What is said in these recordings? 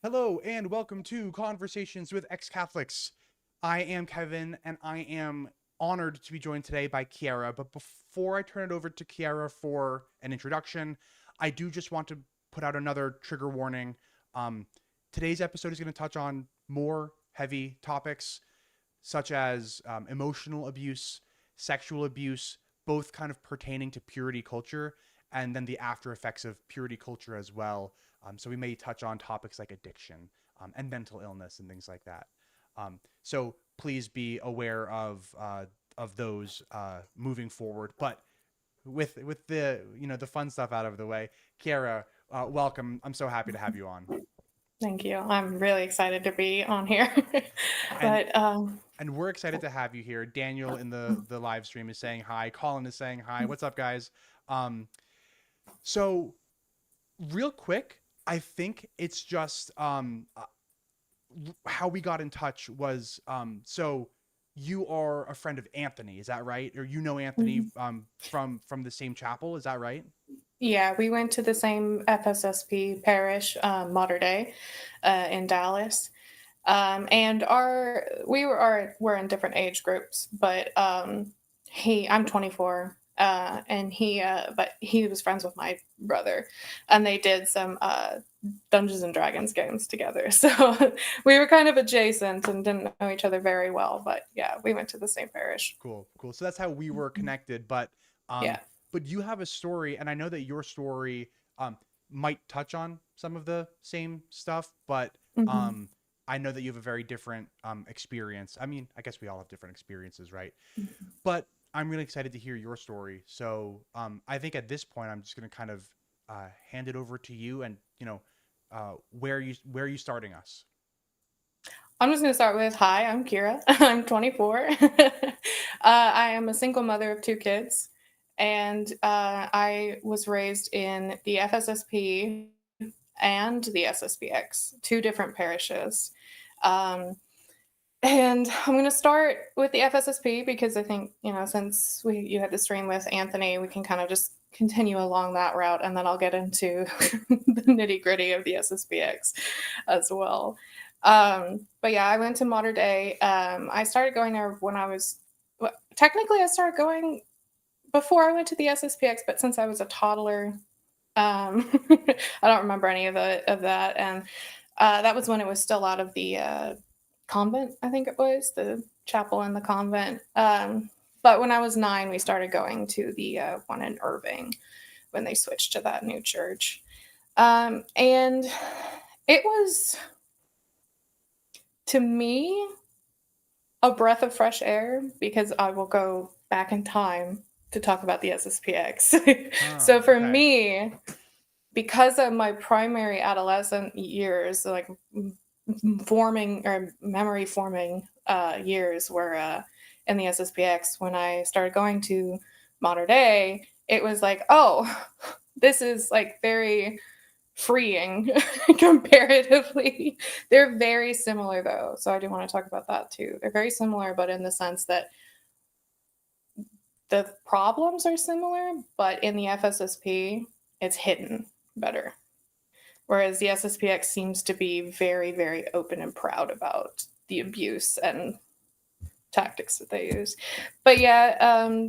Hello and welcome to Conversations with ExCatholics. I am Kevin and I am honored to be joined today by Kiera. But before I turn it over to Kiera for an introduction, I do just want to put out another trigger warning. Um, Today's episode is going to touch on more heavy topics such as emotional abuse, sexual abuse, both kind of pertaining to purity culture, and then the after effects of purity culture as well. So we may touch on topics like addiction and mental illness and things like that. So please be aware of those moving forward. But with the the fun stuff out of the way, Kiera, welcome. I'm so happy to have you on. Thank you. I'm really excited to be on here. And but and we're excited to have you here. Daniel in the live stream is saying hi. Colin is saying hi. What's up, guys? Um, so real quick, I think it's just how we got in touch was so you are a friend of Anthony, is that right? Or you know Anthony Mhm. from the same chapel, is that right? Yeah, we went to the same FSSP parish, Mater Day, in Dallas. And we're in different age groups, but I'm 24, and but he was friends with my brother, and they did some Dungeons and Dragons games together. So we were kind of adjacent and didn't know each other very well, but yeah, we went to the same parish. Cool, cool. So that's how we were connected. Um, Yeah. but you have a story, and I know that your story might touch on some of the same stuff, but hmm um, I know that you have a very different experience. I mean, I guess we all have different experiences, right? But I'm really excited to hear your story. So I think at this point, I'm just going to kind of hand it over to you, and where are you starting us? I'm just going to start with hi, I'm Kiera. I'm 24. I am a single mother of two kids, and I was raised in the FSSP and the SSPX, two different parishes. Um, and I'm going to start with the FSSP because I think, since you had the stream with Anthony, we can kind of just continue along that route, and then I'll get into the nitty gritty of the SSPX as well. But yeah, I went to Mater Day. I started going there when well, technically, I started going before I went to the SSPX, but since I was a toddler, I don't remember any of that. And that was when it was still out of the convent, I think it was, the chapel in the convent. But when I was 9, we started going to the one in Irving when they switched to that new church. And it was, to me, a breath of fresh air because I will go back in time to talk about the SSPX. So Oh, for okay. me, because of my primary adolescent years, like forming or memory forming years, were in the SSPX, when I started going to Mater Day, it was like, oh, this is like very freeing comparatively. They're very similar though, so I do want to talk about that too. They're very similar, but in the sense that the problems are similar, but in the FSSP, it's hidden better. Whereas the SSPX seems to be very, very open and proud about the abuse and tactics that they use. But yeah,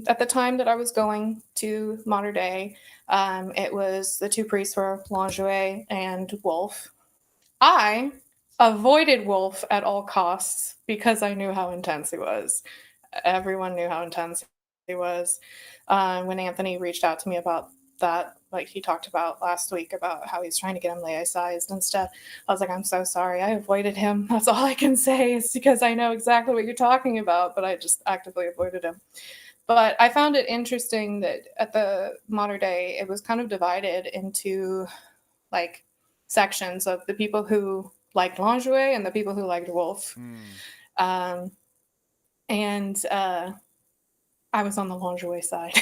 at the time that I was going to Mater Day, it was the two priests were Langouet and Wolf. I avoided Wolf at all costs because I knew how intense he was. Everyone knew how intense he was. When Anthony reached out to me about that, like he talked about last week about how he's trying to get him laicized and stuff, I was like, I'm so sorry. I avoided him. That's all I can say is because I know exactly what you're talking about, but I just actively avoided him. But I found it interesting that at the Mater Day, it was kind of divided into like sections of the people who liked Lingerie and the people who liked Wolf. Hmm. Um, and I was on the Lingerie side.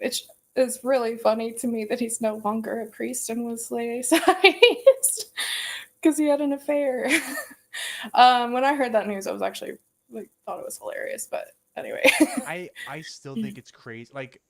It is really funny to me that he's no longer a priest and was laicized because he had an affair. When I heard that news, I was actually like thought it was hilarious. But anyway, I still think it's crazy. Like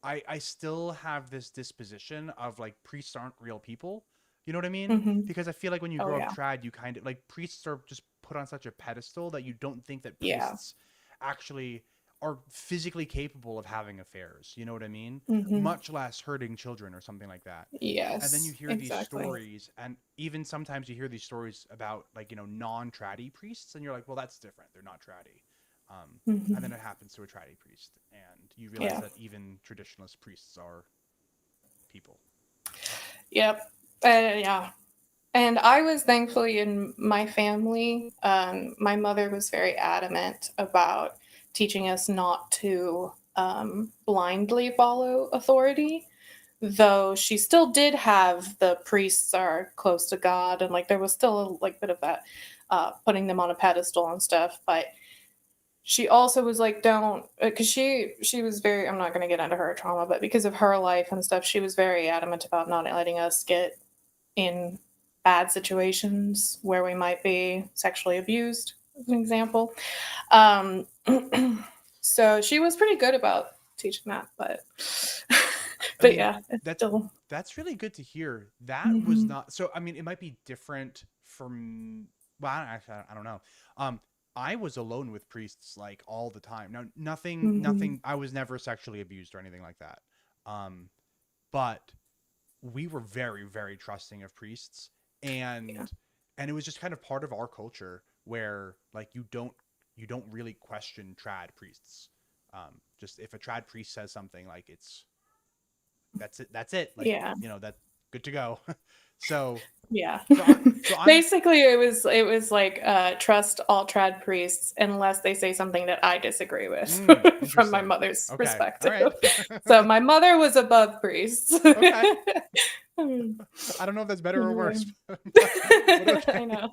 I still have this disposition of like priests aren't real people. You know what I mean? Hmm. Because I feel like when you Oh grow up yeah. trad, you kind of like priests are just put on such a pedestal that you don't think that Yeah. priests actually are physically capable of having affairs. You know what I mean? Hmm. Much less hurting children or something like that. And then you Yes, hear these exactly. stories, and even sometimes you hear these stories about like, non-traddy priests, and you're like, well, that's different. They're not traddy. And then Hmm. it happens to a traddy priest, and you realize Yeah. that even traditionalist priests are people. Yep. Yeah. And I was thankfully in my family. My mother was very adamant about teaching us not to blindly follow authority, though she still did have the priests are close to God, and like there was still a like bit of that putting them on a pedestal and stuff. But she also was like, don't, because she was very. I'm not going to get into her trauma, but because of her life and stuff, she was very adamant about not letting us get in bad situations where we might be sexually abused, as an example. Um, so she was pretty good about teaching that, but I but mean, yeah, it's that's still. that's really good to hear. That was Hmm. not so. I mean, it might be different from. Well, I don't know. I was alone with priests like all the time. Now, Hmm. nothing. I was never sexually abused or anything like that. Um, but we were very, very trusting of priests, Yeah. and it was just kind of part of our culture where like you don't really question trad priests. Just if a trad priest says something, like that's it, like, Yeah. that good to go. so Yeah. so I'm Basically, it was like trust all trad priests unless they say something that I disagree with from my interesting. mother's Okay, all perspective. right. So my mother was above priests. Okay, Hmm. I don't know if that's better or Anyway. worse, but okay. I know.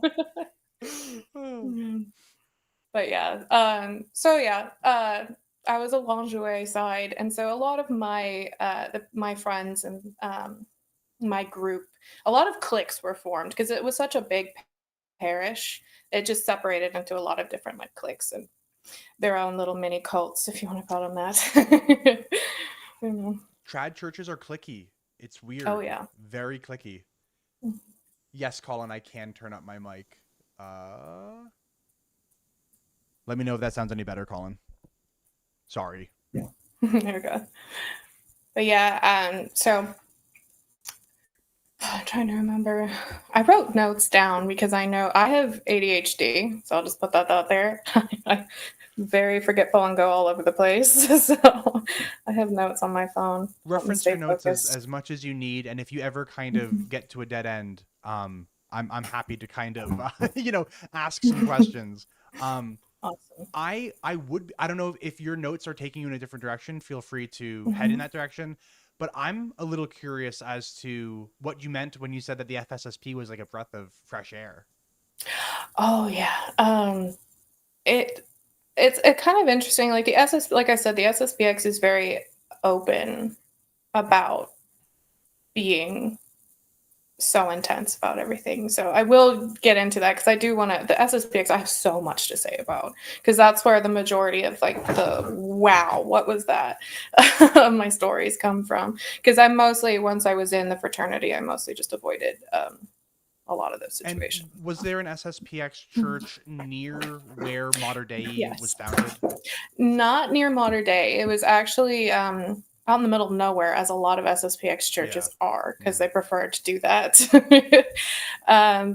Mhm. But yeah, so yeah, I was a lingerie side, and so a lot of my friends and my group, a lot of cliques were formed because it was such a big parish. It just separated into a lot of different like cliques and their own little mini cults, if you want to call them that. Mhm. Trad churches are clicky. It's Oh weird, yeah. very clicky. Yes, Colin, I can turn up my mic. uh Let me know if that sounds any better, Colin. Sorry. There we go. But yeah, so I'm trying to remember. I wrote notes down because I know I have ADHD, so I'll just put that out there. I'm very forgetful and go all over the place. So I have notes on my phone. Help me Reference your stay notes focused. as much as you need, and if you ever kind of Mhm. get to a dead end, I'm happy to kind of ask some questions. um Awesome. I don't know if your notes are taking you in a different direction. Feel free to head in Hmm. that direction. But I'm a little curious as to what you meant when you said that the FSSP was like a breath of fresh air. Oh yeah. It it's kind of interesting. Like the SS, like I said, the SSPX is very open about being so intense about everything. So I will get into that because I do want to. The SSPX, I have so much to say about because that's where the majority of like the wow, what was that? Of my stories come from. Because I mostly, once I was in the fraternity, I mostly just avoided a lot of those And situations. was there an SSPX Mhm. church near where Mater Dei was Yes. founded? Not near Mater Dei. It was actually out in the middle of nowhere, as a lot of SSPX Yeah. churches are, because Mm, they prefer to do that.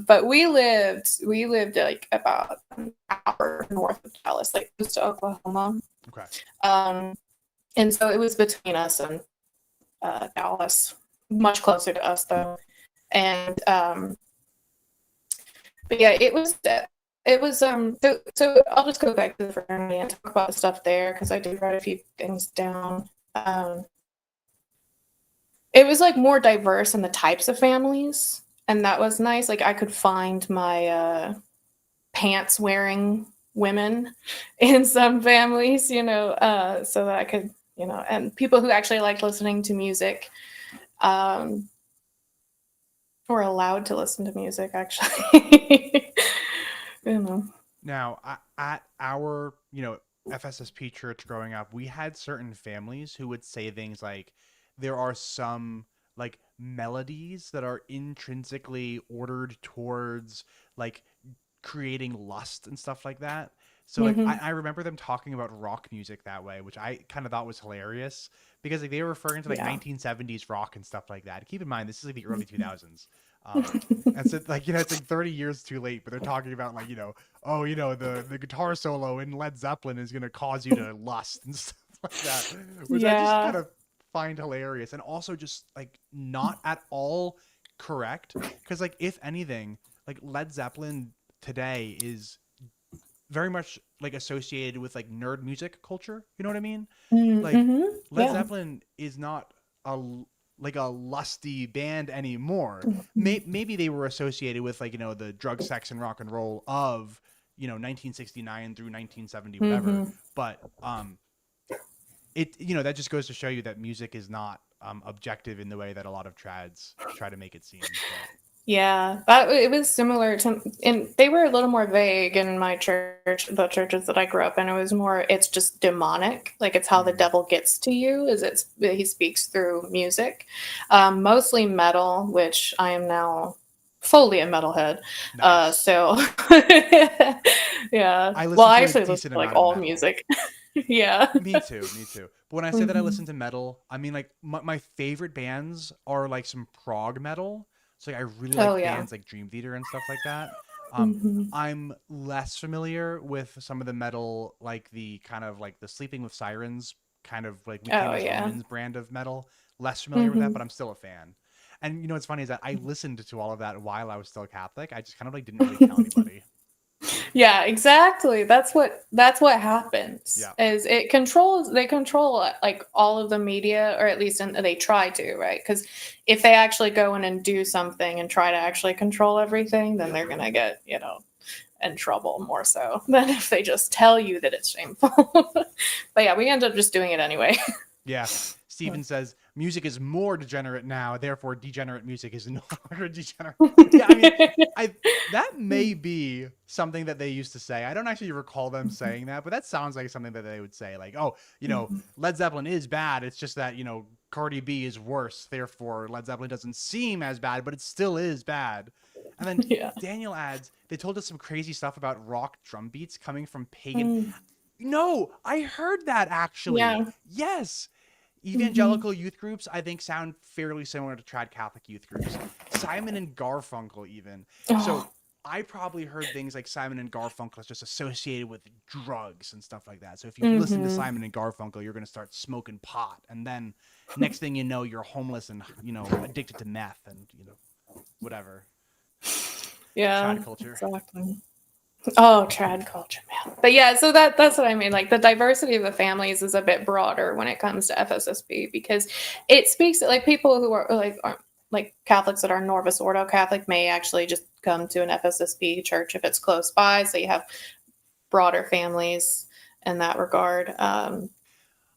But we lived like about an hour north of Dallas, like close to Oklahoma. okay. Um, and so it was between us and Dallas, much closer to us though. And but yeah, so I'll just go back to the fraternity and talk about the stuff there because I did write a few things down. It was like more diverse in the types of families, and that was nice. Like I could find my pants wearing women in some families, so that I could, and people who actually liked listening to music, um, were allowed to listen to music actually. you know. Now, at our, FSSP church growing up, we had certain families who would say things like, there are some like melodies that are intrinsically ordered towards like creating lust and stuff like that. So like Mm-hmm. I remember them talking about rock music that way, which I kind of thought was hilarious because like they were referring to like Yeah. 1970s rock and stuff like that. Keep in mind this is like the early 2000s. And so like it's like 30 years too late, but they're talking about like oh the guitar solo in Led Zeppelin is gonna cause you to lust and stuff like that, which I just Yeah. kind of find hilarious and also just like not at all correct because like if anything like Led Zeppelin today is very much like associated with like nerd music culture. You know what I mean? Like Mm-hmm. Led Yeah. Zeppelin is not a like a lusty band anymore. Mhm. Maybe they were associated with like the drug, sex, and rock and roll of 1969 through 1970 whatever. Mhm. But it that just goes to show you that music is not objective in the way that a lot of trads try to make it seem. But Yeah, it was similar to, and they were a little more vague in my church, the churches that I grew up in. It was more, it's just demonic. Like it's how the mm, devil gets to you, is he speaks through music, mostly metal, which I am now fully a metalhead. nice. So yeah. I Well, listen I to a actually listen decent to like amount of all metal. music. Yeah. Me too, me too. But when I say that I listen Mhm. to metal, I mean like my favorite bands are like some prog metal. So like I really Oh like yeah. bands like Dream Theater and stuff like that. Um, Hmm. I'm less familiar with some of the metal, like the kind of like the Sleeping with Sirens, kind of like We Came Oh as yeah. Humans brand of metal. Less familiar with that, but Hmm. I'm still a fan. And what's funny is that I listened to all of that while I was still Catholic. I just kind of like didn't really tell anybody. Yeah, exactly. That's what happens. Yeah. Is they control like all of the media, or at least they try to, right? Because if they actually go in and do something and try to actually control everything, then they're gonna get in trouble more so than if they just tell you that it's shameful. But yeah, we end up just doing it anyway. Yeah. Steven says music is more degenerate now, therefore degenerate music is no longer degenerate. Yeah, I mean, I that may be something that they used to say. I don't actually recall them saying that, but that sounds like something that they would say. Like, oh, Led Zeppelin is bad. It's just that, Cardi B is worse, therefore Led Zeppelin doesn't seem as bad, but it still is bad. And then Yeah. Daniel adds, they told us some crazy stuff about rock drum beats coming from pagan. Mm, No, I heard that actually. yeah. Yes. Hmm. Evangelical youth groups, I think, sound fairly similar to Trad Catholic youth groups. Simon and Garfunkel, even. So Oh. I probably heard things like Simon and Garfunkel is just associated with drugs and stuff like that. So if you listen to Hmm. Simon and Garfunkel, you're going to start smoking pot. And then next thing you know, you're homeless and, addicted to meth and, whatever. Yeah. Trad culture. Exactly. Oh, trad culture, man. But yeah, so that's what I mean. Like the diversity of the families is a bit broader when it comes to FSSP, because it speaks like people who are like aren't like Catholics that are Norvis Ordo Catholic may actually just come to an FSSP church if it's close by. So you have broader families in that regard.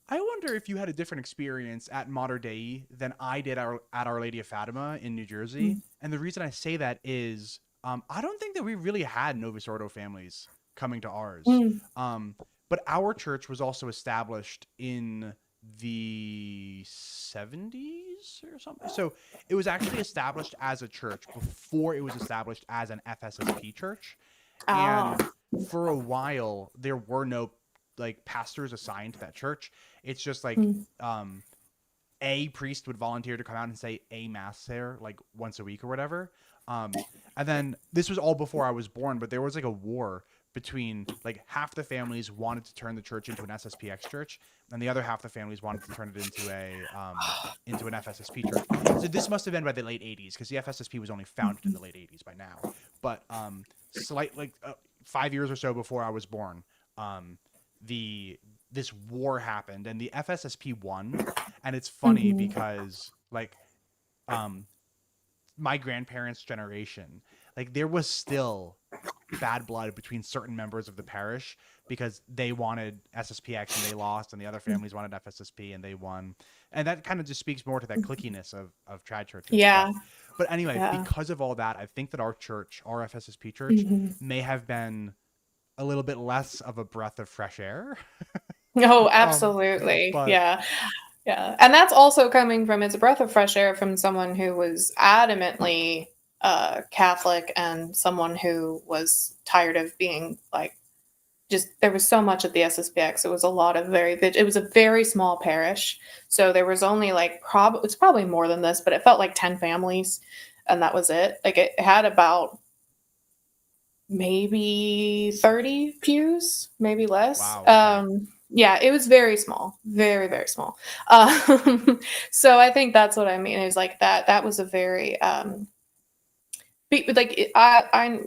I wonder if you had a different experience at Mater Dei than I did at Our Lady of Fatima in New Jersey. And the reason I say that is I don't think that we really had Novus Ordo families coming to ours. Mm, Um, but our church was also established in the 70s or something. So it was actually established as a church before it was established as an FSSP church. oh. And for a while, there were no like pastors assigned to that church. It's just like Mm, a priest would volunteer to come out and say a mass there like once a week or whatever. And then this was all before I was born, but there was like a war between like half the families wanted to turn the church into an SSPX church, and the other half the families wanted to turn it into an FSSP church. So this must have been by the late 80s because the FSSP was only founded in the late 80s by now. But slight like 5 years or so before I was born, the this war happened and the FSSP won. And it's funny mhm, because like um my grandparents' generation, like there was still bad blood between certain members of the parish because they wanted SSPX and they lost, and the other families wanted FSSP and they won. And that kind of just speaks more to that clickiness of trad churches. yeah. But anyway, Yeah. because of all that, I think that our church, our FSSP church, Mhm. may have been a little bit less of a breath of fresh air. Oh, um, absolutely. but Yeah. Yeah. And that's also coming from, it's a breath of fresh air from someone who was adamantly Catholic and someone who was tired of being like, just there was so much at the SSPX. It was a lot of it was a very small parish. So there was only like, it's probably more than this, but it felt like 10 families and that was it. Like it had about maybe 30 pews, maybe less. Wow. Okay. Yeah, it was very small, very, very small. So I think that's what I mean is like that was a very, I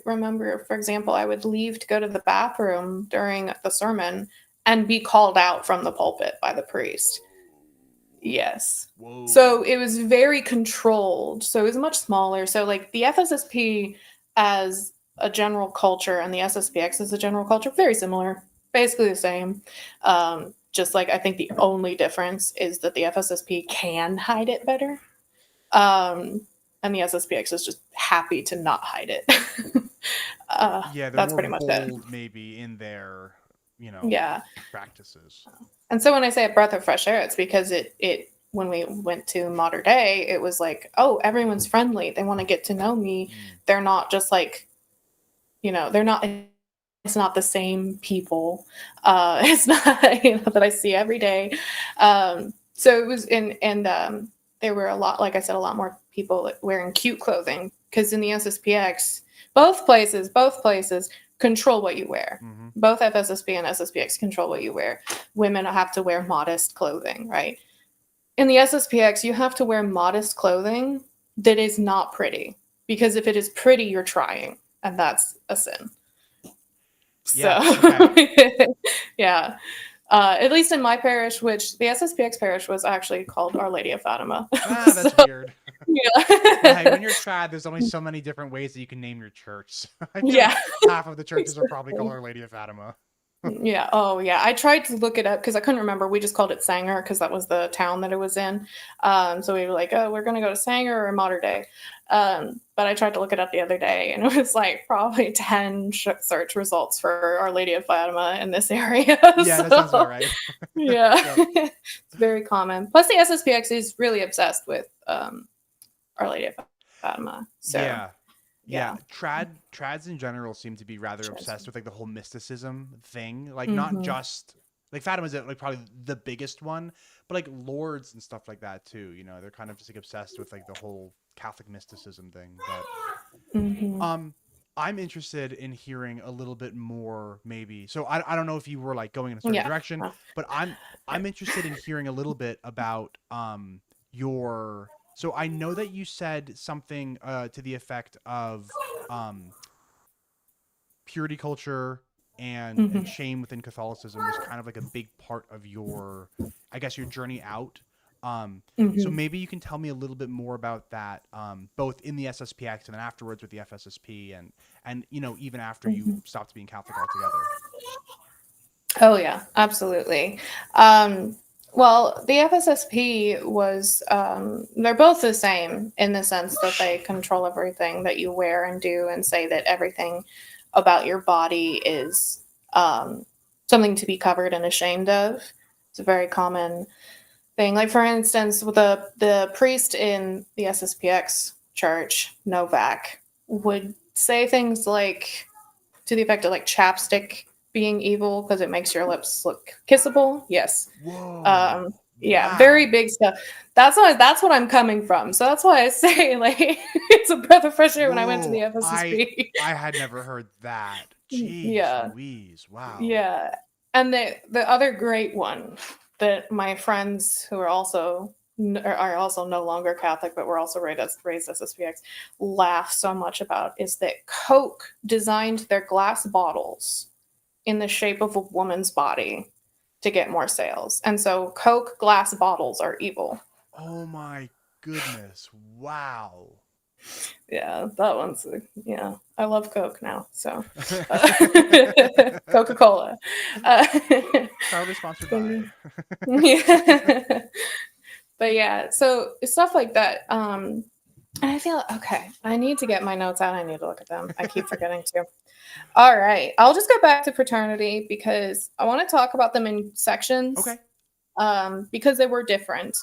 remember, for example, I would leave to go to the bathroom during the sermon and be called out from the pulpit by the priest. Yes. Whoa. So it was very controlled. So it was much smaller. So like the FSSP as a general culture and the SSPX as a general culture, very similar, basically the same. Just like I think the only difference is that the FSSP can hide it better. And the SSPX is just happy to not hide it. Yeah, they're That's more pretty much it. bold maybe in their, Yeah. practices. And so when I say a breath of fresh air, it's because it when we went to modern day, it was like, oh, everyone's friendly. They want to get to know me. They're not just like, they're not, it's not the same people. It's not, that I see every day. So it was there were a lot, like I said, a lot more people wearing cute clothing because in the SSPX, both places control what you wear. Mm-hmm. Both FSSP and SSPX control what you wear. Women have to wear modest clothing, right? In the SSPX, you have to wear modest clothing that is not pretty because if it is pretty, you're trying, and that's a sin. Yeah, So, okay. yeah. At least in my parish, which the SSPX parish was actually called Our Lady of Fatima. That's weird. Yeah. Hey, when you're trad, there's only so many different ways that you can name your church. I feel like half of the churches are probably called Our Lady of Fatima. Yeah. Oh, yeah. I tried to look it up because I couldn't remember. We just called it Sanger because that was the town that it was in. So we were like, oh, we're going to go to Sanger or Mater Dei. But I tried to look it up the other day, and it was like probably 10 search results for Our Lady of Fatima in this area. Yeah, that sounds about right. Yeah. It's very common. Plus, the SSPX is really obsessed with Our Lady of Fatima. So. Yeah. Trads in general seem to be rather obsessed with like the whole mysticism thing. Like not just like Fatima's like probably the biggest one, but like lords and stuff like that too. They're kind of just like obsessed with like the whole Catholic mysticism thing. But I'm interested in hearing a little bit more maybe. So I don't know if you were like going in a certain direction, but I'm interested in hearing a little bit about your. So I know that you said something to the effect of purity culture and shame within Catholicism was kind of like a big part of your, I guess, your journey out. So maybe you can tell me a little bit more about that, both in the SSPX and then afterwards with the FSSP and even after you stopped being Catholic altogether. Oh yeah, absolutely. Well, the FSSP was, they're both the same in the sense that they control everything that you wear and do and say that everything about your body is something to be covered and ashamed of. It's a very common thing. Like, for instance, with the priest in the SSPX church, Novak, would say things like, to the effect of like chapstick being evil because it makes your lips look kissable. Yes. Whoa. Yeah, Wow. very big stuff. That's what I'm coming from. So that's why I say like it's a breath of fresh air when I went to the FSSP. I had never heard that. Jeez, Yeah. Louise. Wow. Yeah. And the other great one that my friends who are also no longer Catholic, but were also raised SSPX, laugh so much about is that Coke designed their glass bottles in the shape of a woman's body to get more sales. And so Coke glass bottles are evil. Oh my goodness. Wow. Yeah, that one's, yeah. I love Coke now, so. Coca-Cola. Proudly sponsored by. Yeah. But yeah, so stuff like that. And I feel, okay, I need to get my notes out. I need to look at them. I keep forgetting to. All right. I'll just go back to fraternity because I want to talk about them in sections. Okay. because they were different.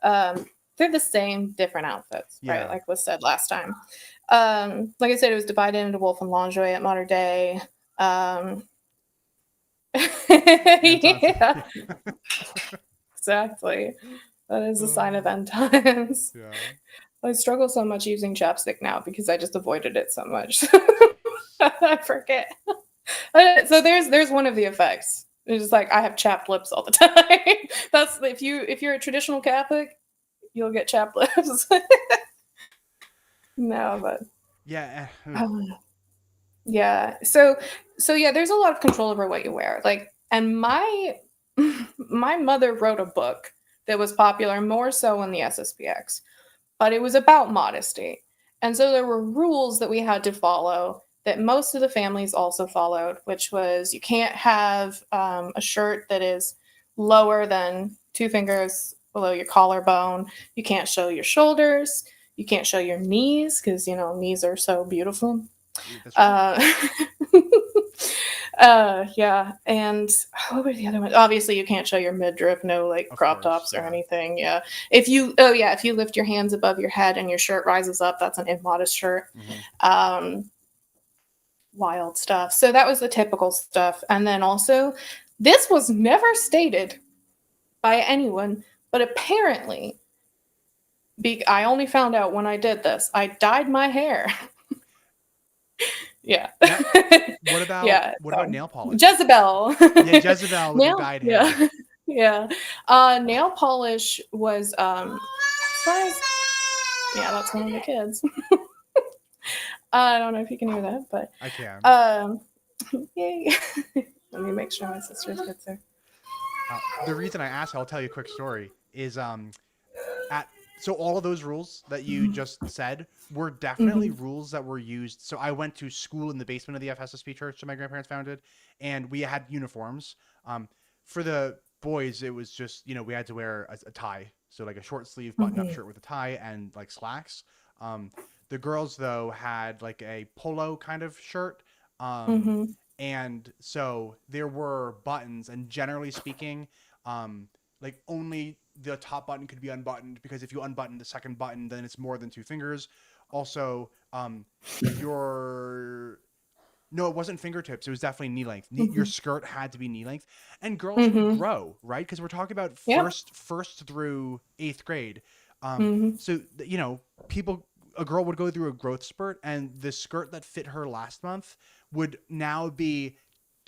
They're the same, different outfits, Yeah. right? Like was said last time. Like I said, it was divided into wolf and lingerie at modern day. Yeah, exactly. That is a sign of end times. Yeah. I struggle so much using chapstick now because I just avoided it so much. I forget. So there's one of the effects. It's just like I have chapped lips all the time. That's if you're a traditional Catholic, you'll get chapped lips. No, but Yeah. yeah. So yeah, there's a lot of control over what you wear. Like, and my my mother wrote a book that was popular more so in the SSPX, but it was about modesty. And so there were rules that we had to follow that most of the families also followed, which was you can't have a shirt that is lower than 2 fingers below your collarbone. You can't show your shoulders. You can't show your knees because, knees are so beautiful. That's right. Yeah. And what were the other ones? Obviously, you can't show your midriff, no like Of crop course, tops or yeah. anything. Yeah. If you lift your hands above your head and your shirt rises up, that's an immodest shirt. Wild stuff. So that was the typical stuff. And then also, this was never stated by anyone, but apparently, I only found out when I did this. I dyed my hair. Yeah. What about Yeah, what about nail polish? Jezebel. Yeah, Jezebel with the dyed hair. Yeah. Nail polish was surprise. Yeah, that's one of the kids. I don't know if you can hear that, but I can. yay. Let me make sure my sister's good there. The reason I asked, I'll tell you a quick story, is so all of those rules that you just said were definitely rules that were used. So I went to school in the basement of the FSSP church that my grandparents founded, and we had uniforms. For the boys, it was just, we had to wear a tie. So like a short sleeve button up shirt with a tie and like slacks. The girls though had like a polo kind of shirt. And so there were buttons, and generally speaking, like only the top button could be unbuttoned, because if you unbutton the second button, then it's more than 2 fingers. Also, no, it wasn't fingertips. It was definitely knee length. Your skirt had to be knee length, and girls would grow, right? Because we're talking about first through 8th grade. So a girl would go through a growth spurt, and the skirt that fit her last month would now be,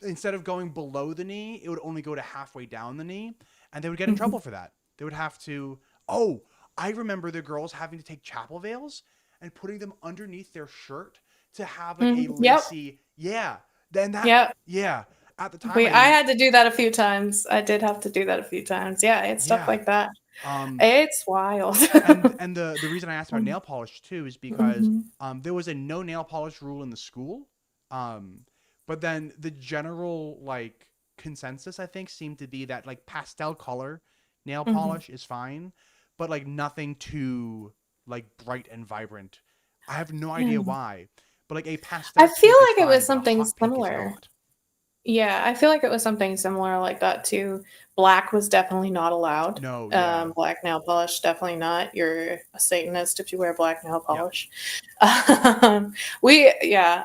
instead of going below the knee, it would only go to halfway down the knee, and they would get in trouble for that. They would have to, I remember the girls having to take chapel veils and putting them underneath their shirt to have like a lacy, at the time. I had to do that a few times. I did have to do that a few times. Yeah, it's stuff like that. It's wild. and the reason I asked about nail polish too is because there was a no nail polish rule in the school, but then the general like consensus, I think, seemed to be that like pastel color nail polish is fine, but like nothing too like bright and vibrant. I have no idea why, but like a pastel. I feel like it was fine, something similar. Yeah, I feel like it was something similar like that too. Black was definitely not allowed. No, black nail polish, definitely not. You're a Satanist if you wear black nail polish. So yeah,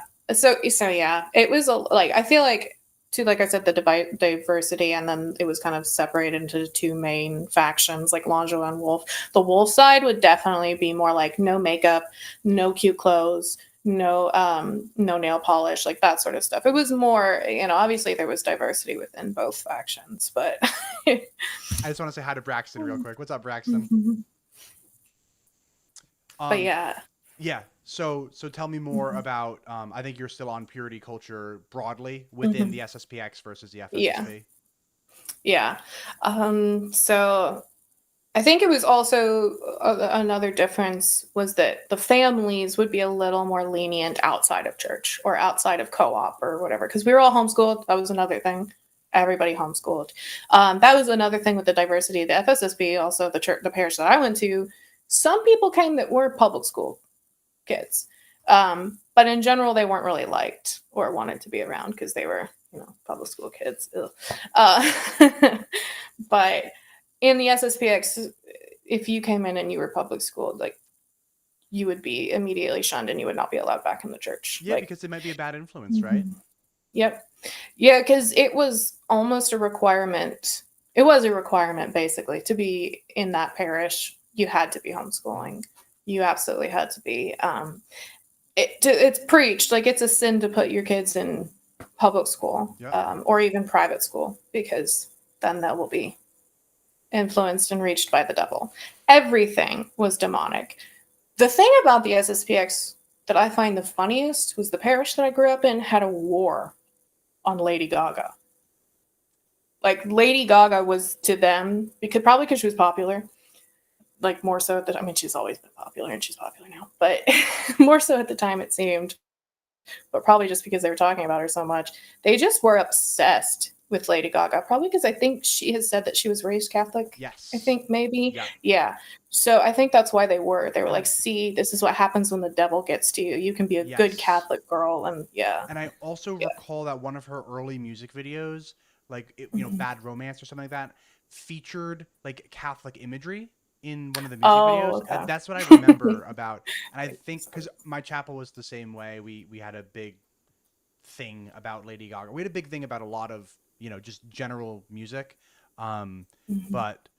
it was I feel like too, like I said, the diversity, and then it was kind of separated into 2 main factions, like lingerie and wolf. The wolf side would definitely be more like no makeup, no cute clothes, no nail polish, like that sort of stuff. It was more, obviously there was diversity within both factions, but I just want to say hi to Braxton real quick. What's up, Braxton? But yeah. So tell me more about, I think you're still on purity culture broadly within the SSPX versus the FSSP. Yeah. So I think it was also another difference was that the families would be a little more lenient outside of church or outside of co-op or whatever, because we were all homeschooled. That was another thing. Everybody homeschooled. That was another thing with the diversity of the FSSP. Also, the parish that I went to, some people came that were public school kids, but in general, they weren't really liked or wanted to be around because they were, public school kids. But in the SSPX, if you came in and you were public schooled, like, you would be immediately shunned and you would not be allowed back in the church. Yeah, like, because it might be a bad influence, right? Yep. Yeah, because it was almost a requirement. It was a requirement, basically, to be in that parish. You had to be homeschooling. You absolutely had to be. It's preached, like, it's a sin to put your kids in public school, Yep. or even private school, because then they will be influenced and reached by the devil. Everything was demonic. The thing about the SSPX that I find the funniest was the parish that I grew up in had a war on Lady Gaga. Like, Lady Gaga was to them, probably because she was popular, like, more so at the time. I mean, she's always been popular and she's popular now, but more so at the time, it seemed, but probably just because they were talking about her so much. They just were obsessed with Lady Gaga, probably because I think she has said that she was raised Catholic. Yes. I think maybe. Yeah. Yeah. So I think that's why they were like, see, this is what happens when the devil gets to you. You can be a good Catholic girl. And yeah. And I also recall that one of her early music videos, like, Bad Romance or something like that, featured like Catholic imagery in one of the music videos. Okay. That's what I remember about. And I think because my chapel was the same way, we had a big thing about Lady Gaga. We had a big thing about a lot of, just general music. But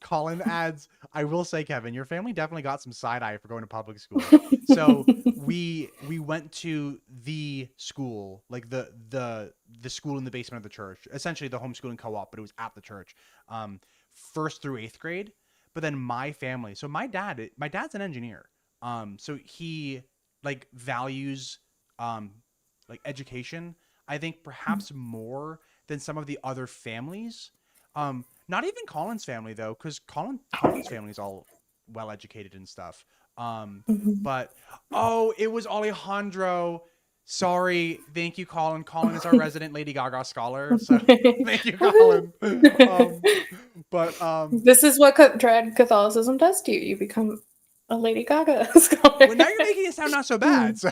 Colin adds, I will say, Kevin, your family definitely got some side eye for going to public school. So we went to the school, like the school in the basement of the church, essentially the homeschooling co-op, but it was at the church, 1st through 8th grade. But then my family, so my dad's an engineer. So he like values like education, I think perhaps more than some of the other families. Not even Colin's family though, because Colin's family is all well educated and stuff. But it was Alejandro. Sorry, thank you, Colin. Colin is our resident Lady Gaga scholar, so thank you, Colin. This is what Trad Catholicism does to you. You become a Lady Gaga scholar. Well, now you're making it sound not so bad. So.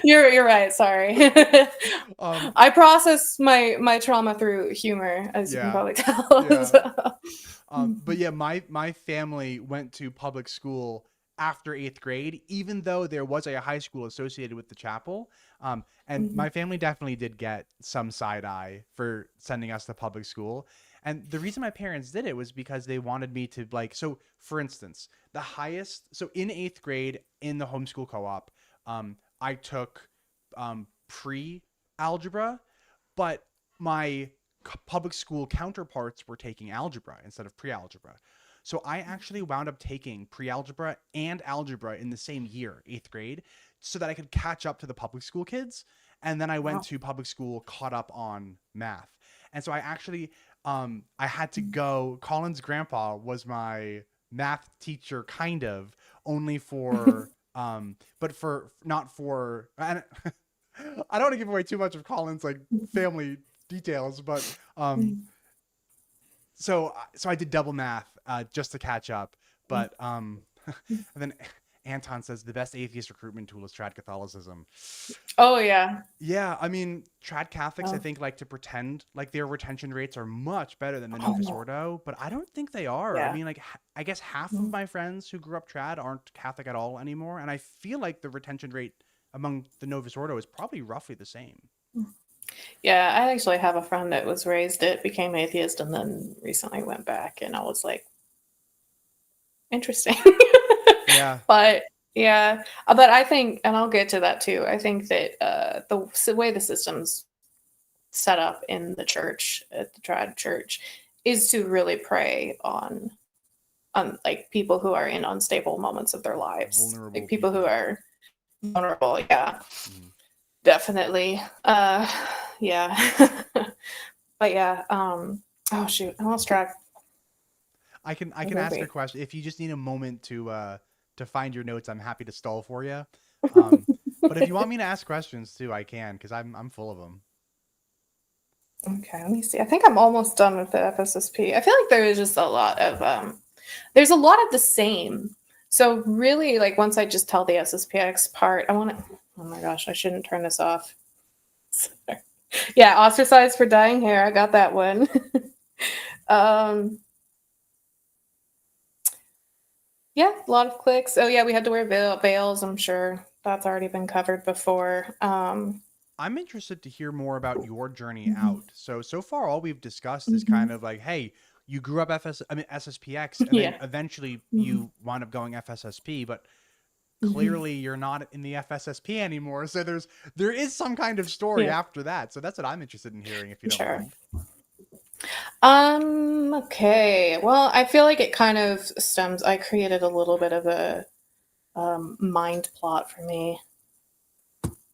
You're right. Sorry. I process my trauma through humor, as you can probably tell. Yeah. So. But yeah, my family went to public school after 8th grade, even though there was a high school associated with the chapel. And my family definitely did get some side eye for sending us to public school. And the reason my parents did it was because they wanted me to, like, so for instance, so in 8th grade in the homeschool co-op, I took pre-algebra, but my public school counterparts were taking algebra instead of pre-algebra. So I actually wound up taking pre-algebra and algebra in the same year, 8th grade, so that I could catch up to the public school kids. And then I went to public school, caught up on math. And so I actually, I had to go, Colin's grandpa was my math teacher, kind of, only for... but not for, I don't want to give away too much of Colin's like family details, but so I did double math just to catch up. But and then Anton says the best atheist recruitment tool is Trad Catholicism. Oh yeah. Yeah, I mean, Trad Catholics I think like to pretend like their retention rates are much better than the Novus Ordo, but I don't think they are. I mean, like, I guess half of my friends who grew up Trad aren't Catholic at all anymore, and I feel like the retention rate among the Novus Ordo is probably roughly the same. Yeah, I actually have a friend that was raised it, became atheist, and then recently went back, and I was like, interesting. Yeah. But yeah, but I think, and I'll get to that too, I think that the way the system's set up in the church, at the Trad Church, is to really prey on like people who are in unstable moments of their lives. Vulnerable like people who are vulnerable. Yeah. Definitely. Yeah. But yeah, oh shoot, I lost track. I can ask a question. If you just need a moment to find your notes, I'm happy to stall for you. But if you want me to ask questions too, I can, because I'm full of them. Okay, let me see. I think I'm almost done with the FSSP. I feel like there is just a lot of there's a lot of the same. So really, like, once I just tell the SSPX part, I want to. Oh my gosh, I shouldn't turn this off. Sorry. Yeah, ostracized for dyeing hair. I got that one. Um, yeah, a lot of clicks. Oh yeah, we had to wear veils. I'm sure that's already been covered before. I'm interested to hear more about your journey Mhm, out. So far, all we've discussed is kind mhm. of like, hey, you grew up SSPX, and then Yeah. eventually Mhm, you wound up going FSSP, but mhm. clearly you're not in the FSSP anymore. So there is some kind of story Yeah, after that. So that's what I'm interested in hearing, if you don't sure. mind. Okay. Well, I feel like it kind of stems. I created a little bit of a mind plot for me.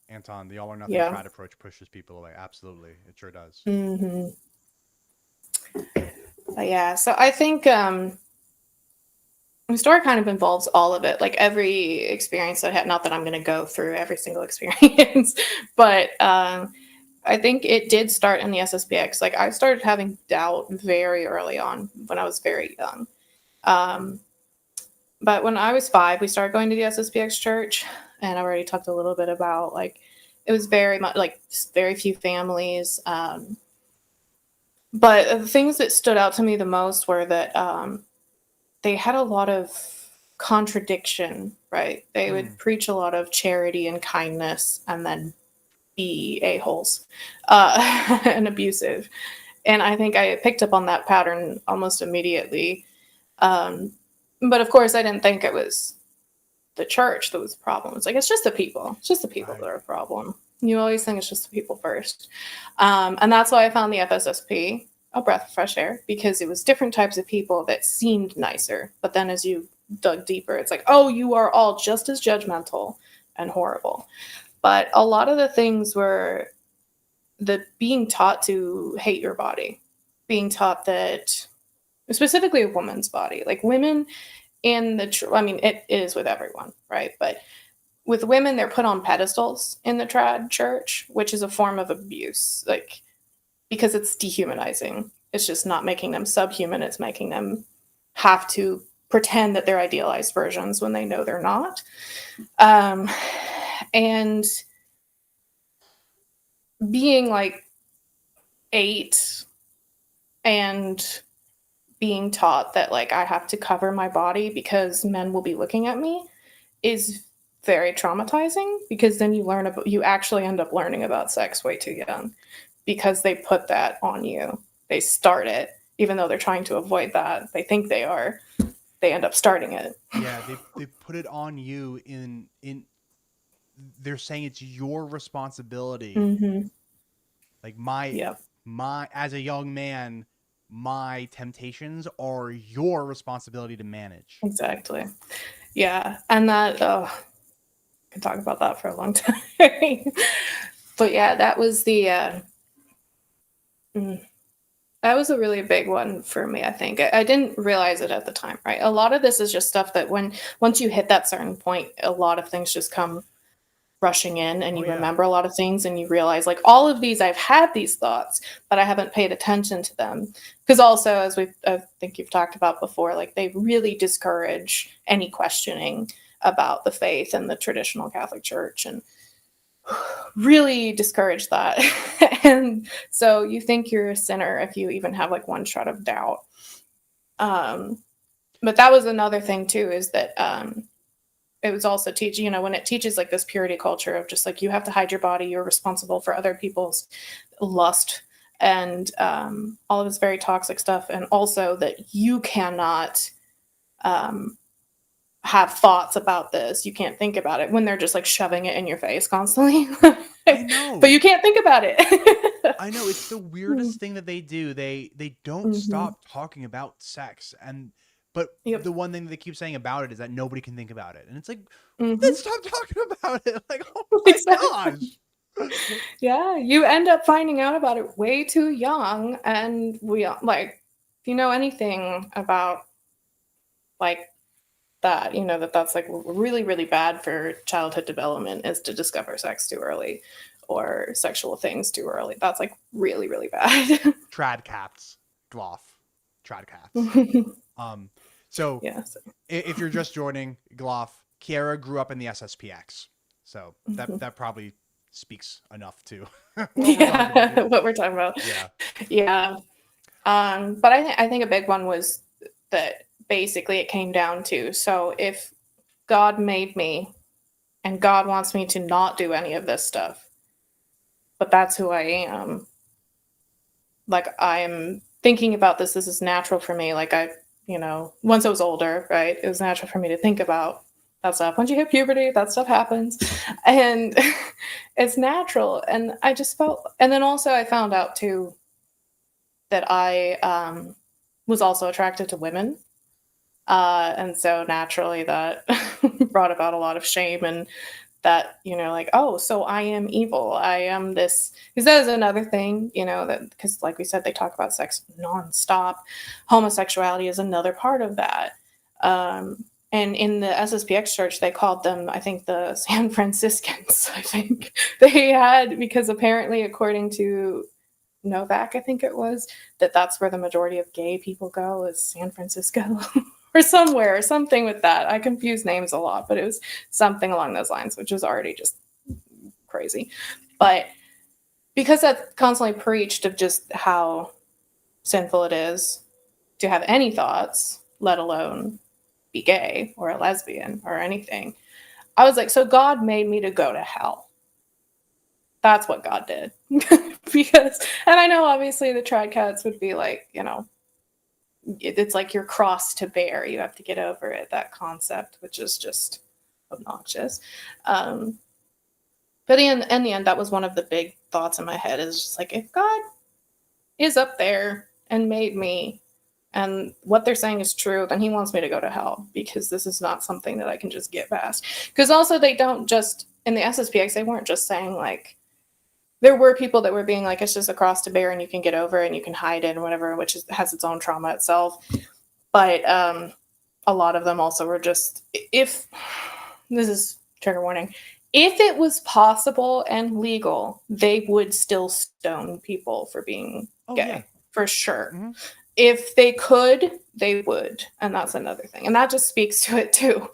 Anton, the all or nothing Yeah. trad approach pushes people away. Absolutely, it sure does. Hmm. But yeah. So I think the story kind of involves all of it, like every experience I had. Not that I'm going to go through every single experience, but I think it did start in the SSPX. Like I started having doubt very early on when I was very young. Um, but when I was 5, we started going to the SSPX church, and I already talked a little bit about like it was very much like very few families. But the things that stood out to me the most were that they had a lot of contradiction, right? They Mm, would preach a lot of charity and kindness and then be a-holes and abusive. And I think I picked up on that pattern almost immediately. Um, but of course, I didn't think it was the church that was the problem. It's like, it's just the people. It's just the people that right. are a problem. You always think it's just the people first. And that's why I found the FSSP a breath of fresh air, because it was different types of people that seemed nicer. But then as you dug deeper, it's like, oh, you are all just as judgmental and horrible. But a lot of the things were the being taught to hate your body, being taught that specifically a woman's body, like women in the, I mean, it is with everyone, right? But with women, they're put on pedestals in the trad church, which is a form of abuse, like because it's dehumanizing. It's just not making them subhuman, it's making them have to pretend that they're idealized versions when they know they're not. Um, and being like 8 and being taught that like I have to cover my body because men will be looking at me is very traumatizing, because then you actually end up learning about sex way too young because they put that on you. They start it even though they're trying to avoid that. They think they are. They end up starting it. Yeah, they put it on you in they're saying it's your responsibility. Mhm. Like Yep. my as a young man, my temptations are your responsibility to manage. Exactly. Yeah, and that I can talk about that for a long time. But yeah, that was the mm, that was a really big one for me, I think. I didn't realize it at the time, right? A lot of this is just stuff that once you hit that certain point, a lot of things just come rushing in, and Oh you yeah. remember a lot of things, and you realize like all of these I've had these thoughts, but I haven't paid attention to them. Because also, as I think you've talked about before, like they really discourage any questioning about the faith and the traditional Catholic Church, and really discourage that. And so you think you're a sinner if you even have like one shred of doubt. Um, but that was another thing too, is that it was also teaching, when it teaches like this purity culture of just like you have to hide your body, you're responsible for other people's lust, and all of this very toxic stuff, and also that you cannot um, have thoughts about this. You can't think about it when they're just like shoving it in your face constantly. I But you know. can't think about it. I know, it's the weirdest thing that they do. They don't Mm-hmm. stop talking about sex, and but Yep. the one thing that they keep saying about it is that nobody can think about it. And it's like, then Mm-hmm. stop talking about it. Like, oh my Exactly. gosh. Yeah, you end up finding out about it way too young, and we like, if you know anything about like that, that's like really, really bad for childhood development, is to discover sex too early or sexual things too early. That's like really, really bad. Trad cats. Gloff. Trad cats. Um, so Yeah. So, if you're just joining, Gloff, Kiera grew up in the SSPX. So mhm. that probably speaks enough to what we're talking about Yeah, here. what we're talking about. Yeah. Yeah. But I think a big one was that basically it came down to, so if God made me and God wants me to not do any of this stuff, but that's who I am. Like, I'm thinking about this is natural for me. Like, once I was older, right, it was natural for me to think about that stuff. Once you hit puberty, that stuff happens. And it's natural. And I just felt, and then also I found out too that I was also attracted to women. And so naturally that brought about a lot of shame, and that, like, oh, so I am evil. I am this. Because that is another thing, that, because like we said, they talk about sex nonstop. Homosexuality is another part of that. And in the SSPX church, they called them, I think, the San Franciscans, I think. They had, because apparently, according to Novak, I think it was, that's where the majority of gay people go, is San Francisco. Or somewhere, or something with that. I confuse names a lot, but it was something along those lines, which was already just crazy. But because that's constantly preached of just how sinful it is to have any thoughts, let alone be gay or a lesbian or anything, I was like, so God made me to go to hell. That's what God did. Because, and I know obviously the Trad Cats would be like, it's like your cross to bear. You have to get over it, that concept, which is just obnoxious. But in the end, that was one of the big thoughts in my head, is just like, if God is up there and made me, and what they're saying is true, then he wants me to go to hell, because this is not something that I can just get past. Because also, they don't just, in the SSPX, they weren't just saying like, there were people that were being like, it's just a cross to bear and you can get over it and you can hide it and whatever, which has its own trauma itself. But a lot of them also were just, if, this is trigger warning, if it was possible and legal, they would still stone people for being gay, yeah, for sure. Mm-hmm. If they could, they would. And that's another thing. And that just speaks to it too.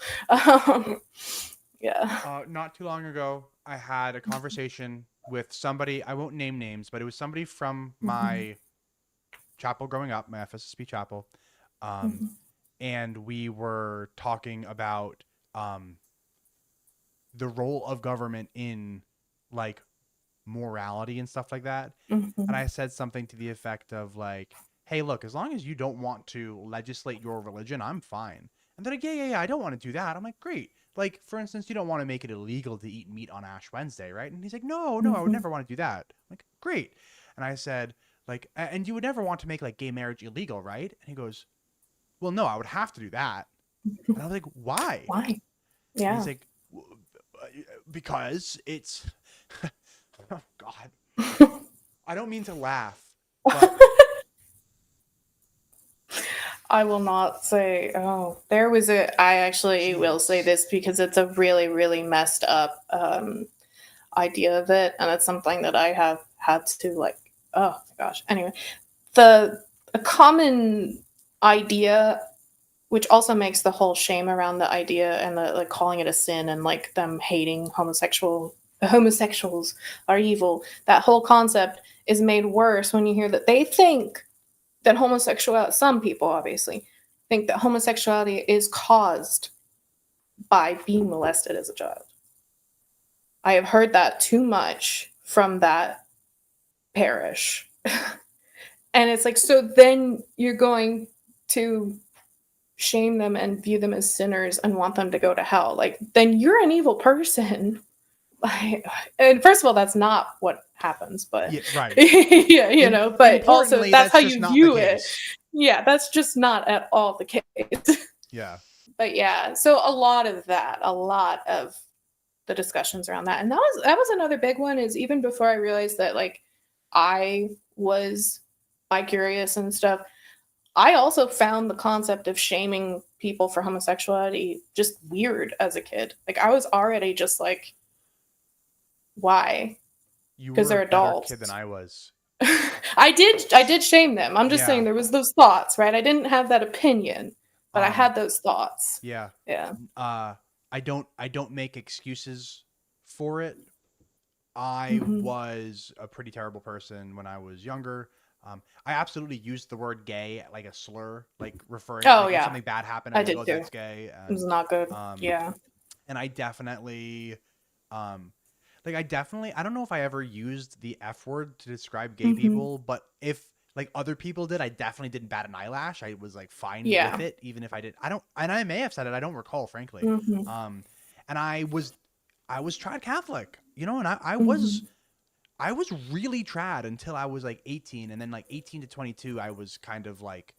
Yeah. Not too long ago, I had a conversation with somebody, I won't name names, but it was somebody from my chapel growing up, my FSSP chapel. And we were talking about the role of government in like morality and stuff like that. And I said something to the effect of like, hey, look, as long as you don't want to legislate your religion, I'm fine. And they're like, yeah, I don't want to do that. I'm like, great. Like, for instance, you don't want to make it illegal to eat meat on Ash Wednesday, right? And he's like, no, I would never want to do that. I'm like, great. And I said, like, and you would never want to make like gay marriage illegal, right? And he goes, well, no, I would have to do that. And I was like, why? Why? Yeah. And he's like, because it's, oh God. I don't mean to laugh, but I will not say, oh, there was I actually will say this because it's a really, really messed up idea of it. And it's something that I have had to like, oh my gosh. Anyway, a common idea, which also makes the whole shame around the idea and the like calling it a sin and like them hating homosexuals are evil. That whole concept is made worse when you hear that they think that homosexuality, some people obviously think that homosexuality is caused by being molested as a child. I have heard that too much from that parish. And it's like, so then you're going to shame them and view them as sinners and want them to go to hell. Like, then you're an evil person. And first of all, that's not what happens, but yeah, right. yeah, but also that's how you view it. Yeah, that's just not at all the case. Yeah. But yeah, so a lot of the discussions around that. And that was another big one, is even before I realized that like I was bi-curious and stuff, I also found the concept of shaming people for homosexuality just weird as a kid. Like, I was already just like, why? Because they're adults. Kid than I was. I did shame them. I'm just saying there was those thoughts, right? I didn't have that opinion, but I had those thoughts. Yeah. Yeah. I don't make excuses for it. I was a pretty terrible person when I was younger. I absolutely used the word gay like a slur, like referring Oh like when yeah, something bad happened, I I'm like, did oh, too. that's gay. It was not good. Um, Yeah. and I definitely, like I definitely, I don't know if I ever used the F word to describe gay Hmm. people, but if like other people did, I definitely didn't bat an eyelash. I was like fine with Yeah. it, even if I did. I don't, and I may have said it. I don't recall, frankly. Hmm. Um, and I was trad Catholic, you know, and Hmm. I was really trad until I was like 18, and then like 18 to 22, I was kind of like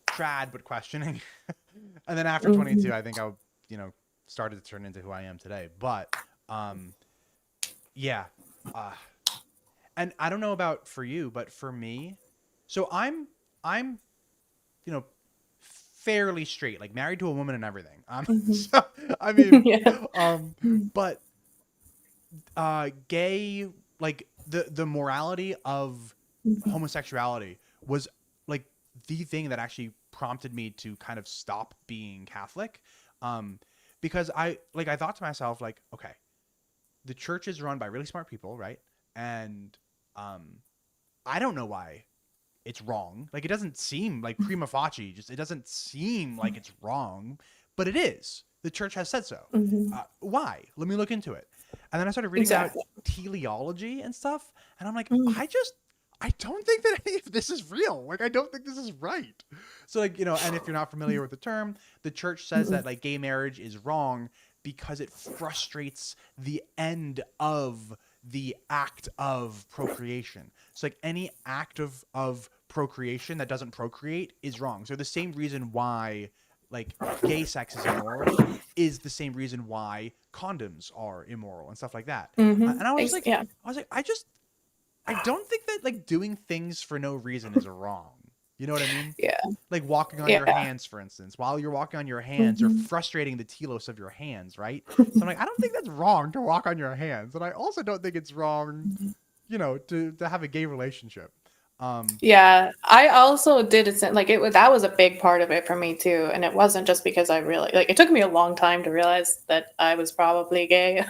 trad but questioning, and then after Hmm. 22, I think I, you know, started to turn into who I am today. But um, yeah, uh, and I don't know about for you, but for me, so I'm you know fairly straight, like married to a woman and everything. Hmm. So I mean, Yeah. um, but gay, like the morality of Hmm. homosexuality was like the thing that actually prompted me to kind of stop being Catholic, um, because I thought to myself like, okay, the church is run by really smart people, right? And um, I don't know why it's wrong. Like it doesn't seem like prima facie, just it doesn't seem like it's wrong, but it is. The church has said so. Hmm. Why? Let me look into it. And then I started reading about Exactly. teleology and stuff, and I'm like, Mm. I don't think that any of this is real. Like I don't think this is right. So like, you know, and if you're not familiar with the term, the church says that Mm-mm. like gay marriage is wrong because it frustrates the end of the act of procreation. So like any act of procreation that doesn't procreate is wrong. So the same reason why like gay sex is immoral is the same reason why condoms are immoral and stuff like that. Mhm. And Yeah. I don't think that like doing things for no reason is wrong. You know what I mean? Yeah. Like walking on your Yeah. hands, for instance. While you're walking on your hands, you're Mhm. frustrating the telos of your hands, right? So I'm like, I don't think that's wrong to walk on your hands, and I also don't think it's wrong, you know, to have a gay relationship. Um, Yeah, I also did it like it was that was a big part of it for me too, and it wasn't just because I really like it took me a long time to realize that I was probably gay,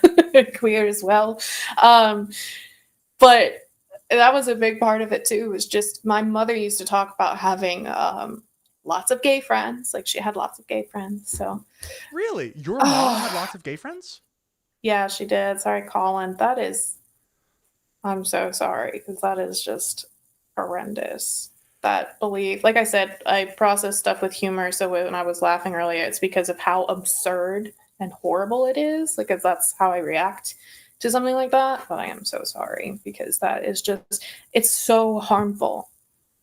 queer as well. Um, but that was a big part of it too. Was just my mother used to talk about having lots of gay friends. Like she had lots of gay friends. So, really, your mom had oh, lots of gay friends? yeah, she did. Sorry, Colin. That is I'm so sorry because that is just horrendous. That belief, like I said, I process stuff with humor. So when I was laughing earlier, it's because of how absurd and horrible it is. Because that's how I react to something like that. But I am so sorry because that is just, it's so harmful.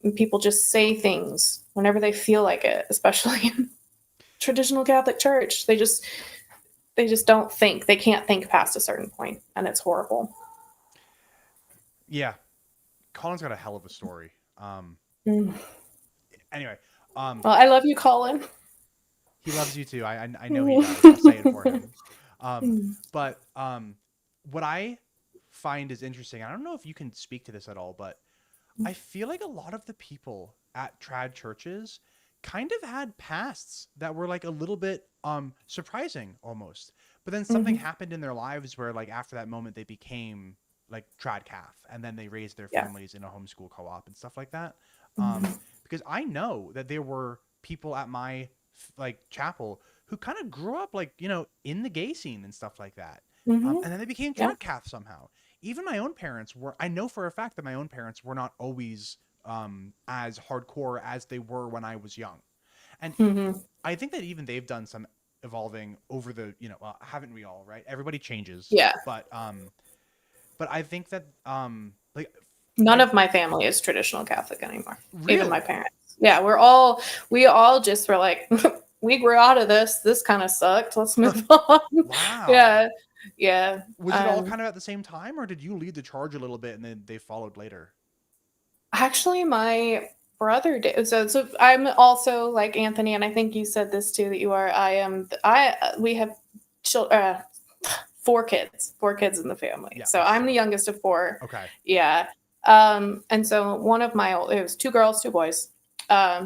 And people just say things whenever they feel like it, especially in traditional Catholic Church. They just don't think. They can't think past a certain point, and it's horrible. Yeah, Colin's got a hell of a story. Mm. Anyway, Well, I love you, Colin. he loves you too. I know he does. I'll say it for Mm. him. Um, but what I find is interesting. I don't know if you can speak to this at all, but I feel like a lot of the people at trad churches kind of had pasts that were like a little bit surprising almost. But then something Mhm. happened in their lives where like after that moment they became like trad calf and then they raised their Yeah. families in a homeschool co-op and stuff like that. Mhm. Because I know that there were people at my like chapel who kind of grew up like, you know, in the gay scene and stuff like that. Mhm. And then they became Yeah. trad calf somehow. Even my own parents were, I know for a fact that my own parents were not always as hardcore as they were when I was young. And Mhm. I think that even they've done some evolving over the, you know, haven't we all, right? Everybody changes, Yeah. but I think that like None I of my family is traditional Catholic anymore. Even my really parents. Yeah, we all just were like, we grew out of this. This kind of sucked. Let's move on. wow. Yeah. Yeah. Was it all kind of at the same time, or did you lead the charge a little bit and then they followed later? Actually, my brother did. So I'm also like Anthony, and I think you said this too that you are. I am. We have children. 4 kids in the family. Yeah, So that's I'm the true. youngest of four. Okay. Yeah. And so one of my it was 2 girls, 2 boys.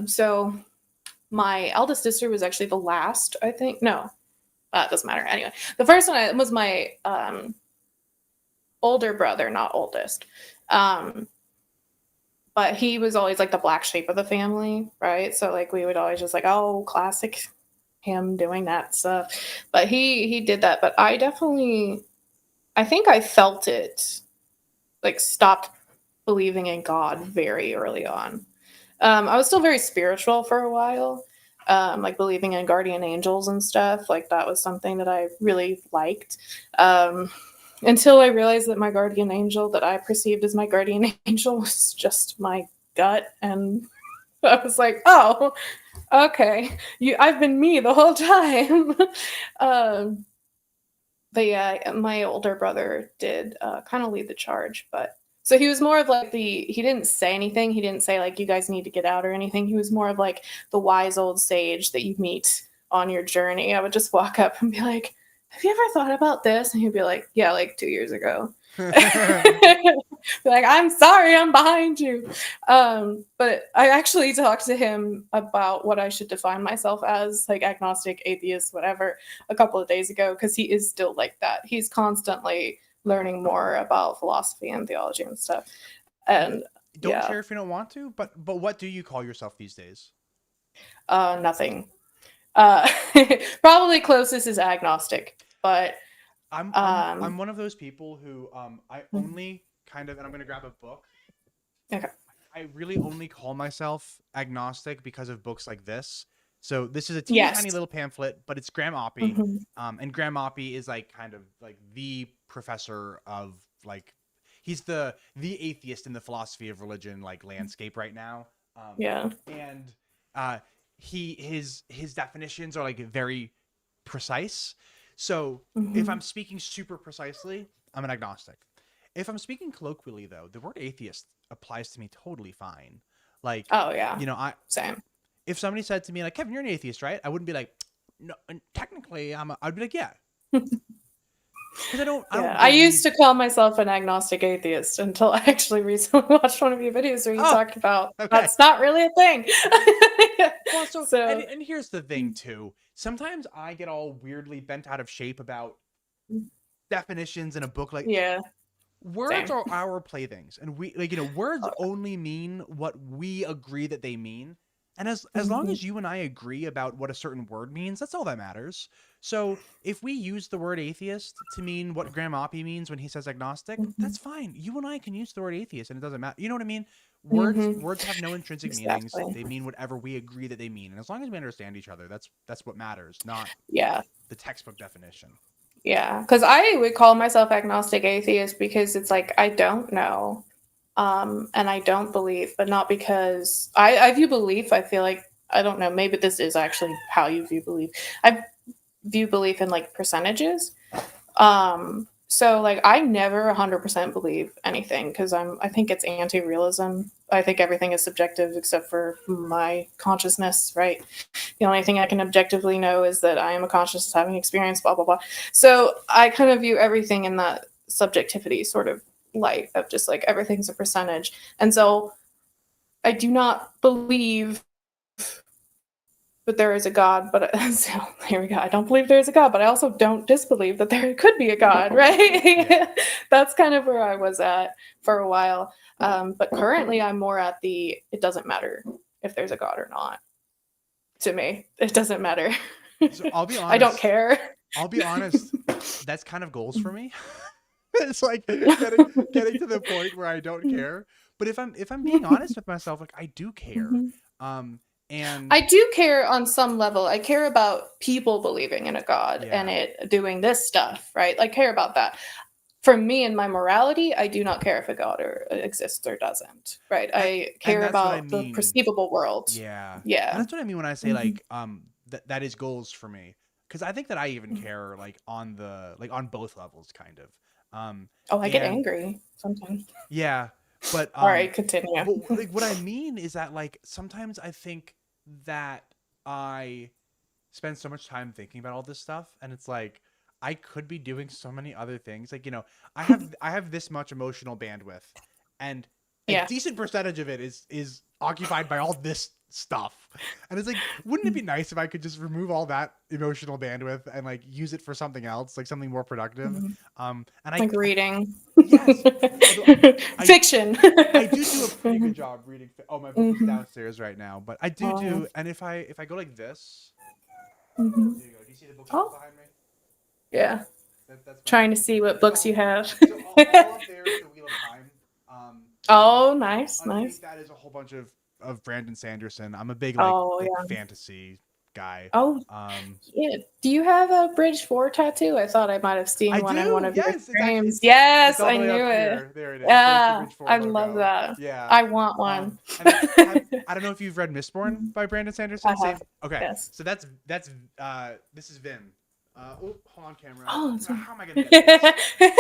So my eldest sister was actually the last, I think. No, it doesn't matter. Anyway, the first one was my older brother, not oldest. Um, but he was always like the black sheep of the family, right? So like we would always just like, oh, classic him doing that stuff. But he did that. But I think I felt it, like stopped believing in God very early on. I was still very spiritual for a while, like believing in guardian angels and stuff. Like that was something that I really liked. Until I realized that my guardian angel that I perceived as my guardian angel was just my gut. And I was like, oh, okay, I've been me the whole time. But yeah, my older brother did kind of lead the charge. But so he was more of like he didn't say anything. He didn't say like, you guys need to get out or anything. He was more of like the wise old sage that you meet on your journey. I would just walk up and be like, have you ever thought about this? And he'd be like, yeah, like 2 years ago. Like, I'm sorry, I'm behind you. But I actually talked to him about what I should define myself as, like agnostic, atheist, whatever, a couple of days ago, because he is still like that. He's constantly learning more about philosophy and theology and stuff. And don't share if you don't want to, but what do you call yourself these days? Nothing. Probably closest is agnostic, but I'm one of those people who I only kind of, and I'm going to grab a book. Okay. I really only call myself agnostic because of books like this. So this is a teeny tiny little pamphlet, but it's Graham Oppie. And Graham Oppie is like kind of like the professor of like, he's the atheist in the philosophy of religion like landscape right now. And his definitions are like very precise. So if I'm speaking super precisely, I'm an agnostic. If I'm speaking colloquially, though, the word atheist applies to me totally fine. Like, oh yeah, you know, same. If somebody said to me like, Kevin, you're an atheist, right? I wouldn't be like, no, technically I'd be like, yeah. Because I used to call myself an agnostic atheist until I actually recently watched one of your videos where you talked about that's not really a thing. Well, and here's the thing too. Sometimes I get all weirdly bent out of shape about definitions in a book. Like, words are our playthings, and we like, you know, words only mean what we agree that they mean. And as long as you and I agree about what a certain word means, that's all that matters. So if we use the word atheist to mean what Graham Oppie means when he says agnostic, that's fine. You and I can use the word atheist and it doesn't matter. You know what I mean? Words have no intrinsic meanings. They mean whatever we agree that they mean. And as long as we understand each other, that's what matters, not the textbook definition. Yeah, because I would call myself agnostic atheist because it's like, I don't know. And I don't believe, but not because I view belief. I feel like, I don't know, maybe this is actually how you view belief. I view belief in like percentages. So like I never 100% believe anything because I think it's anti-realism. I think everything is subjective except for my consciousness, right? The only thing I can objectively know is that I am a consciousness having experience, blah, blah, blah. So I kind of view everything in that subjectivity sort of light of just like everything's a percentage. And so I do not believe that there is a God, but so here we go. I don't believe there is a God, but I also don't disbelieve that there could be a God, right? That's kind of where I was at for a while. But currently I'm more at it doesn't matter if there's a God or not. To me, it doesn't matter. So I'll be honest. I don't care. I'll be honest. That's kind of goals for me. It's like getting to the point where I don't care. But if I'm being honest with myself, like I do care. And I do care on some level. I care about people believing in a God and it doing this stuff, right? I care about that. For me and my morality, I do not care if a God exists or doesn't, right? I care about the perceivable world. Yeah. And that's what I mean when I say like that is goals for me, because I think that I even care like on both levels, kind of. I get angry sometimes. Yeah, but all right, continue. But like what I mean is that like sometimes I think that I spend so much time thinking about all this stuff, and it's like I could be doing so many other things. Like, you know, I have this much emotional bandwidth, and a decent percentage of it is occupied by all this stuff. And it's like, wouldn't it be nice if I could just remove all that emotional bandwidth and like use it for something else, like something more productive? And like reading. Yes. Fiction. I do a pretty good job reading. Oh, my book is downstairs right now, but I do. And if I go like this, there you go. Do you see the bookshelf behind me? Yeah. That's trying to see what books you have. So all up there is the Wheel of Time. Oh, nice. That is a whole bunch of Brandon Sanderson. I'm a big like fantasy guy. Oh, yeah. Do you have a Bridge 4 tattoo? I thought I might have seen one in one of your frames. Yes, I knew it. There it is. Yeah, I love that. Yeah, I want one. I don't know if you've read Mistborn by Brandon Sanderson. I have. Okay, yes. So that's this is Vin. Hold on, camera. Oh, how am I gonna get this?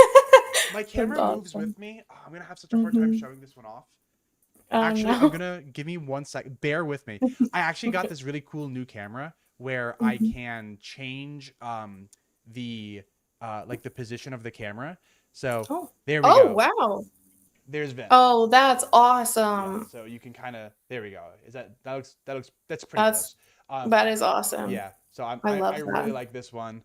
My camera moves with me. Oh, I'm gonna have such a hard time showing this one off. Actually, I'm gonna give me 1 second. Bear with me. I actually got this really cool new camera where I can change the like the position of the camera. So there we go. Oh wow. There's Vin. Oh, that's awesome. Yeah, so you can kind of there we go. That's pretty close. That is awesome. Yeah. So I really like this one.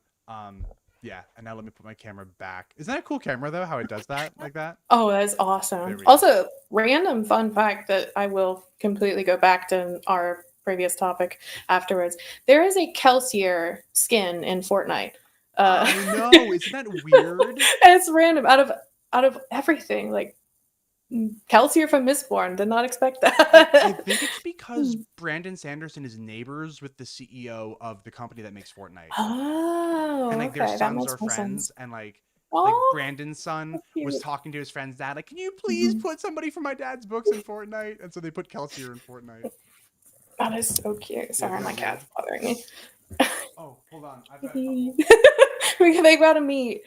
Yeah, and now let me put my camera back. Isn't that a cool camera though? How it does that like that? Oh, that's awesome. Also, random fun fact that I will completely go back to our previous topic afterwards. There is a Kelsier skin in Fortnite. I know, isn't that weird? It's random out of everything. Like Kelsier from Mistborn, did not expect that. I think it's because Brandon Sanderson is neighbors with the CEO of the company that makes Fortnite. Oh, and like their sons are friends, sense. And like Oh, Brandon's son was talking to his friend's dad, like, can you please put somebody from my dad's books in Fortnite? And so they put Kelsier in Fortnite. That is so cute. Sorry, my cat's bothering me. Oh, hold on. I've got they gotta meet.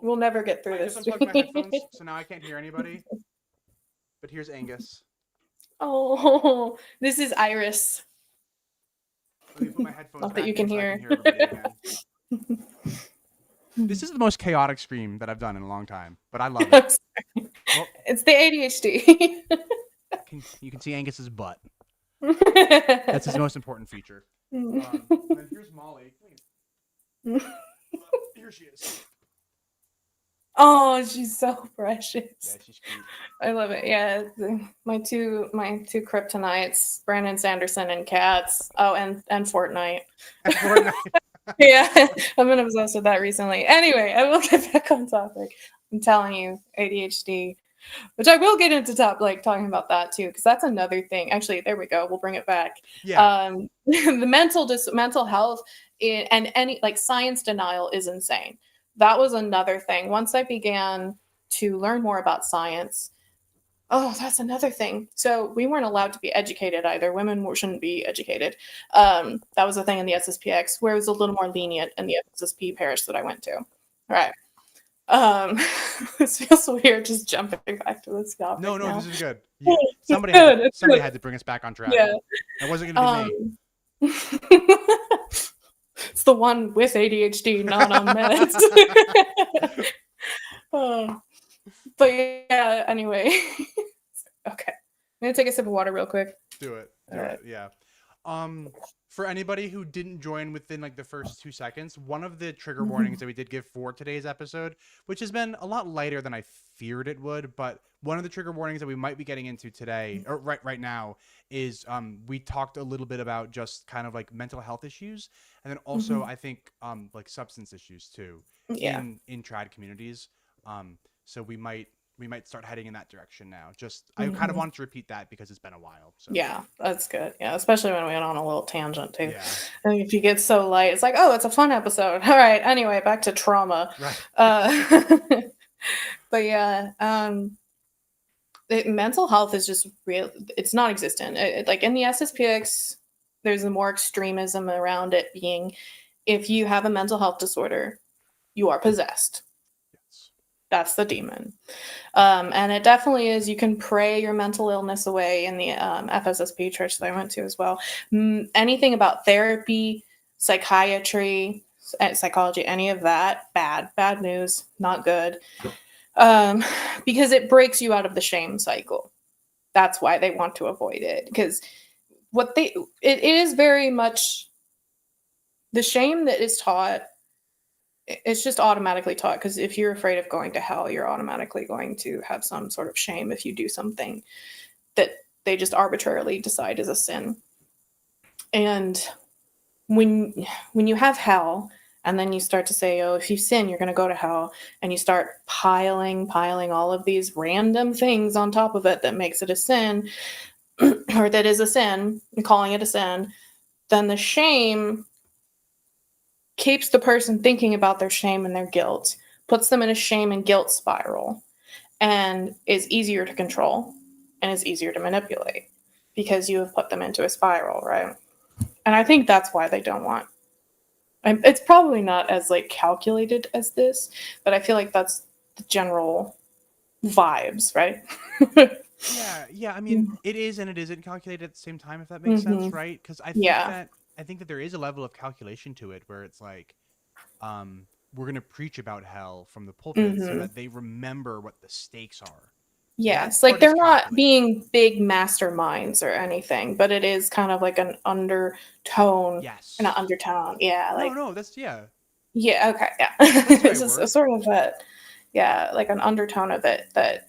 We'll never get through this. I just unplugged my headphones, so now I can't hear anybody. But here's Angus. Oh, this is Iris. Let me put my headphones Not that you can hear. So I can hear everybody again. This is the most chaotic stream that I've done in a long time, but I love it. Well, it's the ADHD. You can see Angus's butt. That's his most important feature. And then here's Molly. Here she is. Oh, she's so precious. Yeah, she's cute. I love it. Yeah, my two kryptonites, Brandon Sanderson and cats. Oh, and Fortnite. And Fortnite. Yeah, I've been obsessed with that recently. Anyway, I will get back on topic. I'm telling you, ADHD, which I will get into talking about that too, because that's another thing. Actually, there we go. We'll bring it back. Yeah. The mental health and any science denial is insane. That was another thing. Once I began to learn more about science, that's another thing. So we weren't allowed to be educated either. Women shouldn't be educated. That was a thing in the SSPX, where it was a little more lenient in the FSSP parish that I went to. All right. This feels weird just jumping back to this topic. No, now. this is good. Yeah, somebody had to bring us back on track. Yeah. It wasn't going to be me. It's the one with ADHD, not on meds. But yeah, anyway. Okay. I'm going to take a sip of water real quick. Do it. Yeah. For anybody who didn't join within the first 2 seconds, one of the trigger warnings that we did give for today's episode, which has been a lot lighter than I feared it would, but one of the trigger warnings that we might be getting into today, or right now, is we talked a little bit about just kind of mental health issues, and then also I think substance issues too. Yeah. In trad communities. So we might start heading in that direction now. I kind of wanted to repeat that because it's been a while. So. Yeah, that's good. Yeah, especially when we went on a little tangent too. Yeah. I think if you get so light, it's it's a fun episode. All right. Anyway, back to trauma. Right. But yeah, mental health is just real. It's not existent. In the SSPX, there's a more extremism around it being, if you have a mental health disorder, you are possessed. That's the demon. And it definitely is. You can pray your mental illness away in the FSSP church that I went to as well. Anything about therapy, psychiatry, psychology, any of that, bad news, not good. Because it breaks you out of the shame cycle. that's why they want to avoid it, because it is very much the shame that is taught. It's just automatically taught, because if you're afraid of going to hell, you're automatically going to have some sort of shame if you do something that they just arbitrarily decide is a sin. And when you have hell, and then you start to say, oh, if you sin, you're going to go to hell, and you start piling all of these random things on top of it that makes it a sin, or that is a sin, and calling it a sin, then the shame keeps the person thinking about their shame and their guilt, puts them in a shame and guilt spiral, and is easier to control and is easier to manipulate because you have put them into a spiral, right? And I think that's why they don't want. It's probably not as like calculated as this, but I feel like that's the general vibes, right? Yeah. I mean, it is and it isn't calculated at the same time, if that makes sense, right? Because I think that there is a level of calculation to it where it's like, we're gonna preach about hell from the pulpit so that they remember what the stakes are. Yes, like they're not being big masterminds or anything, but it is kind of like an undertone. Yes. An undertone. Yeah. Like, no, that's Yeah, okay. Yeah. It's just a sort of like an undertone of it that,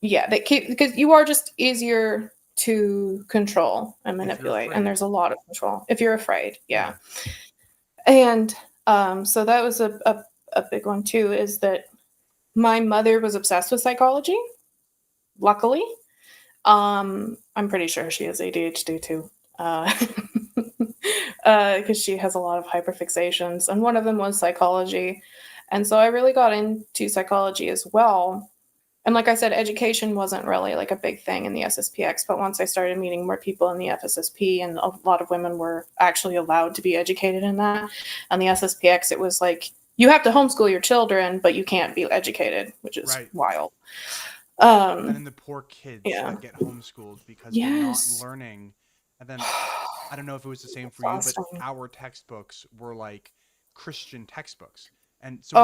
that keep, because you are just easier to control and manipulate, and there's a lot of control if you're afraid. Yeah. And so that was a big one too, is that my mother was obsessed with psychology. Luckily, I'm pretty sure she has ADHD too, because she has a lot of hyperfixations, and one of them was psychology. And so I really got into psychology as well. And like I said, education wasn't really like a big thing in the SSPX, but once I started meeting more people in the FSSP, and a lot of women were actually allowed to be educated in that, and the SSPX, it was like, you have to homeschool your children, but you can't be educated, which is wild. And then the poor kids that get homeschooled because they're not learning. And then I don't know if it was the same for you, but our textbooks were like Christian textbooks. And so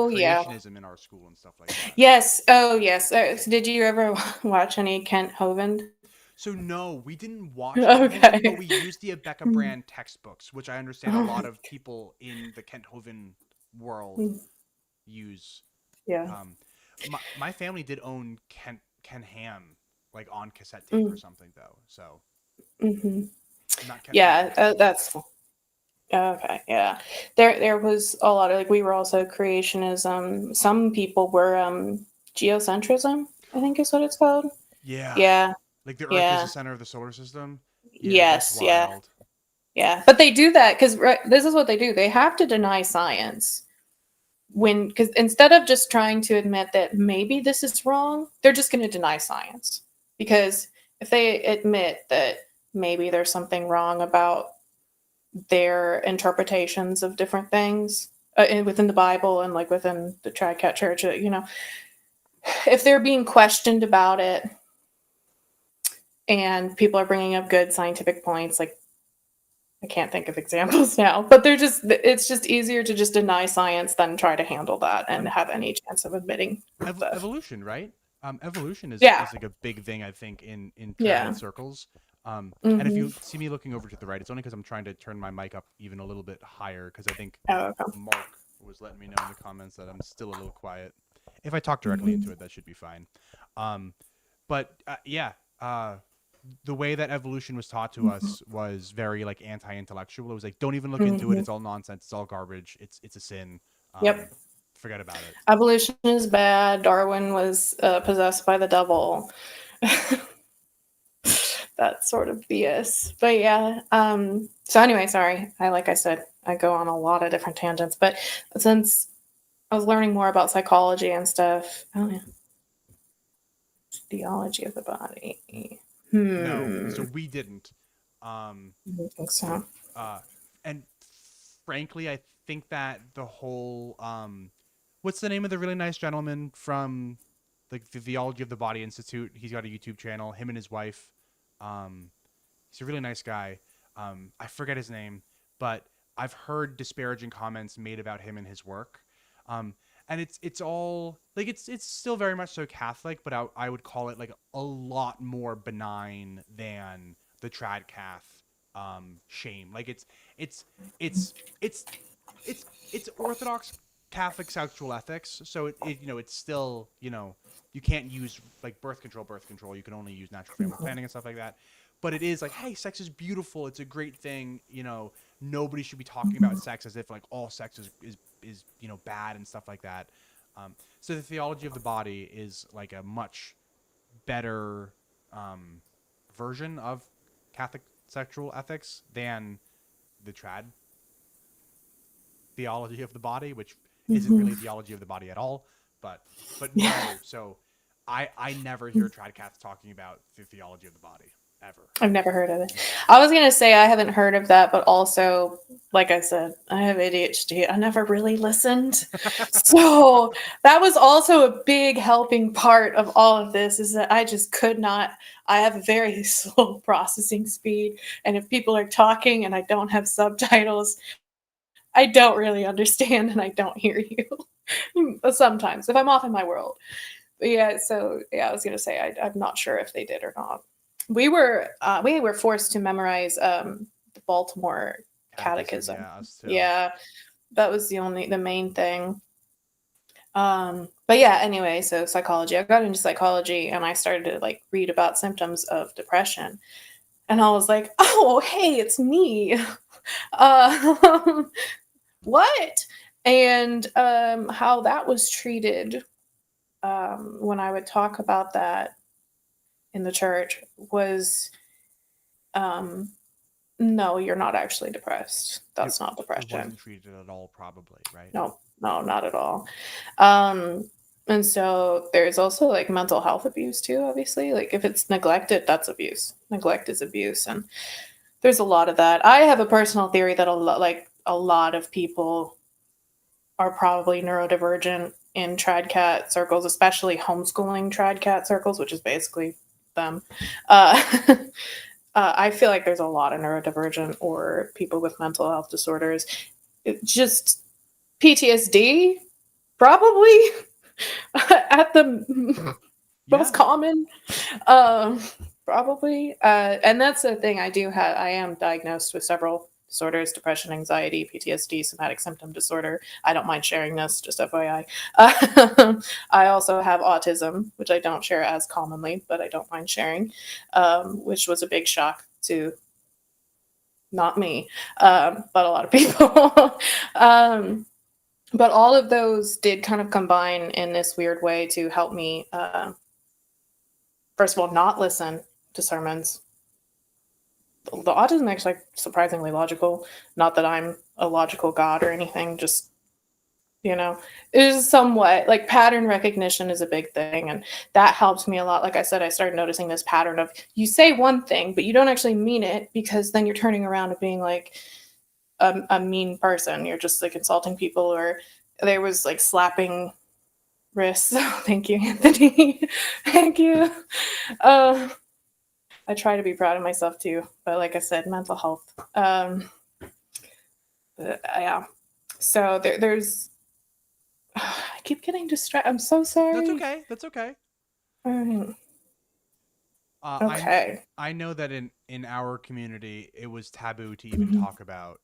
we learned creationism in our school and stuff like that. Yes. Oh, yes. Did you ever watch any Kent Hovind? So no, we didn't watch Kent Hovind, but we used the Abeka brand textbooks, which I understand a lot of people in the Kent Hovind world use. Yeah. My family did own Ken Ham, like on cassette tape or something, though. So. Not Ken that's. Okay, yeah. There was a lot of, like, we were also creationism. Some people were geocentrism, I think is what it's called. Yeah. Like the Earth is the center of the solar system. Yes, yeah. But they do that because this is what they do. They have to deny science because instead of just trying to admit that maybe this is wrong, they're just going to deny science. Because if they admit that maybe there's something wrong about their interpretations of different things within the Bible and like within the Trad Cat Church, if they're being questioned about it and people are bringing up good scientific points, like, I can't think of examples now, but it's just easier to just deny science than try to handle that and have any chance of admitting evolution, right? Evolution is like a big thing, I think, in trad circles. And if you see me looking over to the right, it's only because I'm trying to turn my mic up even a little bit higher, because I think Mark was letting me know in the comments that I'm still a little quiet. If I talk directly into it, that should be fine. The way that evolution was taught to us was very like anti-intellectual. It was like, don't even look into it. It's all nonsense. It's all garbage. It's a sin. Forget about it. Evolution is bad. Darwin was possessed by the devil. That sort of BS. But yeah. So anyway, sorry. Like I said, I go on a lot of different tangents. But since I was learning more about psychology and stuff, theology of the body. No, so we didn't. I don't think so. And frankly, I think that the whole what's the name of the really nice gentleman from like the Theology of the Body Institute? He's got a YouTube channel. Him and his wife. He's a really nice guy. I forget his name, but I've heard disparaging comments made about him and his work. and it's all like it's still very much so Catholic, but I would call it like a lot more benign than the Trad Cath shame. Like it's it's it's it's Orthodox Catholic sexual ethics, so it you know it's still, you know, you can't use like birth control. You can only use natural family planning and stuff like that. But it is like, hey, sex is beautiful. It's a great thing. You know, nobody should be talking about sex as if like all sex is you know bad and stuff like that. So the theology of the body is like a much better version of Catholic sexual ethics than the trad theology of the body, which isn't really theology of the body at all. But no, so I never hear trad Caths talking about the theology of the body ever. I've never heard of it. I was gonna say I haven't heard of that, but also, like I said, I have ADHD. I never really listened. So that was also a big helping part of all of this, is that I just could not. I have a very slow processing speed. And if people are talking and I don't have subtitles, I don't really understand and I don't hear you sometimes if I'm off in my world. But yeah, so yeah, I was gonna say I'm not sure if they did or not. We were forced to memorize the Baltimore Catechism. Yeah, us too. Yeah, that was the main thing. But yeah, anyway, so psychology. I got into psychology and I started to like read about symptoms of depression, and I was like, oh, hey, it's me. What? And how that was treated when I would talk about that in the church was, no, you're not actually depressed. That's not It depression. wasn't treated at all, probably, right? No, not at all. And so there's also like mental health abuse too, obviously. Like if it's neglected, that's abuse. Neglect is abuse. And there's a lot of that. I have a personal theory that a lot of people are probably neurodivergent in trad cat circles, especially homeschooling trad cat circles, which is basically them. I feel like there's a lot of neurodivergent or people with mental health disorders. Just PTSD, probably at the most common, probably. And that's the thing. I am diagnosed with several disorders: depression, anxiety, PTSD, somatic symptom disorder. I don't mind sharing this, just FYI. I also have autism, which I don't share as commonly, but I don't mind sharing, which was a big shock to not me, but a lot of people. But all of those did kind of combine in this weird way to help me, first of all, not listen to sermons. The autism is like surprisingly logical. Not that I'm a logical god or anything, just, you know, it is somewhat like pattern recognition is a big thing. And that helped me a lot. Like I said, I started noticing this pattern of you say one thing, but you don't actually mean it, because then you're turning around and being like a mean person. You're just like insulting people, or there was like slapping wrists. Thank you, Anthony. Thank you. I try to be proud of myself too, but like I said, mental health. Yeah. So there's. I keep getting distracted. I'm so sorry. That's okay. Okay. I know that in our community, it was taboo to even talk about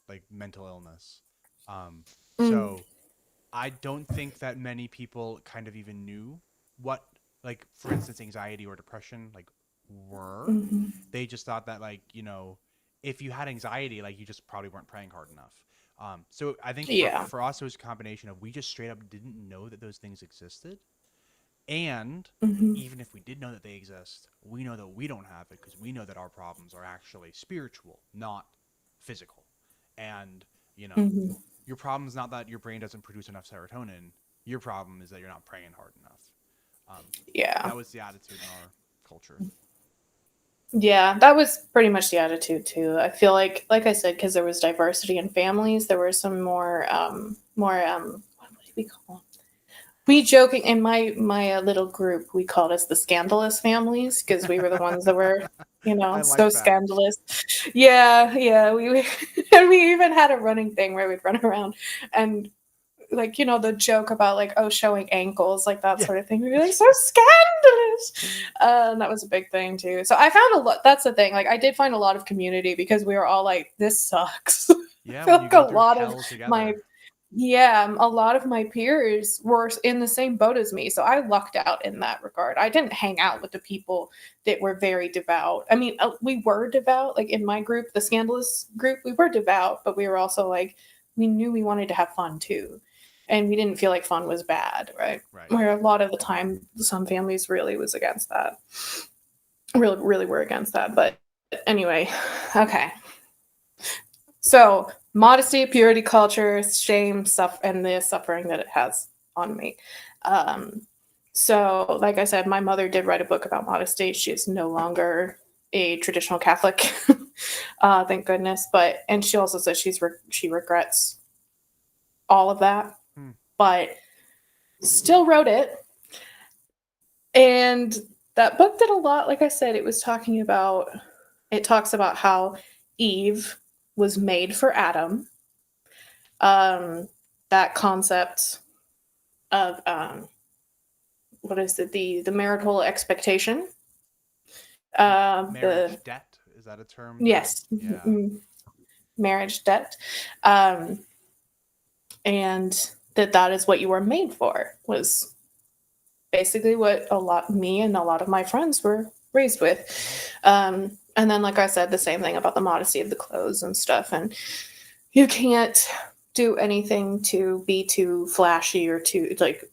like mental illness. So I don't think that many people kind of even knew what, like, for instance, anxiety or depression like were. They just thought that, like, you know, if you had anxiety, like, you just probably weren't praying hard enough. So I think for us, it was a combination of we just straight up didn't know that those things existed. And even if we did know that they exist, we know that we don't have it because we know that our problems are actually spiritual, not physical. And, you know, your problem is not that your brain doesn't produce enough serotonin. Your problem is that you're not praying hard enough. That was the attitude in our culture. Yeah, that was pretty much the attitude too. I feel like I said, because there was diversity in families, there were some more, what do we call them? We joking in my little group, we called us the scandalous families, because we were the ones that were, you know, so scandalous. Yeah. We and we even had a running thing where we'd run around and like, you know, the joke about like, oh, showing ankles, like that Yeah. sort of thing. We'd be like, so scandalous. That was a big thing too. So I found a lot. That's the thing. Like, I did find a lot of community because we were all like, this sucks. Yeah, I feel when you like go a through lot of hell together. my a lot of my peers were in the same boat as me. So I lucked out in that regard. I didn't hang out with the people that were very devout. I mean, we were devout, like in my group, the scandalous group, we were devout, but we were also like, we knew we wanted to have fun too. And we didn't feel like fun was bad, right? Right. Where a lot of the time, some families really was against that. Really, really were against that. But anyway, okay. So modesty, purity culture, shame, and the suffering that it has on me. So, like I said, my mother did write a book about modesty. She is no longer a traditional Catholic, thank goodness. And she also says she regrets all of that, but still wrote it. And that book did a lot. Like I said, it talks about how Eve was made for Adam. That concept of what is it, the marital expectation, Marriage debt, is that a term? Yes. Yeah. Marriage debt, and that is what you were made for, was basically what me and a lot of my friends were raised with. And then, like I said, the same thing about the modesty of the clothes and stuff, and you can't do anything to be too flashy or too like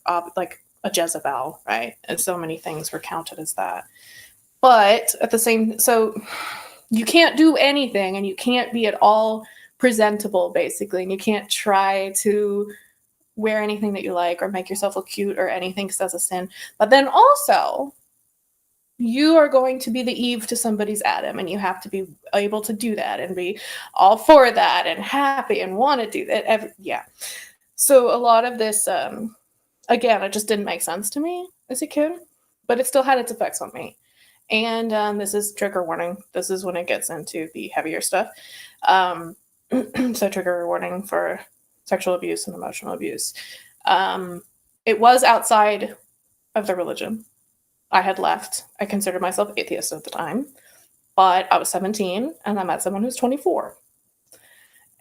a Jezebel, right? And so many things were counted as that. But at the same, so you can't do anything, and you can't be at all presentable, basically, and you can't try to wear anything that you like or make yourself look cute or anything, because that's a sin. But then also, you are going to be the Eve to somebody's Adam, and you have to be able to do that and be all for that and happy and want to do that. So a lot of this, again, it just didn't make sense to me as a kid, but it still had its effects on me. And this is trigger warning. This is when it gets into the heavier stuff. So trigger warning for sexual abuse and emotional abuse. It was outside of the religion. I had left. I considered myself atheist at the time, but I was 17 and I met someone who's 24.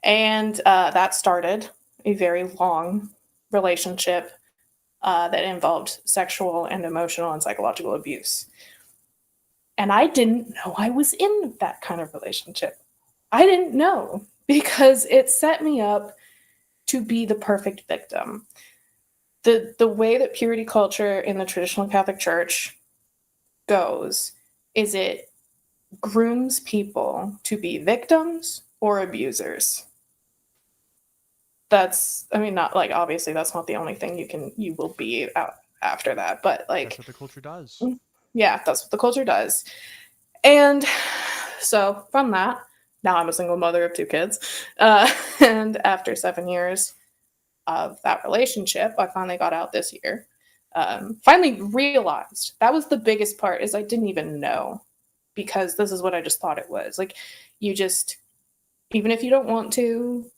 And that started a very long relationship that involved sexual and emotional and psychological abuse. And I didn't know I was in that kind of relationship. I didn't know, because it set me up to be the perfect victim. The way that purity culture in the traditional Catholic Church goes is it grooms people to be victims or abusers. Not like, obviously that's not the only thing you will be out after that, but like that's what the culture does. Yeah, that's what the culture does. And so from that, now I'm a single mother of 2 kids. And after 7 years of that relationship, I finally got out this year. Finally realized that was the biggest part, is I didn't even know, because this is what I just thought it was. Like, you just, even if you don't want to,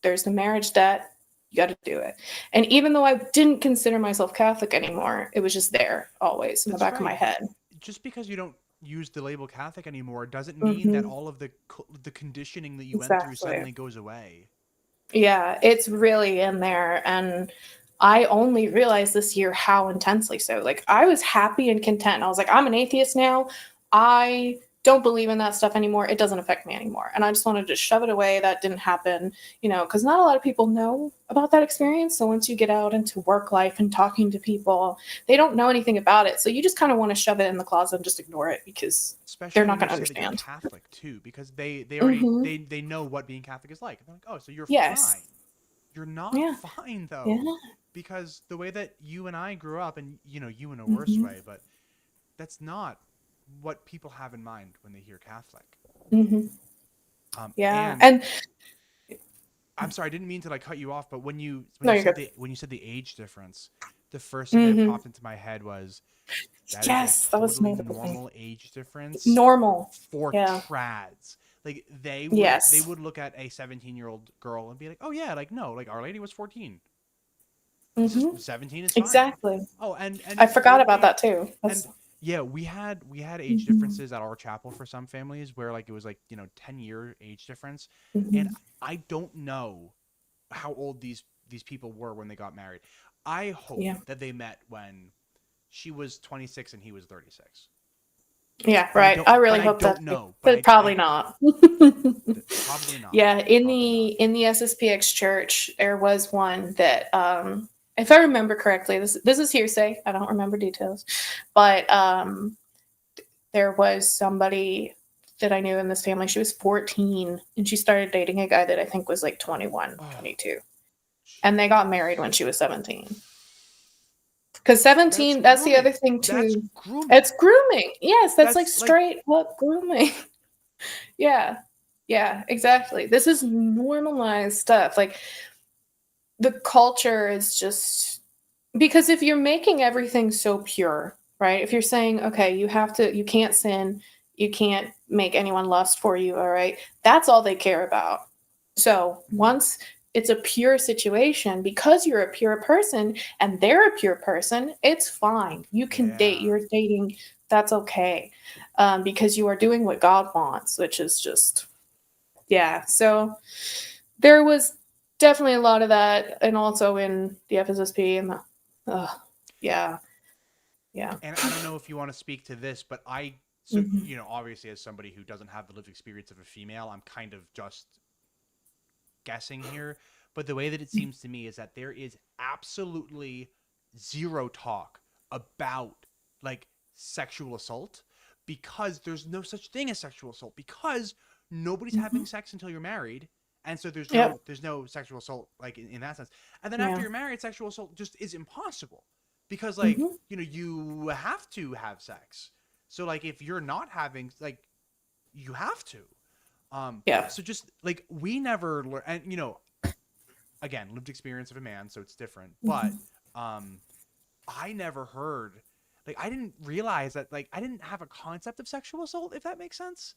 there's the marriage debt, you got to do it. And even though I didn't consider myself Catholic anymore, it was just there always in the back of my head. Just because you don't use the label Catholic anymore doesn't mean that all of the conditioning that you went through suddenly goes away. Yeah, it's really in there. And I only realized this year how intensely so. Like, I was happy and content. I was like, I'm an atheist now. I don't believe in that stuff anymore. It doesn't affect me anymore. And I just wanted to shove it away. That didn't happen, because not a lot of people know about that experience. So once you get out into work life and talking to people, they don't know anything about it. So you just kind of want to shove it in the closet and just ignore it, because they're not going to understand. Catholic too, because they already they know what being Catholic is like. They're like, oh, so you're fine. You're not fine though, because the way that you and I grew up, and you in a worse way, but that's not what people have in mind when they hear Catholic. And I'm sorry, I didn't mean to cut you off, but when you said the age difference, the first thing that popped into my head was that was normal age difference. Normal for trads. Like, they would look at a 17-year-old girl and be like, oh yeah, no, Our Lady was 14. This is Mm-hmm. 17 is fine. Exactly. Oh, and I forgot about 14 that too. and That's, yeah, we had age mm-hmm. differences at our chapel for some families where like it was like, 10-year age difference. And Mm-hmm. I don't know how old these people were when they got married. I hope Yeah. that they met when she was 26 and he was 36. Yeah, But I right. don't I but really I hope that, don't know. But but probably not. probably not. Yeah, in Probably not. the SSPX church, there was one that, if I remember correctly, this is hearsay. I don't remember details, but there was somebody that I knew in this family. She was 14, and she started dating a guy that I think was like 21, Oh, 22, and they got married when jeez. she was 17. Because That's 17, that's the other grooming. thing That's too. grooming. It's grooming. Yes, that's like That's like straight up grooming. Yeah. Yeah, exactly. This is normalized stuff. Like the culture is just because if you're making everything so pure, right? If you're saying, okay, you can't sin, you can't make anyone lust for you, all right? That's all they care about. So Mhm. once it's a pure situation, because you're a pure person and they're a pure person, it's fine. You can date, Yeah. you're dating, that's okay. Because you are doing what God wants, which is just, yeah. So there was definitely a lot of that, and also in the FSSP and the, yeah, yeah. And I don't know if you want to speak to this, but so Mhm. obviously as somebody who doesn't have the lived experience of a female, I'm kind of just guessing here, but the way that it seems to me is that there is absolutely zero talk about like sexual assault because there's no such thing as sexual assault because nobody's having Mhm. sex until you're married. And so there's no Yep. there's no sexual assault like in that sense. And then after Yeah. you're married, sexual assault just is impossible because like, Mhm. you have to have sex. So like if you're not having like you have to. Yeah. So just like we never learn, and again, lived experience of a man, so it's different. But Mhm. um, I never heard, like, I didn't realize that, like, I didn't have a concept of sexual assault, if that makes sense.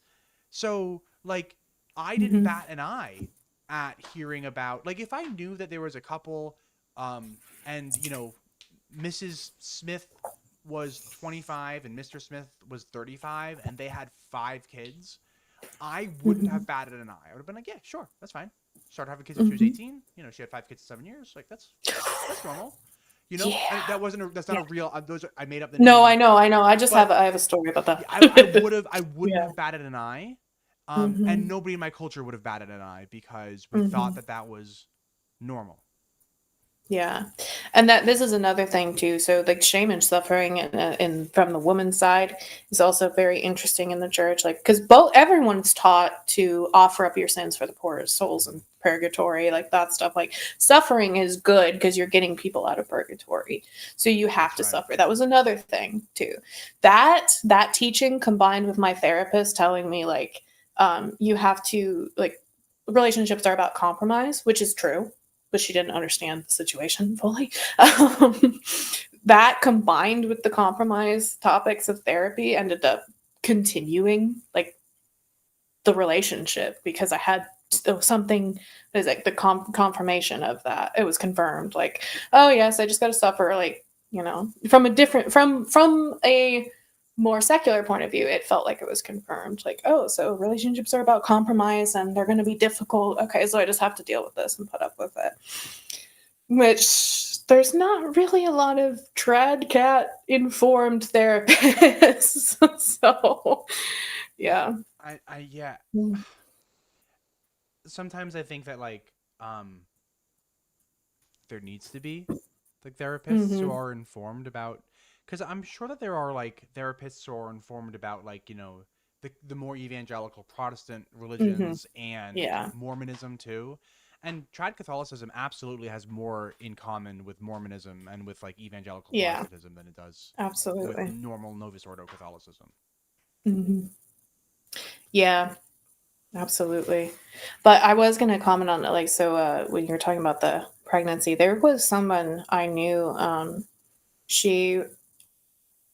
So like, I didn't Mhm. bat an eye at hearing about, like, if I knew that there was a couple, and Mrs. Smith was 25 and Mr. Smith was 35 and they had 5 kids, I wouldn't have Mhm. batted an eye. I would have been like, yeah, sure, that's fine. Started having kids when she was Mhm. 18. She had 5 kids in 7 years. Like that's normal. And Yeah. that's not Yeah. a real. I made up the No, I name, know, I know. but I have a story about yeah, that. I wouldn't Yeah. have batted an eye. And Mhm. nobody in my culture would have batted an eye because we thought Mhm. that was normal. Yeah, and that this is another thing too. So like shame and suffering, and from the woman's side is also very interesting in the church. Like because everyone's taught to offer up your sins for the poor souls in purgatory, like that stuff. Like suffering is good because you're getting people out of purgatory, so you have That's to right. suffer. That was another thing too. That teaching combined with my therapist telling me like you have to like relationships are about compromise, which is true, but she didn't understand the situation fully. That combined with the compromise topics of therapy ended up continuing like the relationship because I had something is like the confirmation of that. It was confirmed like, oh yes, I just got to suffer like, from a different from a more secular point of view, it felt like it was confirmed like, oh, so relationships are about compromise and they're going to be difficult. Okay, so I just have to deal with this and put up with it. Which there's not really a lot of trad cat informed therapists. So, yeah. Yeah. Mm. Sometimes I think that like there needs to be like therapists who Mhm. are informed about, because I'm sure that there are like therapists who are informed about like the more evangelical Protestant Mhm. religions and Yeah. Mormonism too. And Trad Catholicism absolutely has more in common with Mormonism and with like evangelical Yeah. Protestantism than it does with Absolutely. normal Novus Ordo Catholicism. Mhm. Yeah. Absolutely. But I was going to comment on it, like, so when you were talking about the pregnancy, there was someone I knew. She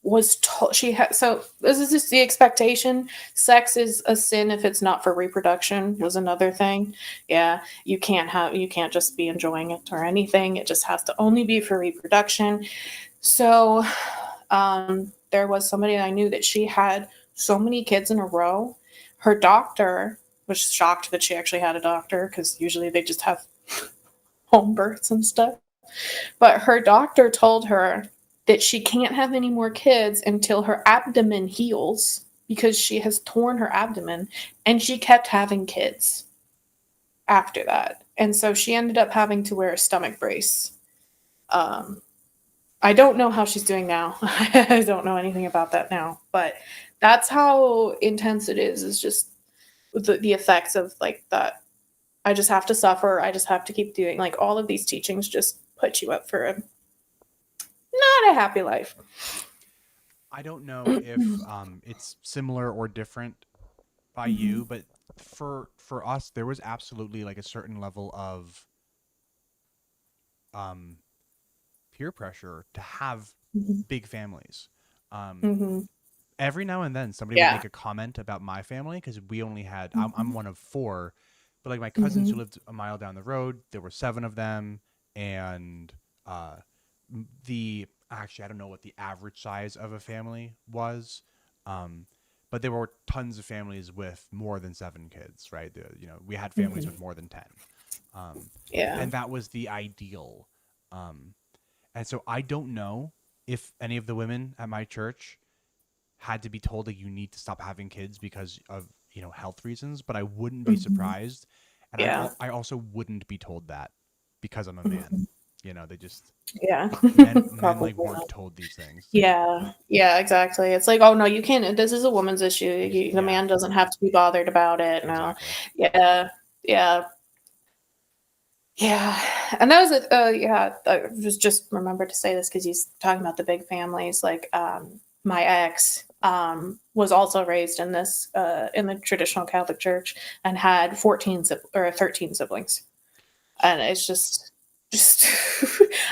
was told she had, so this is just the expectation. Sex is a sin if it's not for reproduction, was another thing. Yeah, you can't just be enjoying it or anything. It just has to only be for reproduction. So there was somebody I knew that she had so many kids in a row. Her doctor was shocked that she actually had a doctor, because usually they just have home births and stuff. But her doctor told her that she can't have any more kids until her abdomen heals, because she has torn her abdomen, and she kept having kids after that. And so she ended up having to wear a stomach brace. I don't know how she's doing now. I don't know anything about that now, but that's how intense it is just the effects of like that. I just have to suffer. I just have to keep doing, like, all of these teachings just put you up for a not a happy life. I don't know if it's similar or different by you, but for us, there was absolutely like a certain level of peer pressure to have big families. Every now and then somebody would make a comment about my family, because we only had I'm one of 4, but like my cousins who lived a mile down the road, there were 7 of them, and actually I don't know what the average size of a family was, but there were tons of families with more than 7 kids, right? We had families with more than 10, and that was the ideal. And so I don't know if any of the women at my church had to be told that you need to stop having kids because of health reasons, but I wouldn't be surprised, and I also wouldn't be told that because I'm a man. They just men like weren't told these things. Yeah, exactly. It's like, oh no, you can't. This is a woman's issue. The man doesn't have to be bothered about it. No, exactly. Yeah, and that was I just remembered to say this because he's talking about the big families. Like, my ex was also raised in this in the traditional Catholic Church and had 13 siblings, and it's just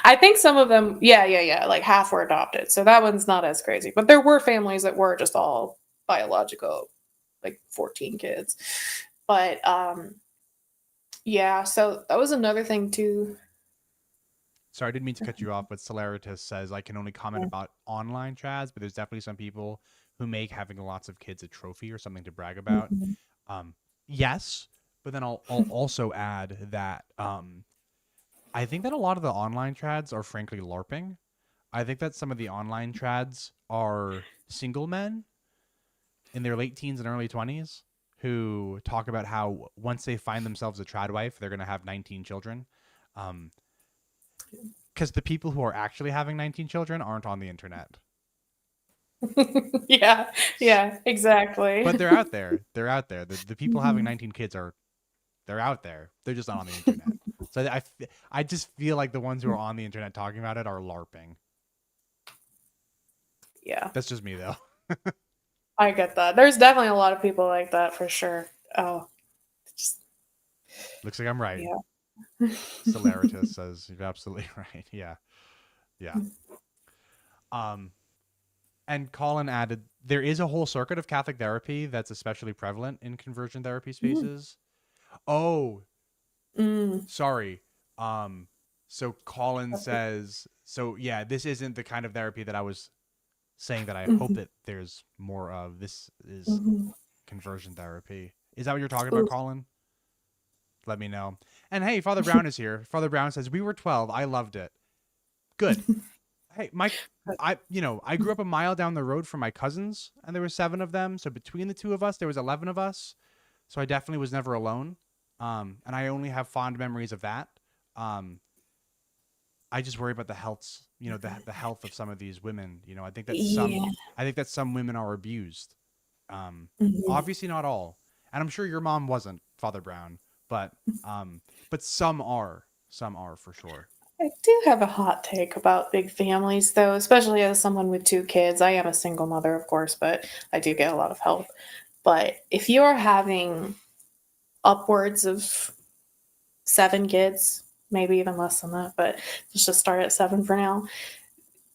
I think some of them, like half were adopted, so that one's not as crazy. But there were families that were just all biological, like 14 kids. But so that was another thing too. Sorry, I didn't mean to cut you off, but Celeritas says I can only comment about online trads, but there's definitely some people who make having lots of kids a trophy or something to brag about. Yes, but then I'll also add that I think that a lot of the online trads are frankly LARPing. I think that some of the online trads are single men in their late teens and early 20s who talk about how once they find themselves a trad wife, they're going to have 19 children. Because the people who are actually having 19 children aren't on the internet. yeah, exactly. But they're out there. They're out there. The people having 19 kids they're out there. They're just not on the internet. So I just feel like the ones who are on the internet talking about it are LARPing. Yeah. That's just me, though. I get that. There's definitely a lot of people like that for sure. Oh. Looks like I'm right. Yeah. Celeritas says you're absolutely right. Yeah. And Colin added, there is a whole circuit of Catholic therapy that's especially prevalent in conversion therapy spaces. Oh, sorry. So Colin says, this isn't the kind of therapy that I was saying that I hope that there's more of. This is conversion therapy. Is that what you're talking about, Colin? Let me know. And hey, Father Brown is here. Father Brown says, we were 12. I loved it. Good. Hey, I grew up a mile down the road from my cousins, and there were 7 of them. So between the 2 of us, there was 11 of us. So I definitely was never alone. And I only have fond memories of that. I just worry about the health, the health of some of these women. I think that some women are abused. Obviously not all. And I'm sure your mom wasn't, Father Brown, but some are for sure. I do have a hot take about big families, though, especially as someone with 2 kids. I am a single mother, of course, but I do get a lot of help. But if you're having upwards of 7 kids, maybe even less than that, but let's just start at 7 for now.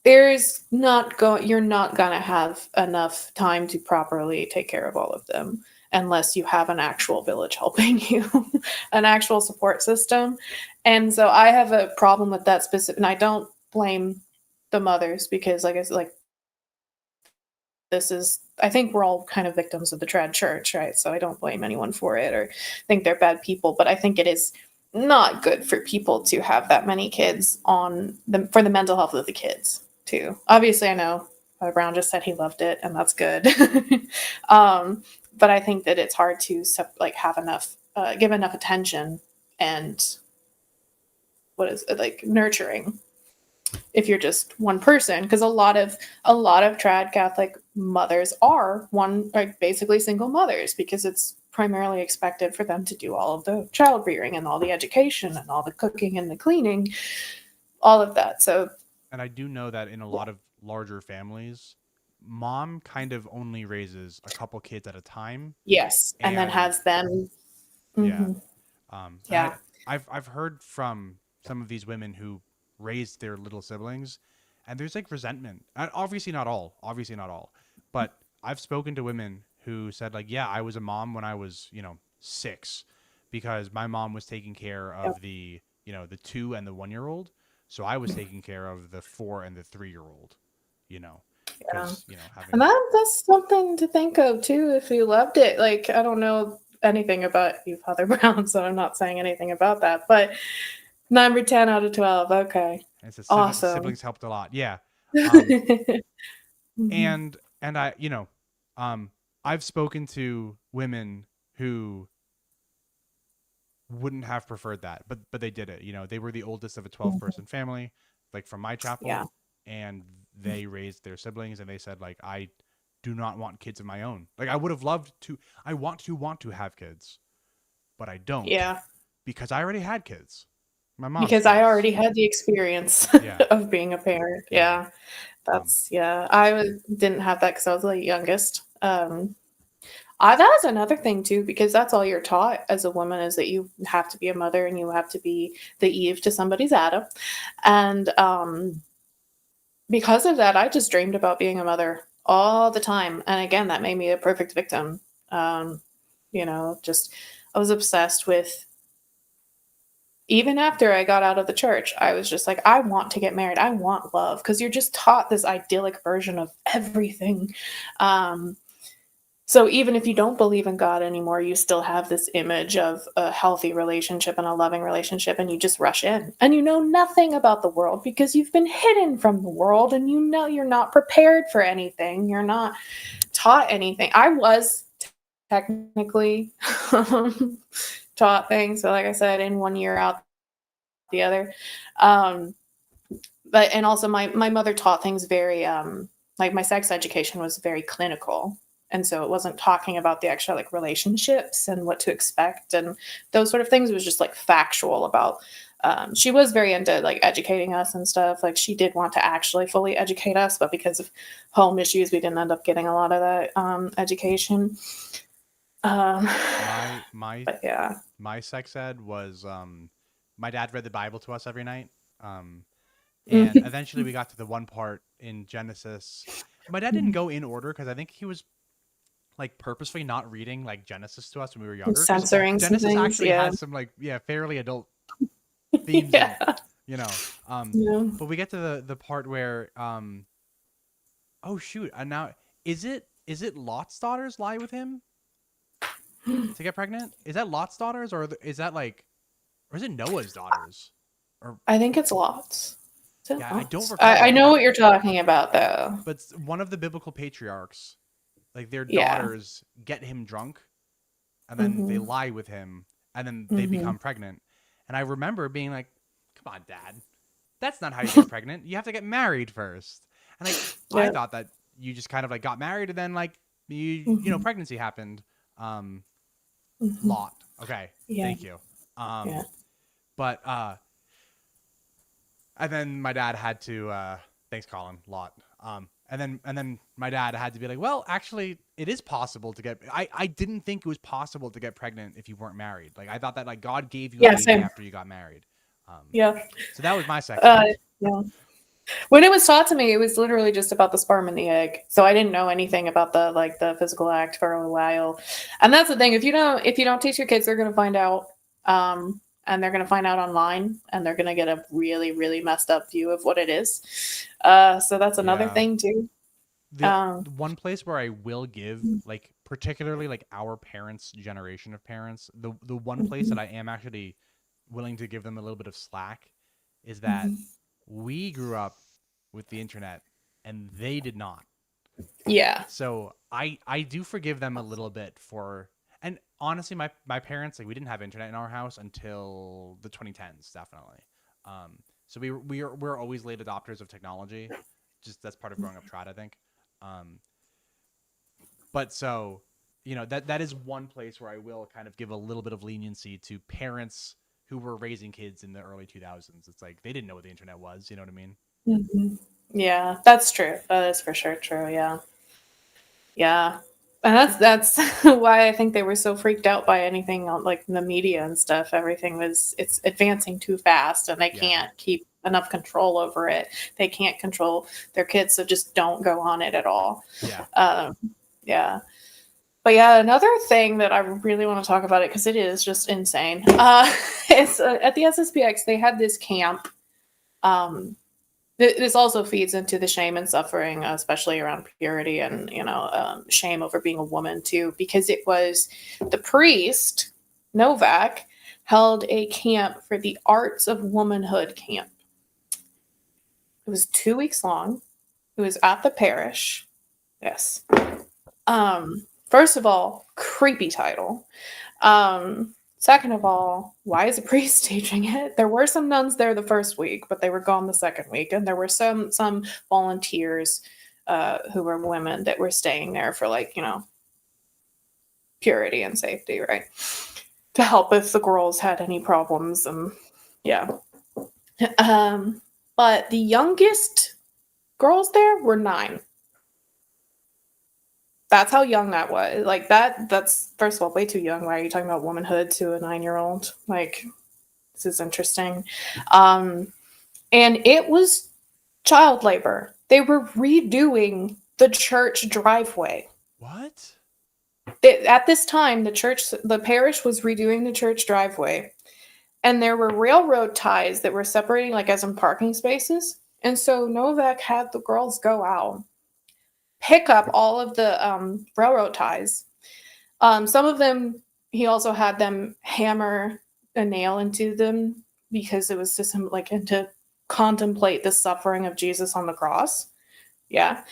you're not gonna have enough time to properly take care of all of them unless you have an actual village helping you, an actual support system. And so I have a problem with that specific, and I don't blame the mothers because, like I said, like I think we're all kind of victims of the trad church, right? So I don't blame anyone for it or think they're bad people, but I think it is not good for people to have that many kids on the for the mental health of the kids too. Obviously, I know Father Brown just said he loved it, and that's good. um, but I think that it's hard to like have enough, give enough attention and what is it, like nurturing if you're just one person, because a lot of trad Catholic mothers are like basically single mothers because it's primarily expected for them to do all of the child rearing and all the education and all the cooking and the cleaning, all of that. So, And I do know that in a lot of larger families, mom kind of only raises a couple kids at a time. yes, and then And has them. yeah, Mm-hmm. and Yeah. I've heard from some of these women who raised their little siblings, and there's like resentment. Obviously not all, but I've spoken to women who said like, yeah, I was a mom when I was 6, because my mom was taking care Yep. of the 2 and the 1-year-old, so I was taking care of the 4 and the 3-year-old, Yeah. because having And that's something to think of too if you loved it. Like, I don't know anything about you, Father Brown, so I'm not saying anything about that. But number 10 out of 12. Okay. and so Awesome. siblings helped a lot. Yeah. Um, Mhm. and I, I've spoken to women who wouldn't have preferred that, but they did it. They were the oldest of a 12-person family, like from my Yeah. chapel, and they raised their siblings, and they said like, I do not want kids of my own. Like I would have loved to. I want to have kids, but I don't, Yeah. because I already had kids. My mom's Because I kids. already had the experience Yeah. of being a parent. Yeah. Yeah. Um, Yeah. Didn't have that because I was the youngest. That was another thing too, because that's all you're taught as a woman is that you have to be a mother and you have to be the Eve to somebody's Adam. And because of that, I just dreamed about being a mother all the time. And again, that made me a perfect victim. Um, just I was obsessed with, even after I got out of the church, I was just like, I want to get married. I want love because you're just taught this idyllic version of everything. Um, so even if you don't believe in God anymore, you still have this image of a healthy relationship and a loving relationship, and you just rush in. And you know nothing about the world because you've been hidden from the world and you know you're not prepared for anything. You're not taught anything. I was technically taught things. So like I said, in one year out the other. Um, and also my mother taught things very like my sex education was very clinical, and so it wasn't talking about the actual like relationships and what to expect and those sort of things. It was just like factual about she was very into like educating us and stuff. Like she did want to actually fully educate us, but because of home issues we didn't end up getting a lot of that education. um my my but yeah. my sex ed was my dad read the Bible to us every night. And Mhm. eventually we got to the one part in Genesis. My dad didn't go in order because I think he was like purposely not reading like Genesis to us when we were younger, because Censoring some Genesis things, actually yeah. has some like fairly adult themes in it, Yeah. you know. Yeah. But we get to the part where oh shoot, and now is it Lot's daughters lie with him to get pregnant? Is that Lot's daughters, or is that like, or is it Noah's daughters? Or I think it's lots. Is it yeah, I don't lots? I recall, know what you're talking about though. but one of the biblical patriarchs, like their Yeah. daughters get him drunk, and then they Mhm. lie with him, and then they Mhm. become pregnant. And I remember being like, "Come on, Dad, that's not how you get pregnant. You have to get married first." And I Yeah. thought that you just kind of like got married, and then like Mhm. pregnancy happened. Um, Mhm. Lot. Okay, Yeah. thank you. Yeah. But and then my dad had to thanks Colin, Lot. And then my dad had to be like, well, actually it is possible to get, I didn't think it was possible to get pregnant if you weren't married. Like I thought that like God gave you a Yeah, baby same. after you got married. Yeah. So that was my sex Uh, ed. yeah. When it was taught to me, it was literally just about the sperm and the egg. So I didn't know anything about the physical act for a while. And that's the thing. If you don't teach your kids, they're gonna find out. And they're gonna find out online, and they're gonna get a really, really messed up view of what it is. So that's another thing too. The one place where I will give, like, particularly like our parents' generation of parents, the one place that I am actually willing to give them a little bit of slack is that we grew up with the internet and they did not. Yeah. So I do forgive them a little bit for, and honestly, my parents, like, we didn't have internet in our house until the 2010s, definitely. So we're always late adopters of technology. Just that's part of growing up trad, I think. But so, that is one place where I will kind of give a little bit of leniency to parents who were raising kids in the early 2000s. It's like they didn't know what the internet was. You know what I mean? Mm-hmm. Yeah, that's true. That is for sure true. Yeah. Yeah. And that's why I think they were so freaked out by anything on, like, the media and stuff. It's advancing too fast, and they can't keep enough control over it. They can't control their kids, so just don't go on it at all. Yeah. Yeah. But yeah, another thing that I really want to talk about it, because it is just insane. It's at the SSPX, they had this camp. This also feeds into the shame and suffering, especially around purity and, shame over being a woman too, because it was the priest, Novak, held a camp for the Arts of Womanhood camp. It was 2 weeks long. It was at the parish. Yes. First of all, creepy title. Second of all, why is a priest teaching it? There were some nuns there the first week, but they were gone the second week, and there were some volunteers who were women that were staying there for, like, purity and safety, right? To help if the girls had any problems, and yeah. But the youngest girls there were 9. That's how young that was. Like, that's, first of all, way too young. Why are you talking about womanhood to a 9-year-old? Like, this is interesting. And it was child labor. They were redoing the church driveway. What? At this time, the parish was redoing the church driveway, and there were railroad ties that were separating, like, as in parking spaces. And so Novak had the girls go out, pick up all of the railroad ties. Some of them, he also had them hammer a nail into them, because it was just and to contemplate the suffering of Jesus on the cross. Yeah.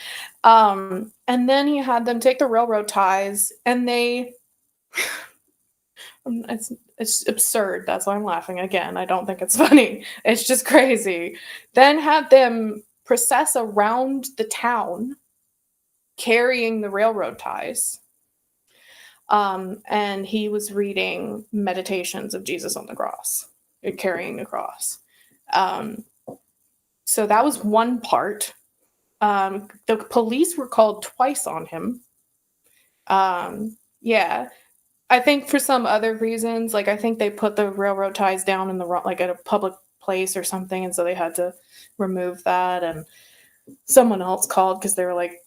And then he had them take the railroad ties, and they it's absurd. That's why I'm laughing again. I don't think it's funny. It's just crazy. Then had them process around the town carrying the railroad ties. And he was reading meditations of Jesus on the cross, carrying the cross. So that was one part. The police were called twice on him. Yeah. I think for some other reasons, like, I think they put the railroad ties down in the wrong, like, at a public place or something, and so they had to remove that. And someone else called because they were like,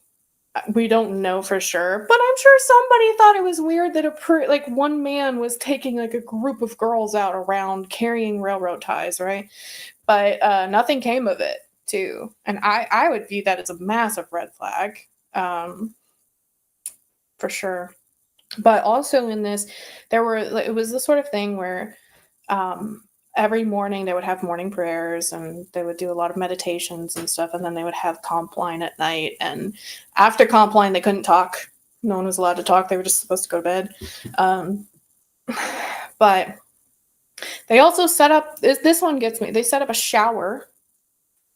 we don't know for sure, but I'm sure somebody thought it was weird that one man was taking, like, a group of girls out around carrying railroad ties, right? But nothing came of it too, and I would view that as a massive red flag, for sure. But also in this, it was the sort of thing where every morning they would have morning prayers, and they would do a lot of meditations and stuff, and then they would have comp line at night. And after comp line, they couldn't talk. No one was allowed to talk. They were just supposed to go to bed. But they also set up, this one gets me, they set up a shower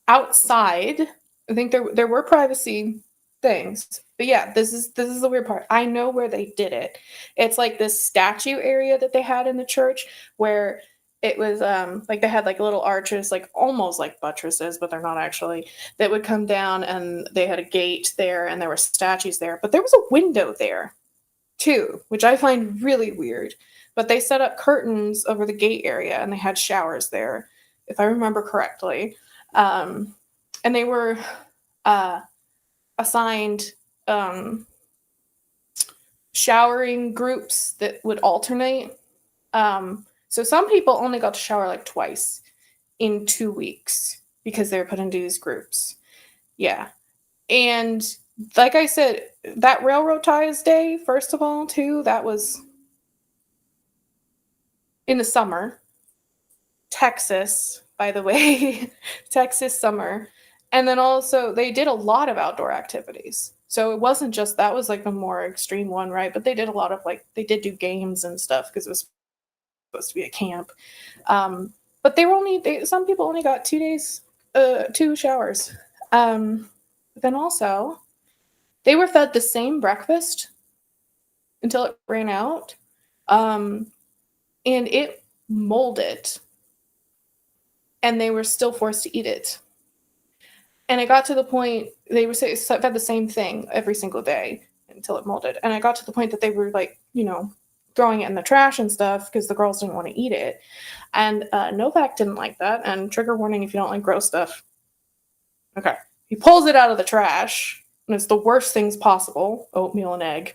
outside. I think there were privacy things, but yeah, this is the weird part. I know where they did it. It's like this statue area that they had in the church, where it was like they had, like, little arches, like almost like buttresses, but they're not actually, that would come down, and they had a gate there, and there were statues there, but there was a window there too, which I find really weird. But they set up curtains over the gate area, and they had showers there, if I remember correctly. and they were assigned showering groups that would alternate. So some people only got to shower like twice in 2 weeks because they were put into these groups. Yeah. And like I said, that railroad ties day, first of all, too, that was in the summer. Texas, by the way, Texas summer. And then also they did a lot of outdoor activities. So it wasn't just that was like the more extreme one, right? But they did a lot of like they did do games and stuff because it was supposed to be a camp. But they were only some people only got 2 days, 2 showers. Then also they were fed the same breakfast until it ran out, and it molded, and they were still forced to eat it. And it got to the point they were fed the same thing every single day until it molded. And I got to the point that they were like, throwing it in the trash and stuff because the girls didn't want to eat it. And Novak didn't like that. And trigger warning if you don't like gross stuff. Okay. He pulls it out of the trash, and it's the worst things possible, oatmeal and egg.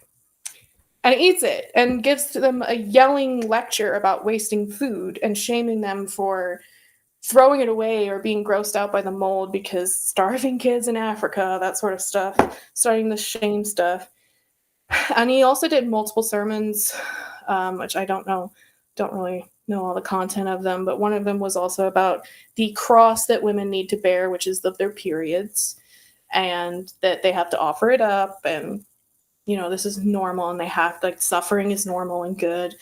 And he eats it and gives them a yelling lecture about wasting food and shaming them for throwing it away or being grossed out by the mold because starving kids in Africa, that sort of stuff, starting the shame stuff. And he also did multiple sermons, which I don't really know all the content of them, but one of them was also about the cross that women need to bear, which is their periods, and that they have to offer it up, and this is normal, and they have suffering is normal and good,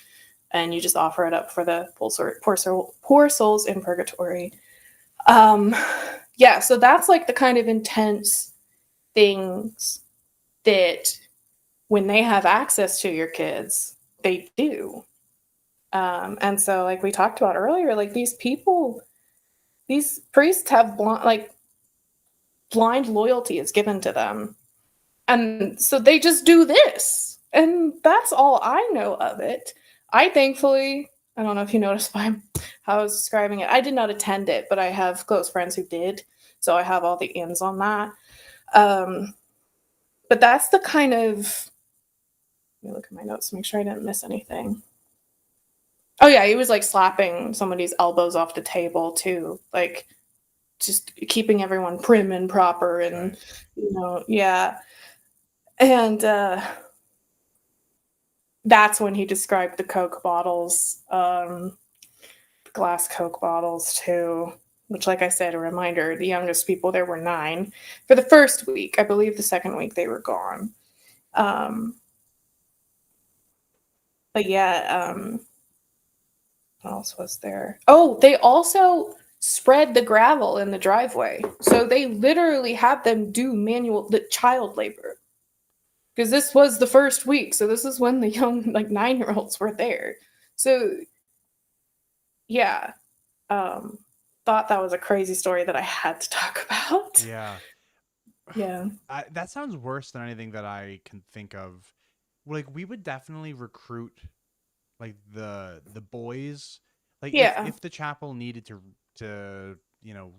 and you just offer it up for the poor souls in purgatory. So that's like the kind of intense things that when they have access to your kids, they do. And so like we talked about earlier, like these priests have blind loyalty is given to them. And so they just do this. And that's all I know of it. I don't know if you noticed by how I was describing it. I did not attend it, but I have close friends who did. So I have all the ins on that. But that's the kind of, let me look at my notes to make sure I didn't miss anything. Oh yeah, he was like slapping somebody's elbows off the table too. Like just keeping everyone prim and proper and, yeah. And that's when he described the Coke bottles, glass Coke bottles too, which, like I said, a reminder, the youngest people there were 9 for the first week. I believe the second week they were gone. But yeah, what else was there? Oh, they also spread the gravel in the driveway. So they literally had them do child labor. Because this was the first week, so this is when the young 9-year-olds were there. So yeah, thought that was a crazy story that I had to talk about. Yeah. That sounds worse than anything that I can think of. Like we would definitely recruit like the boys. Like if the chapel needed to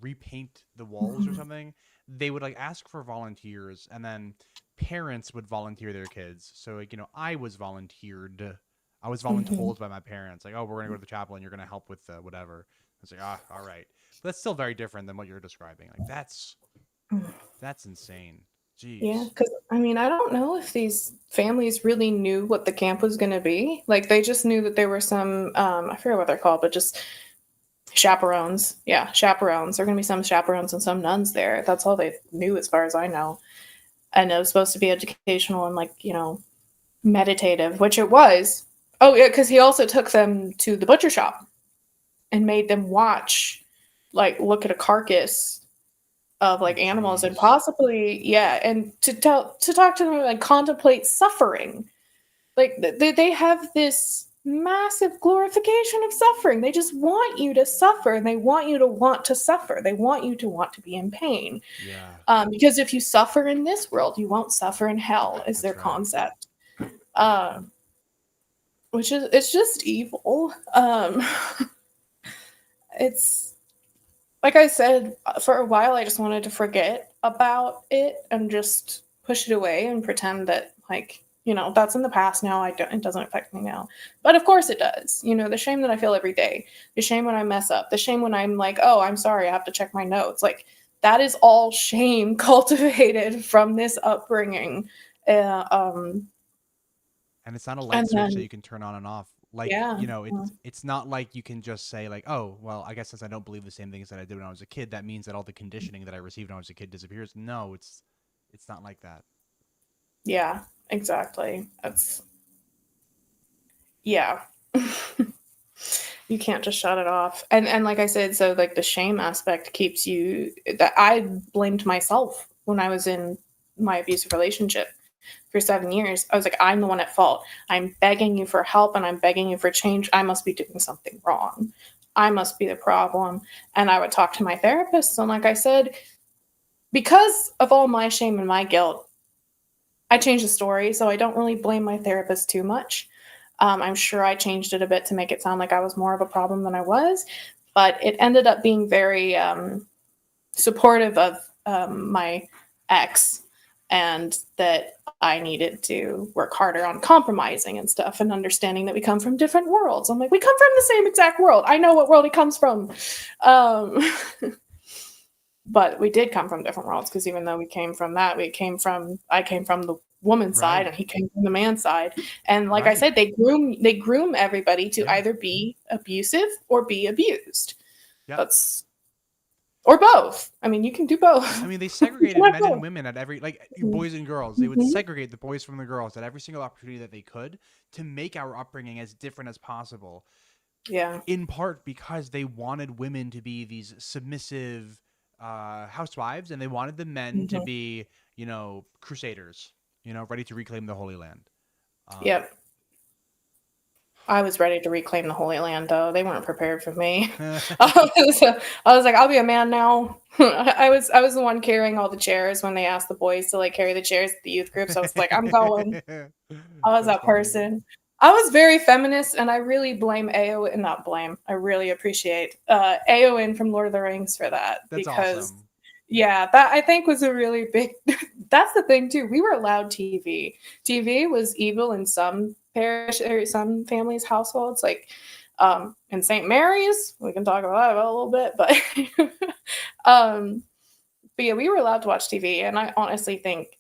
repaint the walls or something, they would ask for volunteers, and then parents would volunteer their kids. So I was volunteered. I was voluntold by my parents, like, oh, we're gonna go to the chapel and you're gonna help with whatever. I was like, all right. But that's still very different than what you're describing. Like that's insane. Jeez. Yeah, because I don't know if these families really knew what the camp was going to be. Like they just knew that there were some, I forget what they're called, but just chaperones. Yeah, chaperones. There are going to be some chaperones and some nuns there. That's all they knew as far as I know. And it was supposed to be educational and meditative, which it was. Oh yeah, because he also took them to the butcher shop and made them watch, look at a carcass of animals and possibly and to talk to them contemplate suffering. They have this massive glorification of suffering. They just want you to suffer, and they want you to want to suffer. They want you to want to be in pain. Because if you suffer in this world, you won't suffer in hell is their concept. Which is, it's just evil. It's like I said, for a while, I just wanted to forget about it and just push it away and pretend that, like, you know, that's in the past now. It doesn't affect me now. But of course it does. You know, the shame that I feel every day, the shame when I mess up, the shame when I'm like, oh, I'm sorry, I have to check my notes. Like, that is all shame cultivated from this upbringing. Uh, um, And it's not a light and switch that then, you can turn on and off. Like, yeah. it's not like you can just say like, oh, well, I guess since I don't believe the same things that I did when I was a kid, that means that all the conditioning that I received when I was a kid disappears. No, it's not like that. Yeah, exactly. That's, yeah. You can't just shut it off. And like I said, so like the shame aspect keeps you, that I blamed myself when I was in my abusive relationship for 7 years. I was like, I'm the one at fault. I'm begging you for help and I'm begging you for change. I must be doing something wrong. I must be the problem. And I would talk to my therapist. And like I said, because of all my shame and my guilt, I changed the story. So I don't really blame my therapist too much. I'm sure I changed it a bit to make it sound like I was more of a problem than I was, but it ended up being very supportive of my ex, and that I needed to work harder on compromising and stuff and understanding that we come from different worlds. I'm like, we come from the same exact world. I know what world he comes from. But we did come from different worlds, because even though we came from that, I came from the woman's side Right. and he came from the man's side. And like I Right. said, they groom everybody to Yeah. either be abusive or be abused. Yeah. That's, or both. I mean, you can do both. I mean, they segregated men and women at every, like, boys and girls. They would Mhm. segregate the boys from the girls at every single opportunity that they could to make our upbringing as different as possible. Yeah. In part because they wanted women to be these submissive housewives, and they wanted the men to Mhm. be, crusaders, ready to reclaim the Holy Land. Yep. I was ready to reclaim the Holy Land, though. They weren't prepared for me. I was like, I'll be a man now. I was the one carrying all the chairs when they asked the boys to like carry the chairs at the youth groups. I was like, I'm going. I was That's that funny. person. I was very feminist, and I really blame Eowyn. Not blame. I really appreciate Eowyn from Lord of the Rings for that, That's because awesome. yeah, that I think was a really big. That's the thing too. We were allowed TV. TV was evil in some parish or some families' households. Like in St. Mary's, we can talk about that a little bit, um, but yeah, we were allowed to watch TV, and I honestly think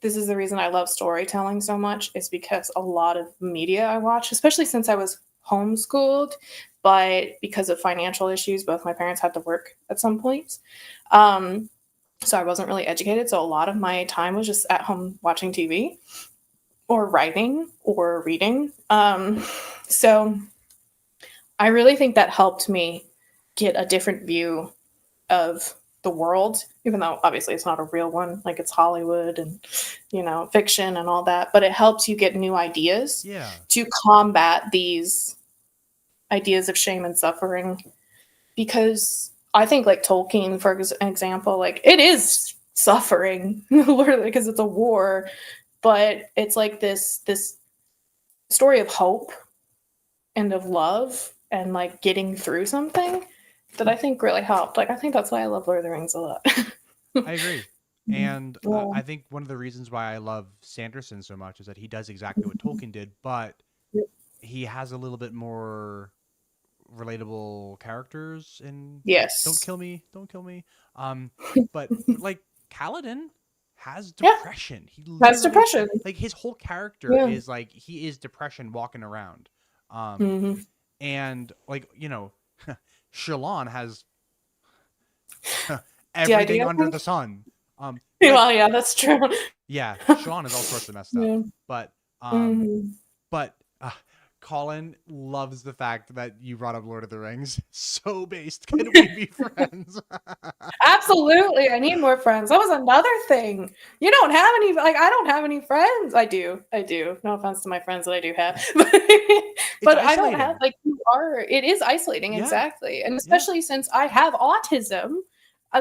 this is the reason I love storytelling so much, is because a lot of media I watch, especially since I was homeschooled, but because of financial issues, both my parents had to work at some points. So I wasn't really educated. So a lot of my time was just at home watching TV or writing or reading. So I really think that helped me get a different view of the world, even though obviously it's not a real one, like it's Hollywood and, fiction and all that, but it helps you get new ideas Yeah. to combat these ideas of shame and suffering. Because I think like Tolkien, for example, like it is suffering, literally, because it's a war, but it's like this story of hope and of love and like getting through something that I think really helped. Like I think that's why I love Lord of the Rings a lot. I agree. And Yeah. I think one of the reasons why I love Sanderson so much is that he does exactly what Tolkien did, but he has a little bit more relatable characters in Don't Yes. Kill Me, Don't Kill Me. But like Kaladin has Yeah. depression. He That's literally, depression. like, his whole character Yeah. is like he is depression walking around. Hmm. And like, Shallan has The everything idea under thing? the sun. Like, Well, yeah, that's true. yeah, Shallan is all sorts of messed up. Yeah. But Hmm. but Colin loves the fact that you brought up Lord of the Rings. So based. Can we be friends? Absolutely. I need more friends. That was another thing. You don't have any, like, I don't have any friends. I do. No offense to my friends that I do have. It's But I don't have, isolating. like, it is isolating, Yeah. exactly. And Yeah. especially since I have autism,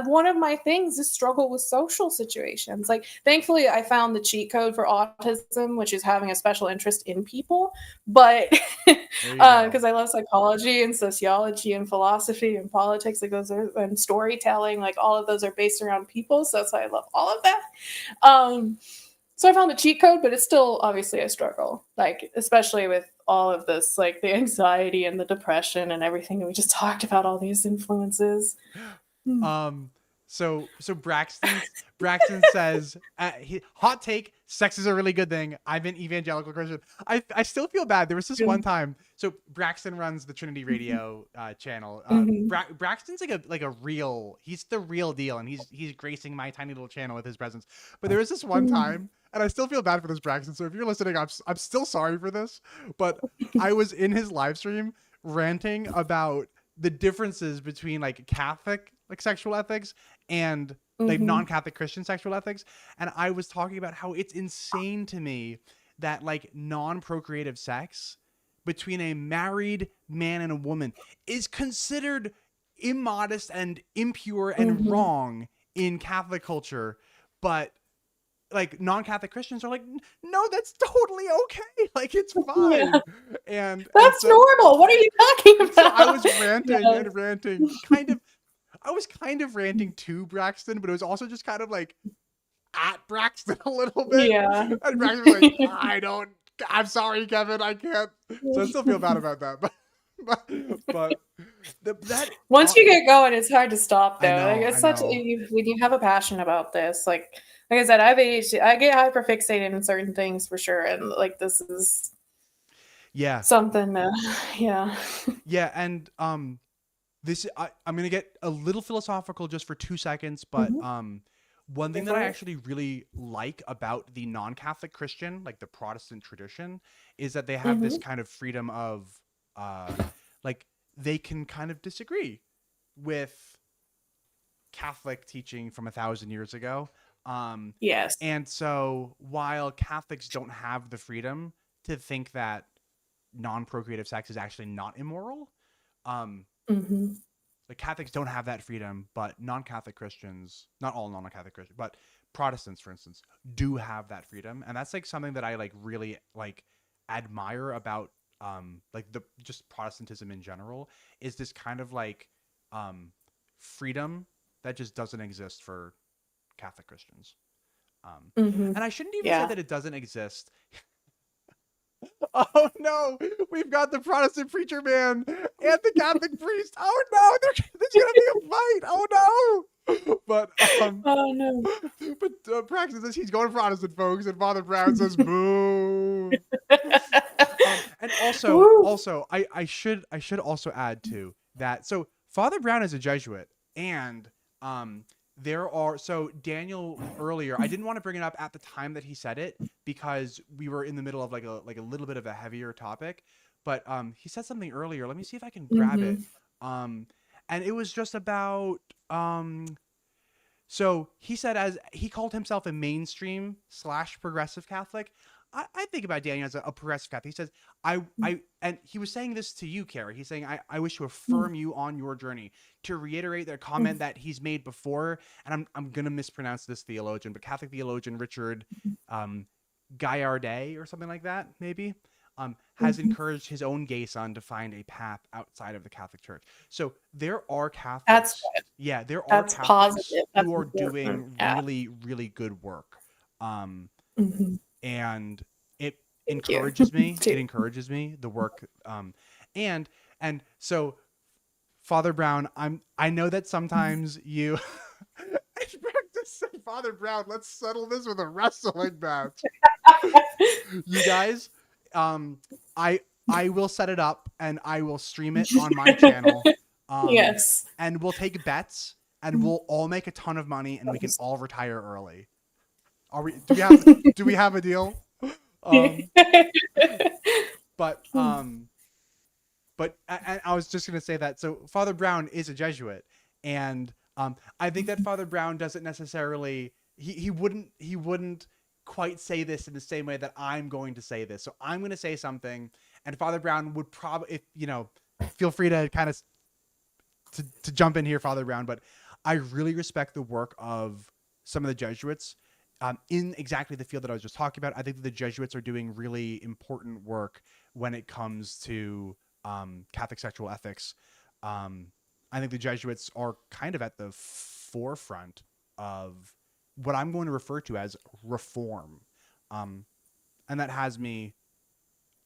one of my things is struggle with social situations. Like, thankfully, I found the cheat code for autism, which is having a special interest in people. But because I love psychology and sociology and philosophy and politics, like those are, and storytelling, like all of those are based around people. So that's why I love all of that. So I found the cheat code, but it's still obviously a struggle, like especially with all of this, like the anxiety and the depression and everything we just talked about, all these influences. So Braxton says, hot take, sex is a really good thing. I'm an evangelical Christian. I still feel bad. There was this one time. So Braxton runs the Trinity Radio channel. Braxton's like a real, he's the real deal, and he's gracing my tiny little channel with his presence. But there was this one time, and I still feel bad for this, Braxton. So if you're listening, I'm still sorry for this. But I was in his live stream ranting about the differences between like Catholic like sexual ethics and like non-Catholic Christian sexual ethics. And I was talking about how it's insane to me that like non-procreative sex between a married man and a woman is considered immodest and impure and wrong in Catholic culture, but like non-Catholic Christians are like, no, that's totally okay. Like it's fine. And that's normal. What are you talking about? So I was ranting and ranting, I was kind of ranting to Braxton, but it was also just kind of like at Braxton a little bit. Yeah. And Braxton was like, I'm sorry, Kevin, I can't. So I still feel bad about that. But that once you get going, it's hard to stop though. Know, like it's when you have a passion about this, like I said, I have ADHD. I get hyperfixated in certain things for sure. And like, this is something that, Yeah. And, this I'm gonna get a little philosophical just for 2 seconds, but one thing that I actually really like about the non-Catholic Christian, like the Protestant tradition, is that they have this kind of freedom of like they can kind of disagree with Catholic teaching from 1,000 years ago. Yes. And so while Catholics don't have the freedom to think that non-procreative sex is actually not immoral, like Catholics don't have that freedom, but non-Catholic Christians, not all non-Catholic Christians, but Protestants, for instance, do have that freedom. And that's like something that I like really like admire about like the just Protestantism in general, is this kind of like freedom that just doesn't exist for Catholic Christians. And I shouldn't even say that it doesn't exist. Oh no, we've got the Protestant preacher man and the Catholic priest. Oh no, there's gonna be a fight. Oh no. But oh no. But Braxton says he's going Protestant, folks, and Father Brown says boo. And also I should also add too that so Father Brown is a Jesuit, and there are, so Daniel earlier, I didn't want to bring it up at the time that he said it because we were in the middle of like a little bit of a heavier topic, but he said something earlier. Let me see if I can grab it. And it was just about so he said, as he called himself a mainstream / progressive Catholic. I think about Daniel as a progressive Catholic. He says, and he was saying this to you, Kiera. He's saying, I wish to affirm you on your journey, to reiterate their comment that he's made before. And I'm going to mispronounce this theologian, but Catholic theologian Richard Gaillardet or something like that, maybe, has encouraged his own gay son to find a path outside of the Catholic Church. So there are Catholics. That's good. Yeah, there are That's Catholics positive. who are doing really, really good work. And it encourages me. It encourages me, the work. And so Father Brown, I know that sometimes you Father Brown, let's settle this with a wrestling match. You guys, I will set it up and I will stream it on my channel. Yes. And we'll take bets and we'll all make a ton of money and we can all retire early. Do we have a deal? But I was just going to say that. So Father Brown is a Jesuit, and I think that Father Brown doesn't necessarily, he wouldn't quite say this in the same way that I'm going to say this. So I'm going to say something, and Father Brown would probably, feel free to kind of to jump in here, Father Brown, but I really respect the work of some of the Jesuits in exactly the field that I was just talking about. I think that the Jesuits are doing really important work when it comes to Catholic sexual ethics. I think the Jesuits are kind of at the forefront of what I'm going to refer to as reform. And that has me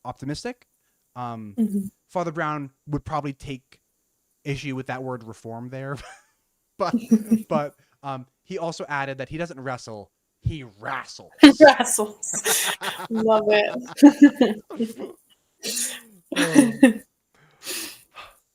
optimistic. Mhm. Father Brown would probably take issue with that word reform there, but he also added that he doesn't wrestle, he wrestles. Rassles. Love it. Oh.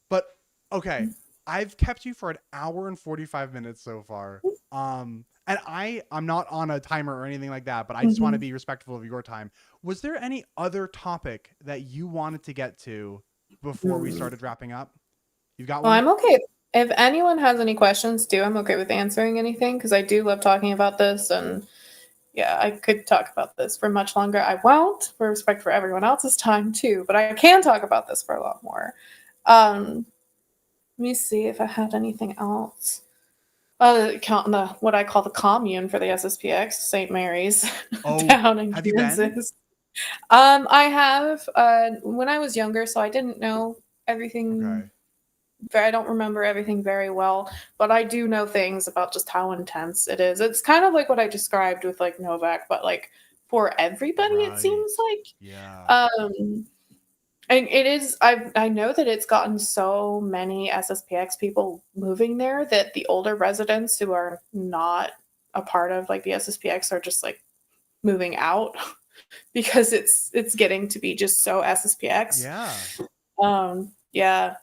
But okay, I've kept you for an hour and 45 minutes so far. And I'm not on a timer or anything like that, but I just want to Mhm. be respectful of your time. Was there any other topic that you wanted to get to before we Mm. started wrapping up? You got Well, one? I'm okay. If anyone has any questions too, I'm okay with answering anything because I do love talking about this. And yeah, I could talk about this for much longer. I won't, for respect for everyone else's time too, but I can talk about this for a lot more. Um, Let me see if I had anything else. The what I call the commune for the SSPX, St. Mary's, Oh, down in have you been? Kansas. I have when I was younger, so I didn't know everything. Okay. I don't remember everything very well, but I do know things about just how intense it is. It's kind of like what I described with like Novak, but like for everybody, it Right. seems like. Yeah. Um, and it is. I know that it's gotten so many SSPX people moving there that the older residents who are not a part of like the SSPX are just like moving out because it's getting to be just so SSPX. Yeah. Yeah,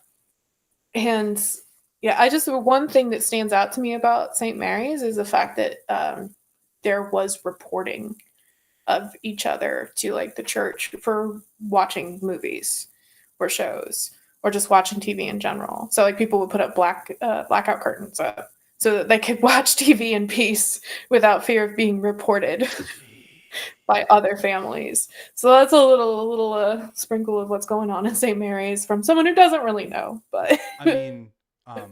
and yeah, I just one thing that stands out to me about St. Mary's is the fact that there was reporting of each other to like the church for watching movies or shows or just watching TV in general. So like people would put up blackout curtains up so that they could watch TV in peace without fear of being reported by other families. So that's a little sprinkle of what's going on in St. Mary's from someone who doesn't really know, but I mean, I've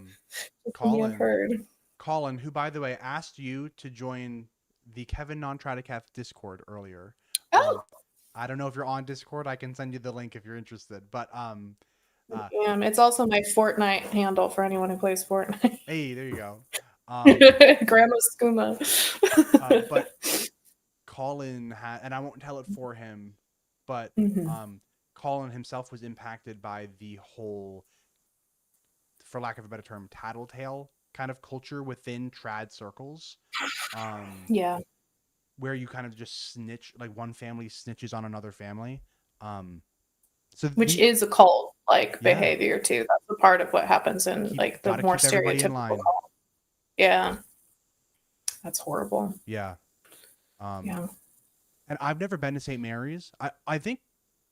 Colin, heard. Colin, who by the way asked you to join the Kevin non-Trad Cath Discord earlier. Oh, I don't know if you're on Discord. I can send you the link if you're interested. But uh, damn. It's also my Fortnite handle for anyone who plays Fortnite. hey, there you go. Um, Grandma Skooma. but Colin had, and I won't tell it for him, but Mhm. um, Colin himself was impacted by the whole, for lack of a better term, tattletale kind of culture within trad circles, um, Yeah, where you kind of just snitch, like one family snitches on another family. Um, so which we, is a cult like yeah, behavior too. That's a part of what happens in like the got to more keep everybody in stereotypical line. cult. Yeah, that's horrible. Yeah. Um, Yeah. and I've never been to St. Mary's. I think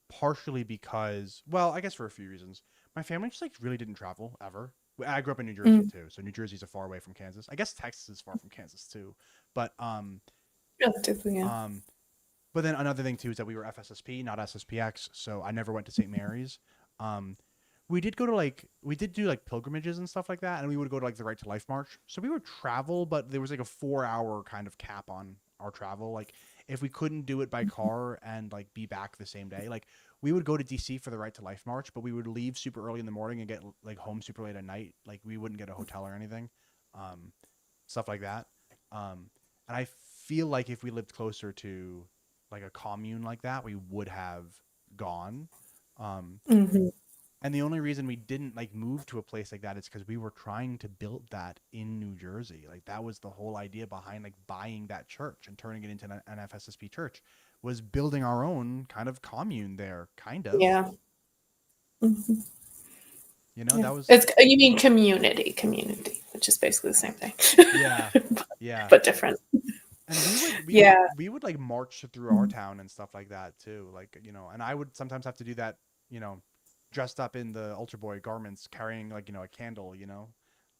partially because, well, I guess for a few reasons. My family just like really didn't travel ever. I grew up in New Jersey Mm. too, so New Jersey's a far away from Kansas. I guess Texas is far from Kansas too, but Relatively, yeah. um, but then another thing too is that we were FSSP, not SSPX, so I never went to St. Mary's. Um, we did go to like we did do like pilgrimages and stuff like that, and we would go to like the Right to Life March. So we would travel, but there was like a 4 hour kind of cap on our travel. Like if we couldn't do it by car and like be back the same day, like we would go to DC for the Right to Life March, but we would leave super early in the morning and get like home super late at night. Like we wouldn't get a hotel or anything, um, stuff like that. And I feel like if we lived closer to like a commune like that, we would have gone. Um, Hmm. and the only reason we didn't like move to a place like that is because we were trying to build that in New Jersey. Like that was the whole idea behind like buying that church and turning it into an FSSP church, was building our own kind of commune there, kind of. Yeah. Hmm. You know, Yeah. that was It's you mean community, which is basically the same thing, yeah, yeah. but different. And Yeah. we would like march through our Mhm. town and stuff like that too. Like, you know, and I would sometimes have to do that, you know, dressed up in the altar boy garments, carrying like, you know, a candle, you know.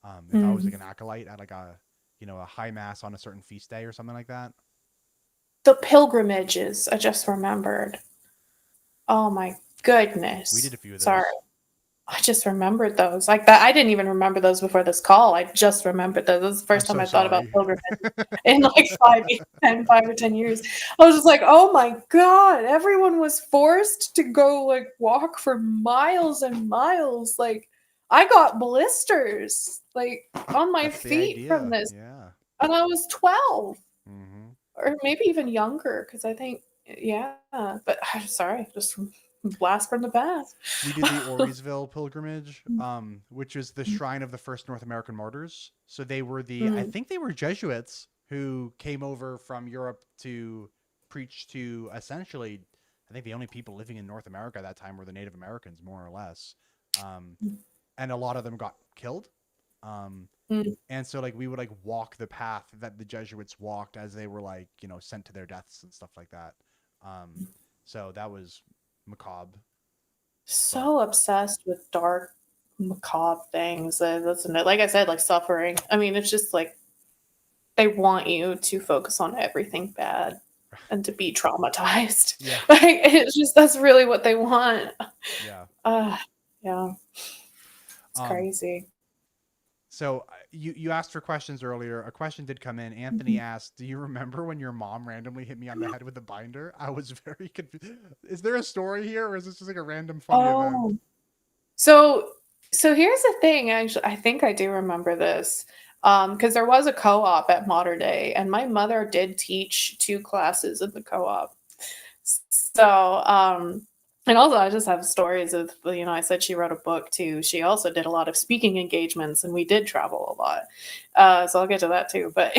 If I was like Mhm. an acolyte at like a, you know, a high mass on a certain feast day or something like that. The pilgrimages, I just remembered. Oh my We did goodness. a few of Sorry. those. I just remembered those like that. I didn't even remember those before this call. I just remembered those. This is the I'm first time so I thought about sorry. pilgrimage in like 5 or 10 years. I was just like, oh my God, everyone was forced to go like walk for miles and miles. Like I got blisters like on my That's the feet from idea. this. Yeah. And I was 12 Hmm. or maybe even younger because I think, yeah, but I'm sorry, just blast from the past. We did the Orisville pilgrimage, which is the shrine of the first North American martyrs. So they were I Mm, think they were Jesuits who came over from Europe to preach to essentially, I think the only people living in North America at that time were the Native Americans, more or less. Um, and a lot of them got killed. Um, mm. and so like we would like walk the path that the Jesuits walked as they were like, sent to their deaths and stuff like that. So that was macabre, but So obsessed with dark, macabre things. That's like I said, like suffering. I mean, it's just like they want you to focus on everything bad and to be traumatized. yeah. Like it's just that's really what they want. Yeah. Uh, yeah, it's Um, crazy. so you asked for questions earlier. A question did come in. Anthony asked, "Do you remember when your mom randomly hit me on the head with a binder?" I was very confused. Is there a story here, or is this just like a random funny event? Oh, so here's the thing. Actually, I think I do remember this. Because there was a co-op at Mater Day, and my mother did teach 2 classes in the co-op. So, and also I just have stories of, I said she wrote a book too. She also did a lot of speaking engagements and we did travel a lot. So I'll get to that too. But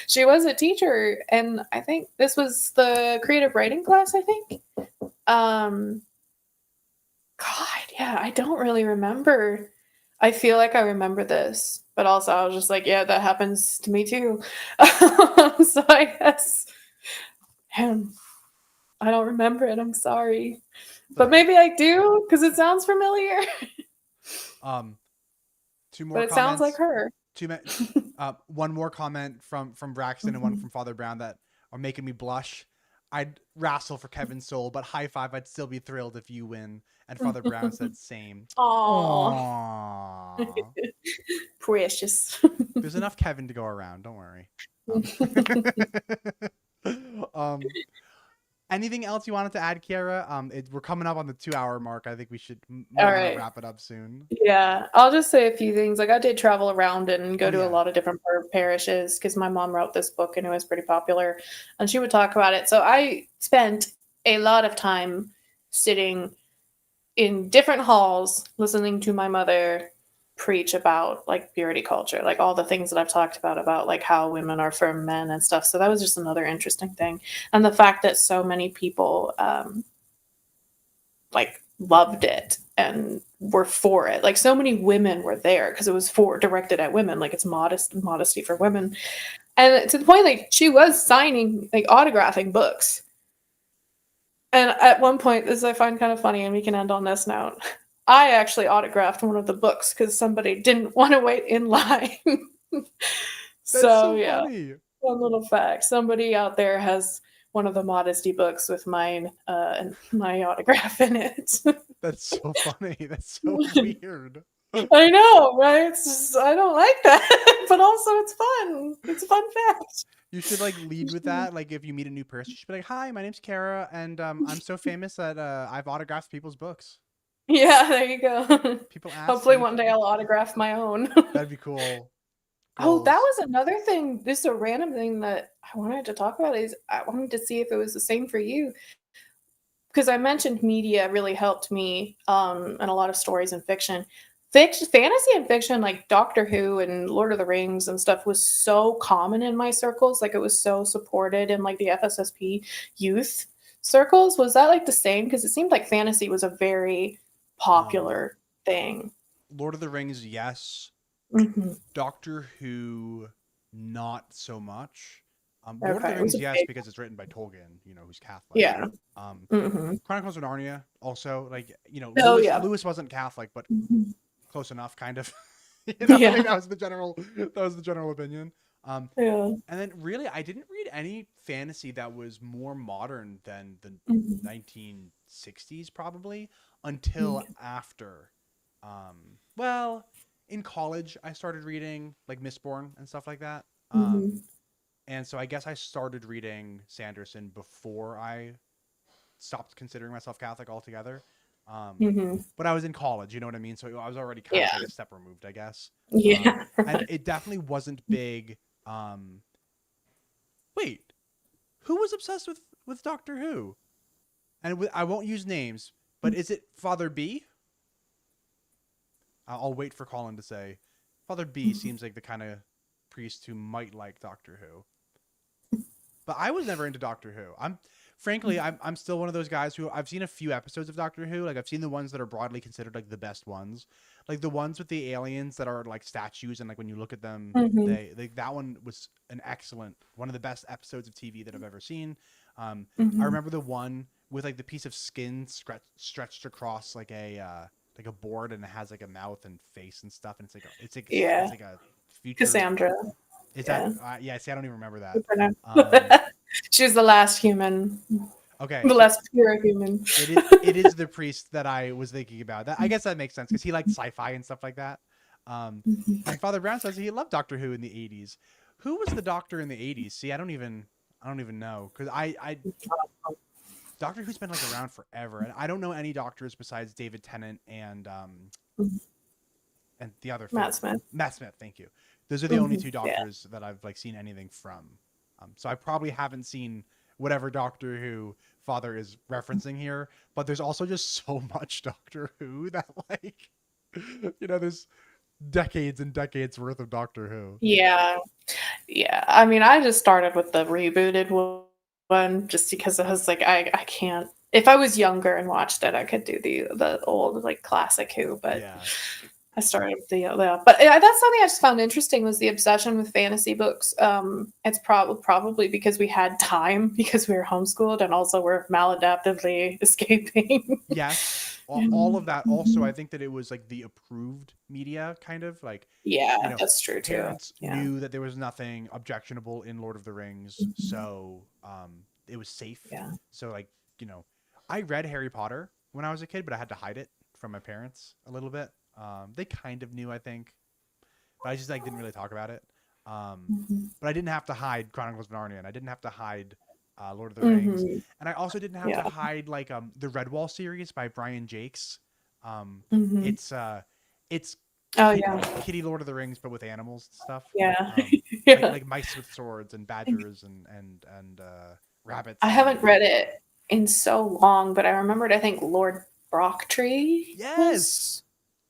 she was a teacher and I think this was the creative writing class, I think. Um, God, yeah, I don't really remember. I feel like I remember this, but also I was just like, yeah, that happens to me too. So I guess, man, I don't remember it. I'm sorry. But Okay. maybe I do because it sounds familiar. Um, two But more it sounds like comments. her. One more comment from Braxton and one Mhm. from Father Brown that are making me blush. I'd wrestle for Kevin's soul, but high five, I'd still be thrilled if you win. And Father Brown said same. Aw. Aww. Precious. There's enough Kevin to go around. Don't worry. Um, um, anything else you wanted to add, Kiera? We're coming up on the 2 hour mark. I think we might All want to right. wrap it up soon. Yeah, I'll just say a few things. Like I did travel around and go Oh to a yeah. lot of different parishes because my mom wrote this book and it was pretty popular, and she would talk about it. So I spent a lot of time sitting in different halls listening to my mother preach about like purity culture, like all the things that I've talked about like how women are for men and stuff. So that was just another interesting thing, and the fact that so many people like loved it and were for it. Like so many women were there because it was for directed at women, like it's modesty for women. And to the point like she was signing like autographing books. And at one point, this I find kind of funny, and we can end on this note. I actually autographed one of the books because somebody didn't want to wait in line. That's So so yeah, funny. one little fact. Somebody out there has one of the modesty books with mine and my autograph in it. That's so funny. That's so weird. I know, right? It's just, I don't like that, but also it's fun. It's a fun fact. You should like lead with that. Like if you meet a new person, you should be like, "Hi, my name's Kara, and I'm so famous that I've autographed people's books. Yeah, there you go. People ask Hopefully me one for." day I'll autograph my own. That'd be cool. Oh, that Goals. was another thing. This is a random thing that I wanted to talk about is I wanted to see if it was the same for you. Because I mentioned media really helped me and a lot of stories and fiction. Fantasy and fiction, like Doctor Who and Lord of the Rings and stuff, was so common in my circles. Like it was so supported in like the FSSP youth circles. Was that like the same? Because it seemed like fantasy was a very Um, popular thing. Lord of the Rings, yes. Hmm. Doctor Who, not so much. Lord of Okay, the it was Rings, a yes, big. because it's written by Tolkien, who's Catholic. Yeah. Um, Hmm. Chronicles of Narnia, also, like, Oh Lewis yeah. Lewis wasn't Catholic, but Mhm. close enough, kind of. I think Yeah. that was the general opinion. Yeah. And then really, I didn't read any fantasy that was more modern than the Mhm. 1960s, probably, until Yeah. after. Well, in college, I started reading like Mistborn and stuff like that. Mm-hmm. And so I guess I started reading Sanderson before I stopped considering myself Catholic altogether. Mm-hmm. But I was in college, you know what I mean? So I was already kind of Yeah. like a step removed, I guess. Yeah. And it definitely wasn't big. Wait, who was obsessed with Doctor Who? And I won't use names, but is it Father B? I'll wait for Colin to say. Father B seems like the kind of priest who might like Doctor Who. But I was never into Doctor Who. I'm still one of those guys who I've seen a few episodes of Doctor Who. Like I've seen the ones that are broadly considered like the best ones, like the ones with the aliens that are like statues, and like when you look at them, Mm-hmm. they that one was an excellent, one of the best episodes of TV that I've ever seen. I Mm-hmm. remember the one with like the piece of skin stretched across like a board, and it has like a mouth and face and stuff, and it's Yeah. like a future. Cassandra. Is that Yeah. yeah? See, I don't even remember that. She was the last human, Okay, the so last pure human. it is the priest that I was thinking about. That I guess that makes sense because he liked sci-fi and stuff like that. And Father Brown says he loved Doctor Who in the '80s. Who was the Doctor in the '80s? See, I don't even know because I Doctor Who's been like around forever, and I don't know any doctors besides David Tennant and the other Matt fellow, Smith. Matt Smith. Thank you. Those are the only two Yeah. doctors that I've like seen anything from. So I probably haven't seen whatever Doctor Who Father is referencing here, but there's also just so much Doctor Who that like there's decades and decades worth of Doctor Who. Yeah. Yeah. I mean, I just started with the rebooted one just because I was like, I can't. If I was younger and watched it, I could do the old like classic Who, but Yeah. I started with but that's something I just found interesting was the obsession with fantasy books. It's probably because we had time because we were homeschooled and also we're maladaptively escaping. Yes. All of that. Also, I think that it was like the approved media kind of like, Yeah, that's true too. parents Yeah. knew that there was nothing objectionable in Lord of the Rings, so it was safe. Yeah. So like, I read Harry Potter when I was a kid, but I had to hide it from my parents a little bit. They kind of knew, I think, but I just like didn't really talk about it. But I didn't have to hide Chronicles of Narnia, and I didn't have to hide Lord of the Rings, and I also didn't have to Yeah. hide like the Redwall series by Brian Jakes. Mhm. It's Oh yeah. Kitty Lord of the Rings, but with animals and stuff. Yeah. Like Yeah. mice with swords and badgers and rabbits. I haven't read it in so long, but I remembered I think Lord Brocktree Yes. was.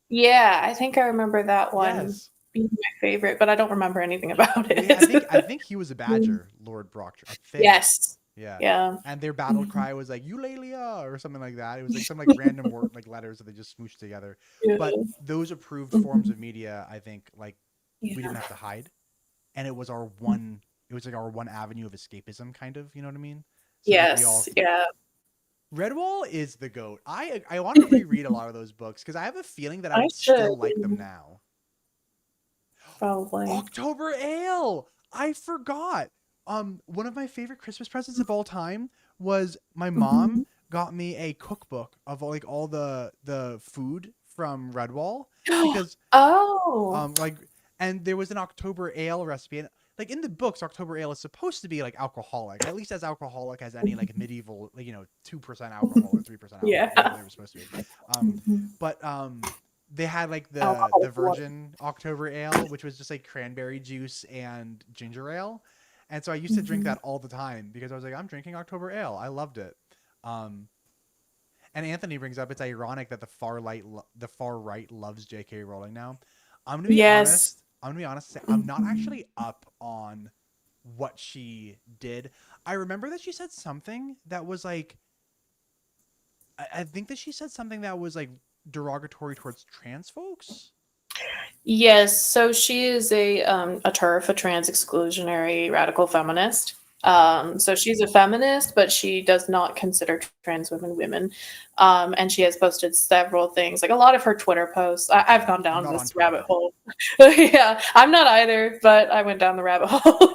Yeah, I think I remember that one Yes. being my favorite, but I don't remember anything about Yeah, it. I think he was a badger, Lord Brock. I think. Yes. Yeah. Yeah. And their battle Mhm. cry was like Eulalia or something like that. It was like some like random word like letters that they just smooshed together. Yeah. But those approved forms Mhm. of media, I think, like we Yeah. didn't have to hide, and it was our one. It was like our one avenue of escapism, kind of. You know what I mean? So like we all. Yes. Yeah. Redwall is the goat. I want to reread a lot of those books because I have a feeling that I I would should still like them now. probably. October Ale. I forgot. One of my favorite Christmas presents of all time was my mom Mhm. got me a cookbook of all the food from Redwall because Oh. like and there was an October Ale recipe, and like in the books October Ale is supposed to be like alcoholic, at least as alcoholic as any like medieval 2% alcohol or 3% alcohol, whatever Yeah. they were supposed to be. Mhm. But they had like the Alcoholic one. virgin October Ale, which was just like cranberry juice and ginger ale. And so I used to drink Mhm. that all the time because I was like, I'm drinking October Ale. I loved it. Um, and Anthony brings up it's ironic that the far right loves J.K. Rowling now. I'm gonna be Yes. honest. I'm gonna be honest. And say I'm not Mhm. actually up on what she did. I remember that she said something that was like I think that she said something that was like derogatory towards trans folks. Yes, so she is a TERF, a trans exclusionary radical feminist. Okay. So she's a feminist, but she does not consider trans women women. And she has posted several things, like a lot of her Twitter posts. I've Okay. gone I'm down not on this rabbit Twitter. hole. Yeah, I'm not either, but I went down the rabbit hole.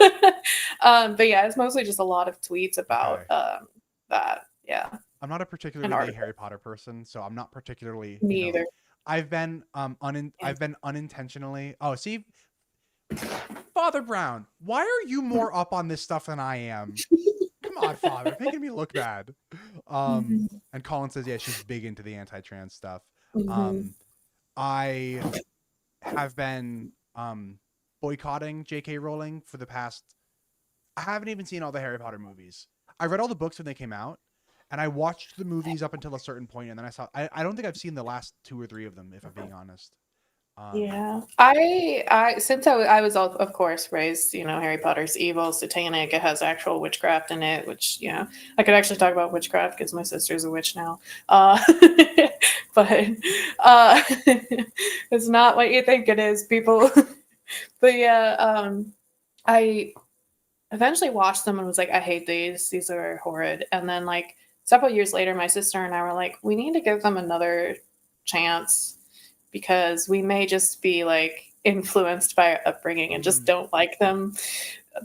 But yeah, it's mostly just a lot of tweets about Okay. that. Yeah, I'm not a an particularly big article. Harry Potter person, so I'm not particularly, Me either. I've been unintentionally. Oh, see, Father Brown, why are you more up on this stuff than I am? Come on, Father, making me look bad. Mhm. And Colin says, yeah, she's big into the anti-trans stuff. Mhm. I have been boycotting J.K. Rowling for the past. I haven't even seen all the Harry Potter movies. I read all the books when they came out, and I watched the movies up until a certain point, and then I saw. I don't think I've seen the last 2 or 3 of them, if I'm being honest. Yeah, I since I was of course raised, Harry Potter's evil, satanic. It has actual witchcraft in it, which I could actually talk about witchcraft because my sister's a witch now. But it's not what you think it is, people. But yeah, I eventually watched them and was like, I hate these. These are horrid. And then like several years later, my sister and I were like, we need to give them another chance because we may just be like influenced by our upbringing and just don't like them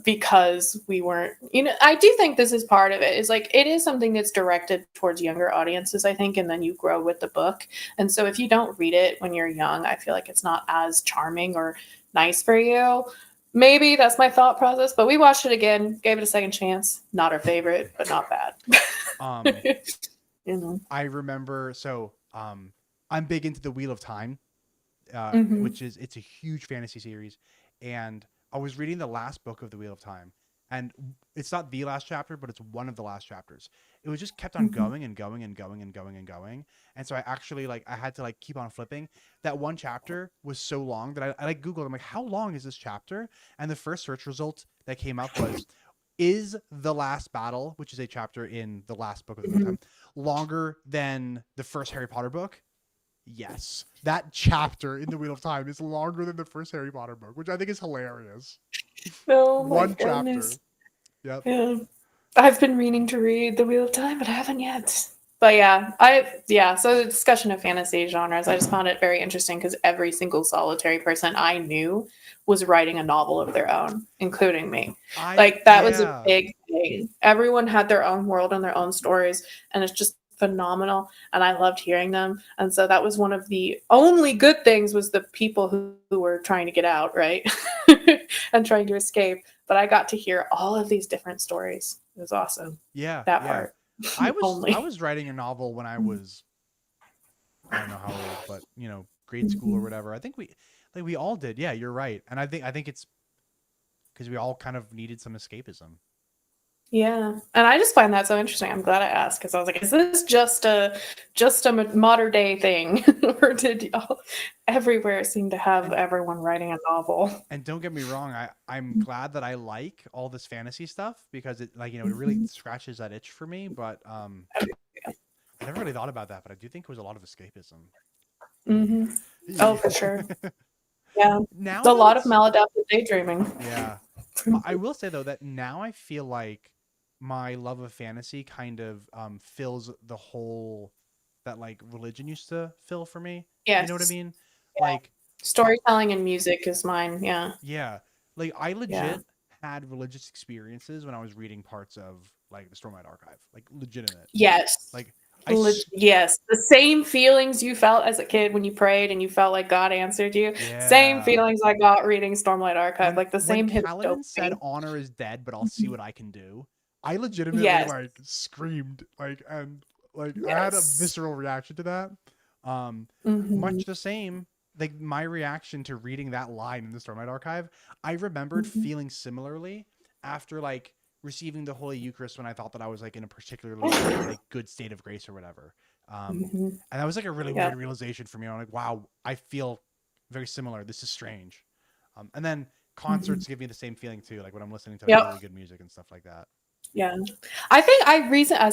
because we weren't, I do think this is part of it. Is like it is something that's directed towards younger audiences, I think, and then you grow with the book. And so if you don't read it when you're young, I feel like it's not as charming or nice for you. Maybe that's my thought process, but we watched it again, gave it a second chance. Not our favorite, but not bad. I remember. So, I'm big into the Wheel of Time, which is it's a huge fantasy series, and I was reading the last book of the Wheel of Time, and it's not the last chapter, but it's one of the last chapters. It was just kept on going and going and going and going and going, and so I actually I had to keep on flipping. That one chapter was so long that I Googled. I'm like, how long is this chapter? And the first search result that came up was, is the last battle, which is a chapter in the last book of the Wheel of Time, longer than the first Harry Potter book? Yes, that chapter in the Wheel of Time is longer than the first Harry Potter book, which I think is hilarious. Oh my One goodness. chapter. Yep. Yeah. I've been meaning to read The Wheel of Time, but I haven't yet. But so the discussion of fantasy genres, I just found it very interesting because every single solitary person I knew was writing a novel of their own, including me. That was a big thing. Everyone had their own world and their own stories, and it's just phenomenal, and I loved hearing them. And so that was one of the only good things, was the people who were trying to get out, right? And trying to escape. But I got to hear all of these different stories. It was awesome. Yeah. That part. I Only. was writing a novel when I was, I don't know how old, but grade school or whatever. I think we all did. Yeah, you're right. And I think it's because we all kind of needed some escapism. Yeah, and I just find that so interesting. I'm glad I asked because I was like, is this just a modern day thing, or did y'all everywhere seem to have everyone writing a novel? And don't get me wrong, I'm glad that I like all this fantasy stuff because it it really scratches that itch for me. But I never really thought about that, but I do think it was a lot of escapism. Oh, for sure. Yeah, Now it's a lot of maladaptive daydreaming. Yeah. I will say though that now I feel like my love of fantasy kind of fills the hole that religion used to fill for me. Yes. You know what I mean? Yeah. Storytelling and music is mine. Yeah. Yeah. I legit had religious experiences when I was reading parts of the Stormlight Archive. Legitimate. Yes. Yes, the same feelings you felt as a kid when you prayed and you felt like God answered you. Yeah. Same feelings I got reading Stormlight Archive. The same. When Kaladin said, "Honor is dead, but I'll see what I can do," I legitimately screamed I had a visceral reaction to that. Much the same. My reaction to reading that line in the Stormlight Archive, I remembered feeling similarly after receiving the Holy Eucharist when I thought that I was in a particularly good state of grace or whatever. And that was a really weird realization for me. I'm like, wow, I feel very similar. This is strange. And then concerts give me the same feeling too, when I'm listening to really good music and stuff like that. Yeah, I think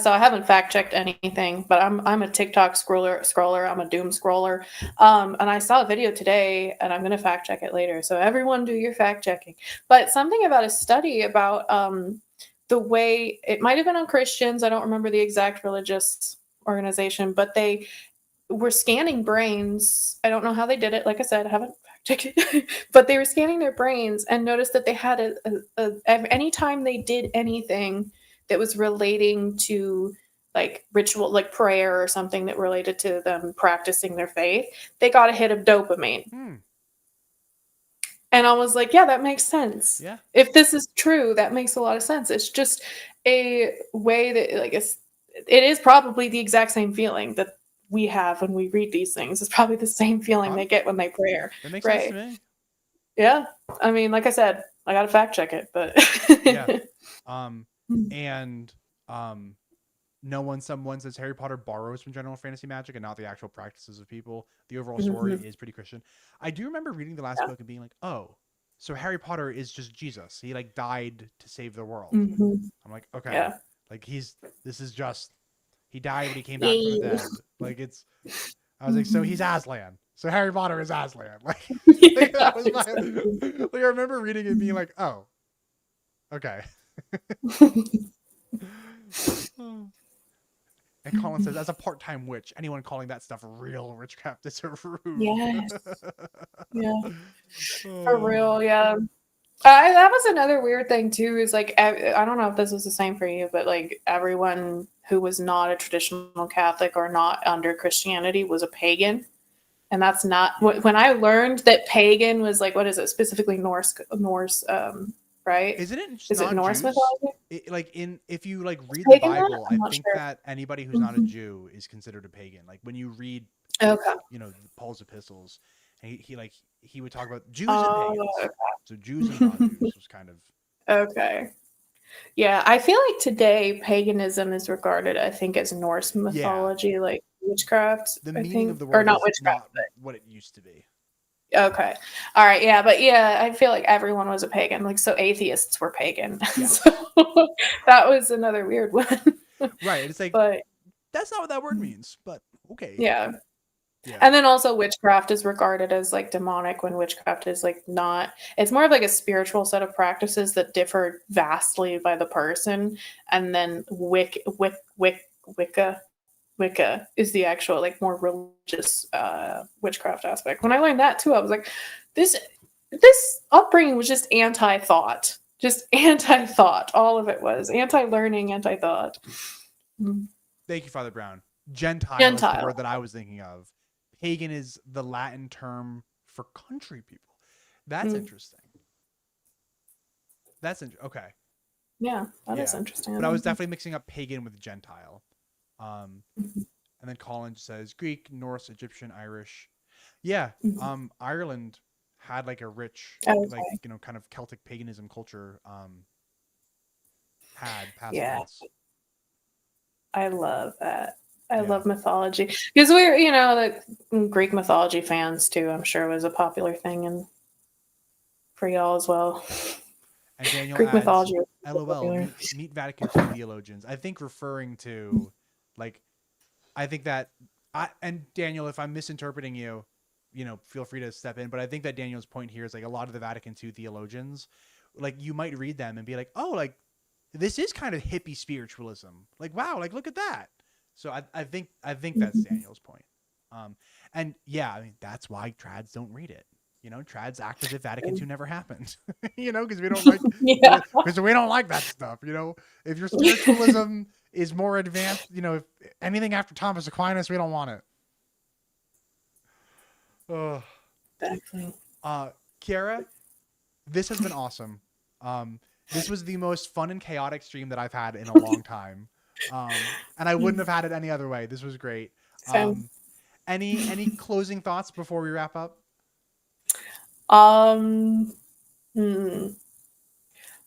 so I haven't fact checked anything, but I'm a TikTok scroller. I'm a doom scroller. And I saw a video today, and I'm going to fact check it later. So everyone do your fact checking. But something about a study about the way, it might have been on Christians. I don't remember the exact religious organization, but they were scanning brains. I don't know how they did it. Like I said, I haven't fact checked it, but they were scanning their brains and noticed that they had anytime they did anything that was relating to like ritual, like prayer or something that related to them practicing their faith, they got a hit of dopamine. And I was like, yeah, that makes sense. Yeah. If this is true, that makes a lot of sense. It's just a way that, like, it is probably the exact same feeling that we have when we read these things. It's probably the same feeling they get when they pray. That makes sense to me. Yeah. I mean, like I said, I got to fact check it, but yeah. Someone says Harry Potter borrows from general fantasy magic and not the actual practices of people. The overall story is pretty Christian. I do remember reading the last book and being like, oh, so Harry Potter is just Jesus. He like died to save the world. I'm like, okay, like he died when he came back from the dead. Like I was like, so he's Aslan. So Harry Potter is Aslan. Like that was my, like I remember reading it and being like, oh, okay. And Colin says, as a part-time witch, anyone calling that stuff real witchcraft is a rude. Yes. Yeah. For real, yeah. That was another weird thing too, is like, I don't know if this was the same for you, but like everyone who was not a traditional Catholic or not under Christianity was a pagan. And that's not when I learned that pagan was like, what is it? Specifically Norse, right? Isn't it? Is it Norse mythology? If you like read pagan the Bible, I think sure. that anybody who's not a Jew is considered a pagan. Like when you read, Paul's epistles, and he would talk about Jews and pagans. Okay. So Jews and non-Jews was kind of okay. Yeah, I feel like today paganism is regarded, I think, as Norse mythology, like witchcraft. The meaning of the word, or not witchcraft, but what it used to be. Okay. All right. Yeah. But yeah, I feel like everyone was a pagan. Like, so atheists were pagan. Yeah. So that was another weird one. Right. It's like, but that's not what that word means, but okay. Yeah. And then also witchcraft is regarded as like demonic when witchcraft is like not, it's more of like a spiritual set of practices that differ vastly by the person. And then Wicca is the actual like more religious witchcraft aspect. When I learned that too, I was like, this upbringing was just anti-thought. All of it was anti-learning, anti-thought. Thank you, Father Brown. Gentile is the word that I was thinking of. Pagan is the Latin term for country people. That's interesting. Okay. Yeah, that is interesting. But I was definitely mixing up pagan with Gentile. And then Colin says Greek, Norse, Egyptian, Irish. Yeah. Ireland had like a rich, kind of Celtic paganism culture. Had past events. I love that. I love mythology because we're, like Greek mythology fans too. I'm sure it was a popular thing for y'all as well. And Daniel Greek adds, mythology. LOL, meet Vatican II theologians. I think referring to like, I think that and Daniel, if I'm misinterpreting you, feel free to step in. But I think that Daniel's point here is like a lot of the Vatican II theologians, like you might read them and be like, oh, like this is kind of hippie spiritualism. Like, wow, like look at that. So I think that's Daniel's point. And yeah, I mean, that's why trads don't read it. Trads act as if Vatican II never happened. Because we don't like because we don't like that stuff. If your spiritualism is more advanced, if anything after Thomas Aquinas, we don't want it. Exactly. Kiera, this has been awesome. This was the most fun and chaotic stream that I've had in a long time. And I wouldn't have had it any other way. This was great. Any closing thoughts before we wrap up?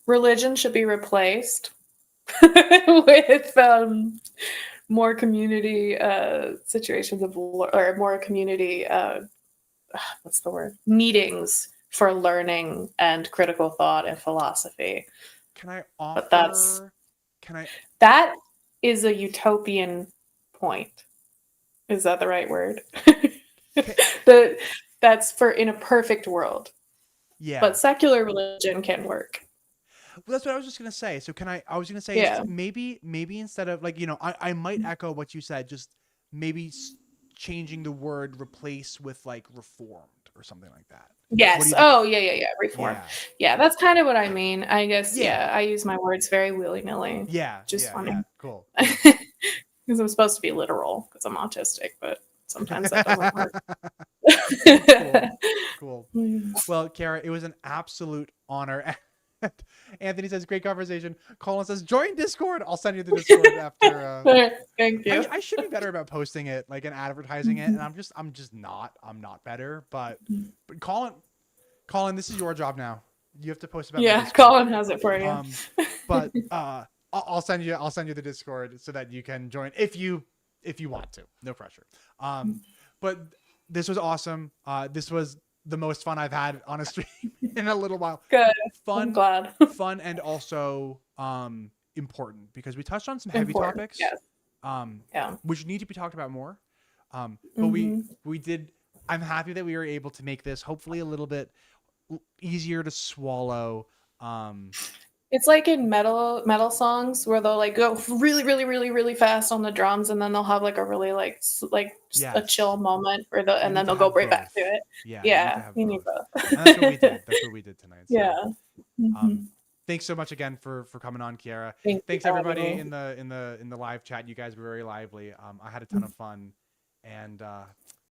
Religion should be replaced with more community situations or more community what's the word? Meetings for learning and critical thought and philosophy. Can I offer? That is a utopian point. Is that the right word? That's for in a perfect world. Yeah. But secular religion can work. Well, that's what I was just going to say. So I was going to say maybe instead of like, I might echo what you said, just maybe changing the word replace with like reformed or something like that. Yes. Oh, yeah. Reform. Yeah, that's kind of what I mean. I guess, I use my words very willy-nilly. Yeah. Just funny. Yeah. Cool. Because I'm supposed to be literal because I'm autistic, but sometimes that doesn't work. Cool. Well, Kiera, it was an absolute honor. Anthony says, great conversation. Colin says, join Discord. I'll send you the Discord after. Thank you. I should be better about posting it, like, and advertising it, and I'm just not. I'm not better. But Colin, this is your job now. You have to post about. Yeah, Colin has it for you. But I'll send you the Discord so that you can join if you want to. No pressure. But this was awesome. This was the most fun I've had on a stream in a little while. Good. Fun. I'm glad. Fun and also important because we touched on some heavy topics. Yes. Which need to be talked about more. But we did. I'm happy that we were able to make this hopefully a little bit easier to swallow. It's like in metal songs where they'll like go really, really, really, really fast on the drums, and then they'll have like a really a chill moment and then they'll go right back to it. Yeah, you need both. And that's what we did. That's what we did tonight. So, yeah. Thanks so much again for coming on, Kiera. Thanks everybody in the live chat. You guys were very lively. I had a ton of fun, and